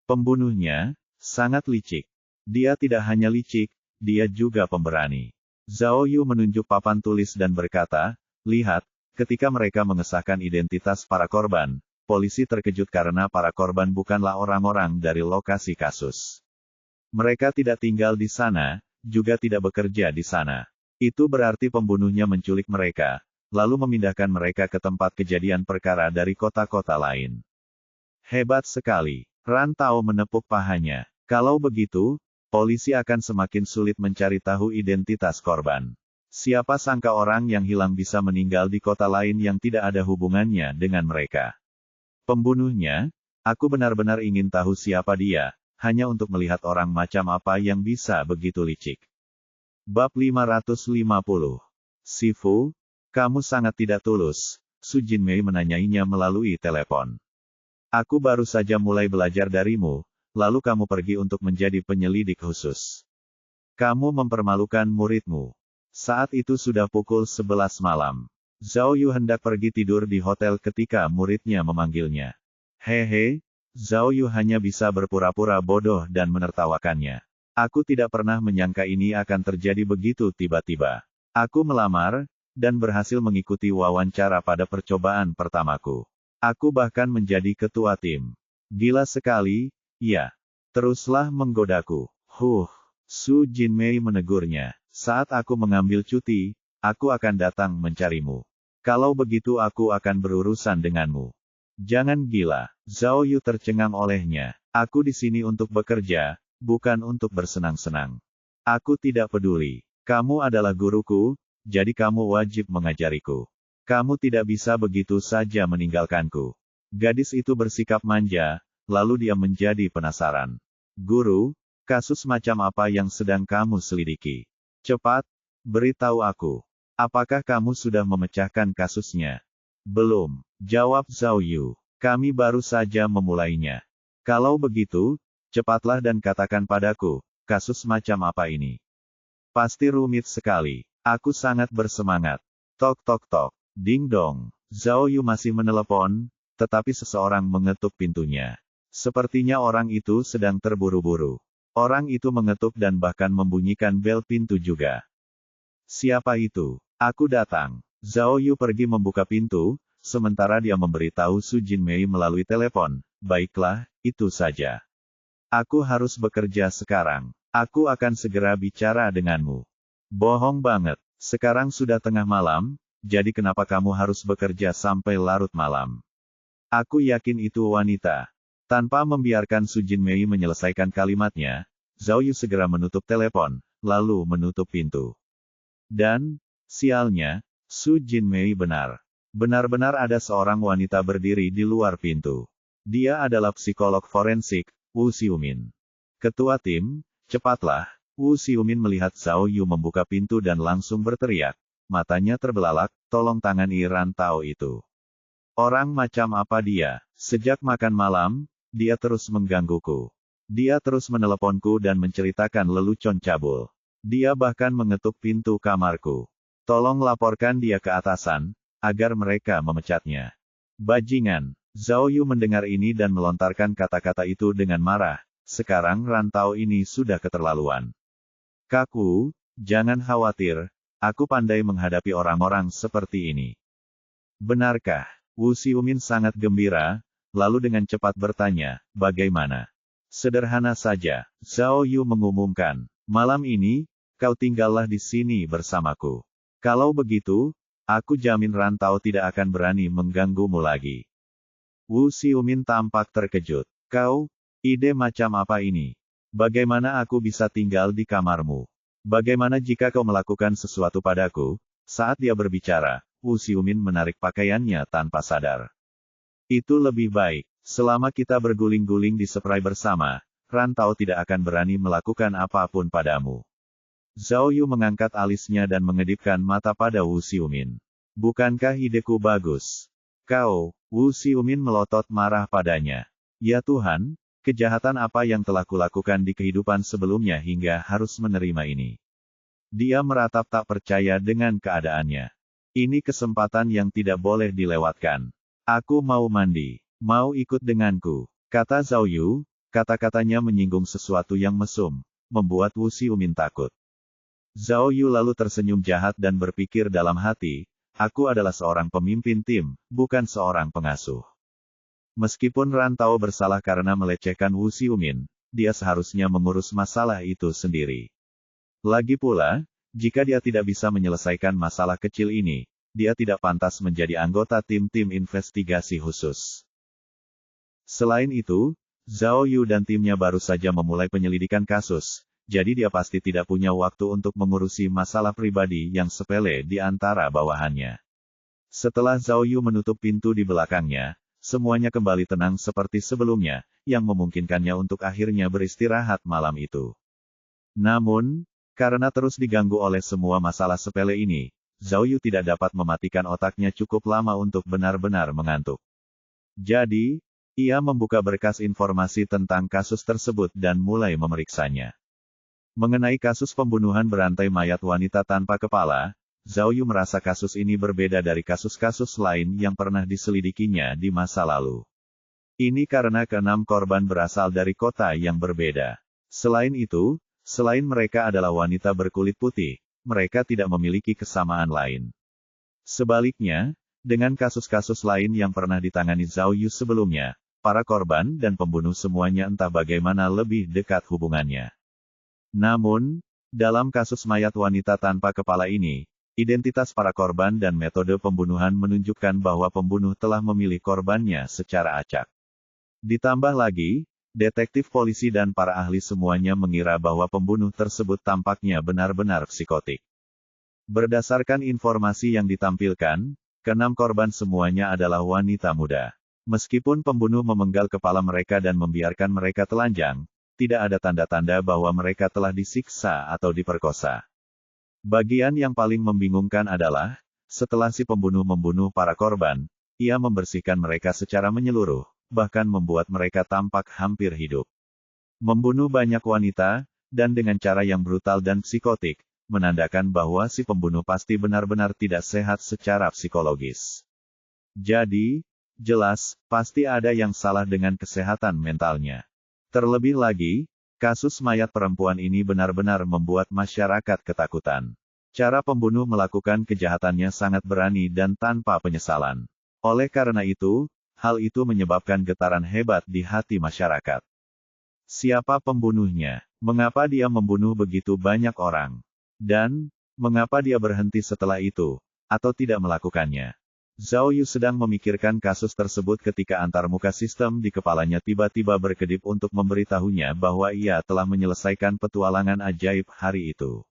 Pembunuhnya sangat licik. Dia tidak hanya licik, dia juga pemberani. Zhao Yu menunjuk papan tulis dan berkata, lihat, ketika mereka mengesahkan identitas para korban, polisi terkejut karena para korban bukanlah orang-orang dari lokasi kasus. Mereka tidak tinggal di sana, juga tidak bekerja di sana. Itu berarti pembunuhnya menculik mereka, lalu memindahkan mereka ke tempat kejadian perkara dari kota-kota lain. Hebat sekali. Ran Tao menepuk pahanya. Kalau begitu, polisi akan semakin sulit mencari tahu identitas korban. Siapa sangka orang yang hilang bisa meninggal di kota lain yang tidak ada hubungannya dengan mereka. Pembunuhnya, aku benar-benar ingin tahu siapa dia, hanya untuk melihat orang macam apa yang bisa begitu licik. Bab 550. Sifu, kamu sangat tidak tulus, Su Jinmei menanyainya melalui telepon. Aku baru saja mulai belajar darimu, lalu kamu pergi untuk menjadi penyelidik khusus. Kamu mempermalukan muridmu. Saat itu sudah pukul 11 malam. Zhao Yu hendak pergi tidur di hotel ketika muridnya memanggilnya. Hehe, Zhao Yu hanya bisa berpura-pura bodoh dan menertawakannya. Aku tidak pernah menyangka ini akan terjadi begitu tiba-tiba. Aku melamar, dan berhasil mengikuti wawancara pada percobaan pertamaku. Aku bahkan menjadi ketua tim. Gila sekali, ya. Teruslah menggodaku. Su Jinmei menegurnya. Saat aku mengambil cuti, aku akan datang mencarimu. Kalau begitu aku akan berurusan denganmu. Jangan gila. Zhao Yu tercengang olehnya. Aku di sini untuk bekerja, bukan untuk bersenang-senang. Aku tidak peduli. Kamu adalah guruku, jadi kamu wajib mengajariku. Kamu tidak bisa begitu saja meninggalkanku. Gadis itu bersikap manja, lalu dia menjadi penasaran. Guru, kasus macam apa yang sedang kamu selidiki? Cepat, beritahu aku. Apakah kamu sudah memecahkan kasusnya? Belum, jawab Zhao Yu. Kami baru saja memulainya. Kalau begitu, cepatlah dan katakan padaku, kasus macam apa ini? Pasti rumit sekali. Aku sangat bersemangat. Tok tok tok. Ding dong. Zhao Yu masih menelepon, tetapi seseorang mengetuk pintunya. Sepertinya orang itu sedang terburu-buru. Orang itu mengetuk dan bahkan membunyikan bel pintu juga. Siapa itu? Aku datang. Zhao Yu pergi membuka pintu, sementara dia memberitahu Su Jinmei melalui telepon. Baiklah, itu saja. Aku harus bekerja sekarang. Aku akan segera bicara denganmu. Bohong banget. Sekarang sudah tengah malam, jadi kenapa kamu harus bekerja sampai larut malam? Aku yakin itu wanita. Tanpa membiarkan Su Jinmei menyelesaikan kalimatnya, Zhao Yu segera menutup telepon, lalu menutup pintu. Dan, sialnya, Su Jinmei benar. Benar-benar ada seorang wanita berdiri di luar pintu. Dia adalah psikolog forensik, Wu Xiumin. Ketua tim, cepatlah. Wu Xiumin melihat Zhao Yu membuka pintu dan langsung berteriak. Matanya terbelalak, tolong tangani Ran Tao itu. Orang macam apa dia? Sejak makan malam, dia terus menggangguku. Dia terus meneleponku dan menceritakan lelucon cabul. Dia bahkan mengetuk pintu kamarku. Tolong laporkan dia ke atasan, agar mereka memecatnya. Bajingan. Zhao Yu mendengar ini dan melontarkan kata-kata itu dengan marah. Sekarang Ran Tao ini sudah keterlaluan. Kaku, jangan khawatir, aku pandai menghadapi orang-orang seperti ini. Benarkah? Wu Xiumin sangat gembira, lalu dengan cepat bertanya, bagaimana? Sederhana saja, Zhao Yu mengumumkan, malam ini, kau tinggallah di sini bersamaku. Kalau begitu, aku jamin Ran Tao tidak akan berani mengganggumu lagi. Wu Xiumin tampak terkejut. Kau, ide macam apa ini? Bagaimana aku bisa tinggal di kamarmu? Bagaimana jika kau melakukan sesuatu padaku? Saat dia berbicara, Wu Xiumin menarik pakaiannya tanpa sadar. Itu lebih baik. Selama kita berguling-guling di spray bersama, Rantau tidak akan berani melakukan apapun padamu. Zhao Yu mengangkat alisnya dan mengedipkan mata pada Wu Xiumin. Bukankah ideku bagus? Kau, Wu Xiumin melotot marah padanya. Ya Tuhan, kejahatan apa yang telah kulakukan di kehidupan sebelumnya hingga harus menerima ini? Dia meratap tak percaya dengan keadaannya. Ini kesempatan yang tidak boleh dilewatkan. Aku mau mandi. Mau ikut denganku? Kata Zhao Yu, kata-katanya menyinggung sesuatu yang mesum, membuat Wu Xiumin takut. Zhao Yu lalu tersenyum jahat dan berpikir dalam hati, aku adalah seorang pemimpin tim, bukan seorang pengasuh. Meskipun Rantau bersalah karena melecehkan Wu Xiumin, dia seharusnya mengurus masalah itu sendiri. Lagi pula, jika dia tidak bisa menyelesaikan masalah kecil ini, dia tidak pantas menjadi anggota tim-tim investigasi khusus. Selain itu, Zhao Yu dan timnya baru saja memulai penyelidikan kasus, jadi dia pasti tidak punya waktu untuk mengurusi masalah pribadi yang sepele di antara bawahannya. Setelah Zhao Yu menutup pintu di belakangnya, semuanya kembali tenang seperti sebelumnya, yang memungkinkannya untuk akhirnya beristirahat malam itu. Namun, karena terus diganggu oleh semua masalah sepele ini, Zhao Yu tidak dapat mematikan otaknya cukup lama untuk benar-benar mengantuk. Jadi, ia membuka berkas informasi tentang kasus tersebut dan mulai memeriksanya. Mengenai kasus pembunuhan berantai mayat wanita tanpa kepala, Zhao Yu merasa kasus ini berbeda dari kasus-kasus lain yang pernah diselidikinya di masa lalu. Ini karena ke-6 korban berasal dari kota yang berbeda. Selain itu, selain mereka adalah wanita berkulit putih, mereka tidak memiliki kesamaan lain. Sebaliknya, dengan kasus-kasus lain yang pernah ditangani Zhao Yu sebelumnya, para korban dan pembunuh semuanya entah bagaimana lebih dekat hubungannya. Namun, dalam kasus mayat wanita tanpa kepala ini, identitas para korban dan metode pembunuhan menunjukkan bahwa pembunuh telah memilih korbannya secara acak. Ditambah lagi, detektif polisi dan para ahli semuanya mengira bahwa pembunuh tersebut tampaknya benar-benar psikotik. Berdasarkan informasi yang ditampilkan, ke-6 korban semuanya adalah wanita muda. Meskipun pembunuh memenggal kepala mereka dan membiarkan mereka telanjang, tidak ada tanda-tanda bahwa mereka telah disiksa atau diperkosa. Bagian yang paling membingungkan adalah, setelah si pembunuh membunuh para korban, ia membersihkan mereka secara menyeluruh, bahkan membuat mereka tampak hampir hidup. Membunuh banyak wanita, dan dengan cara yang brutal dan psikotik, menandakan bahwa si pembunuh pasti benar-benar tidak sehat secara psikologis. Jadi, jelas, pasti ada yang salah dengan kesehatan mentalnya. Terlebih lagi, kasus mayat perempuan ini benar-benar membuat masyarakat ketakutan. Cara pembunuh melakukan kejahatannya sangat berani dan tanpa penyesalan. Oleh karena itu, hal itu menyebabkan getaran hebat di hati masyarakat. Siapa pembunuhnya? Mengapa dia membunuh begitu banyak orang? Dan, mengapa dia berhenti setelah itu, atau tidak melakukannya? Zhao Yu sedang memikirkan kasus tersebut ketika antarmuka sistem di kepalanya tiba-tiba berkedip untuk memberitahunya bahwa ia telah menyelesaikan petualangan ajaib hari itu.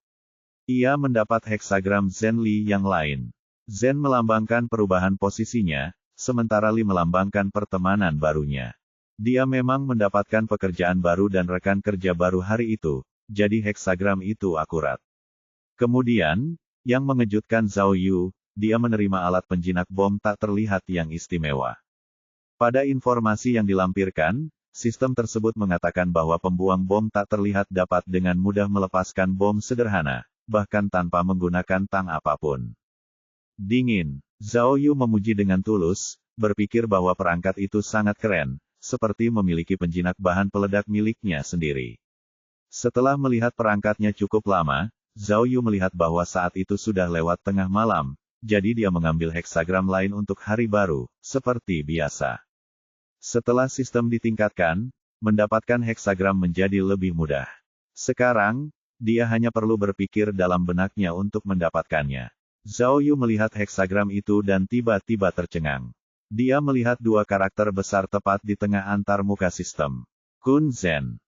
Ia mendapat heksagram Zen Li yang lain. Zen melambangkan perubahan posisinya, sementara Li melambangkan pertemanan barunya. Dia memang mendapatkan pekerjaan baru dan rekan kerja baru hari itu, jadi heksagram itu akurat. Kemudian, yang mengejutkan Zhao Yu, dia menerima alat penjinak bom tak terlihat yang istimewa. Pada informasi yang dilampirkan, sistem tersebut mengatakan bahwa pembuang bom tak terlihat dapat dengan mudah melepaskan bom sederhana, bahkan tanpa menggunakan tang apapun. Dingin, Zhao Yu memuji dengan tulus, berpikir bahwa perangkat itu sangat keren, seperti memiliki penjinak bahan peledak miliknya sendiri. Setelah melihat perangkatnya cukup lama, Zhao Yu melihat bahwa saat itu sudah lewat tengah malam, jadi dia mengambil heksagram lain untuk hari baru, seperti biasa. Setelah sistem ditingkatkan, mendapatkan heksagram menjadi lebih mudah. Sekarang, dia hanya perlu berpikir dalam benaknya untuk mendapatkannya. Zhao Yu melihat heksagram itu dan tiba-tiba tercengang. Dia melihat dua karakter besar tepat di tengah antar muka sistem. Kun Zhen.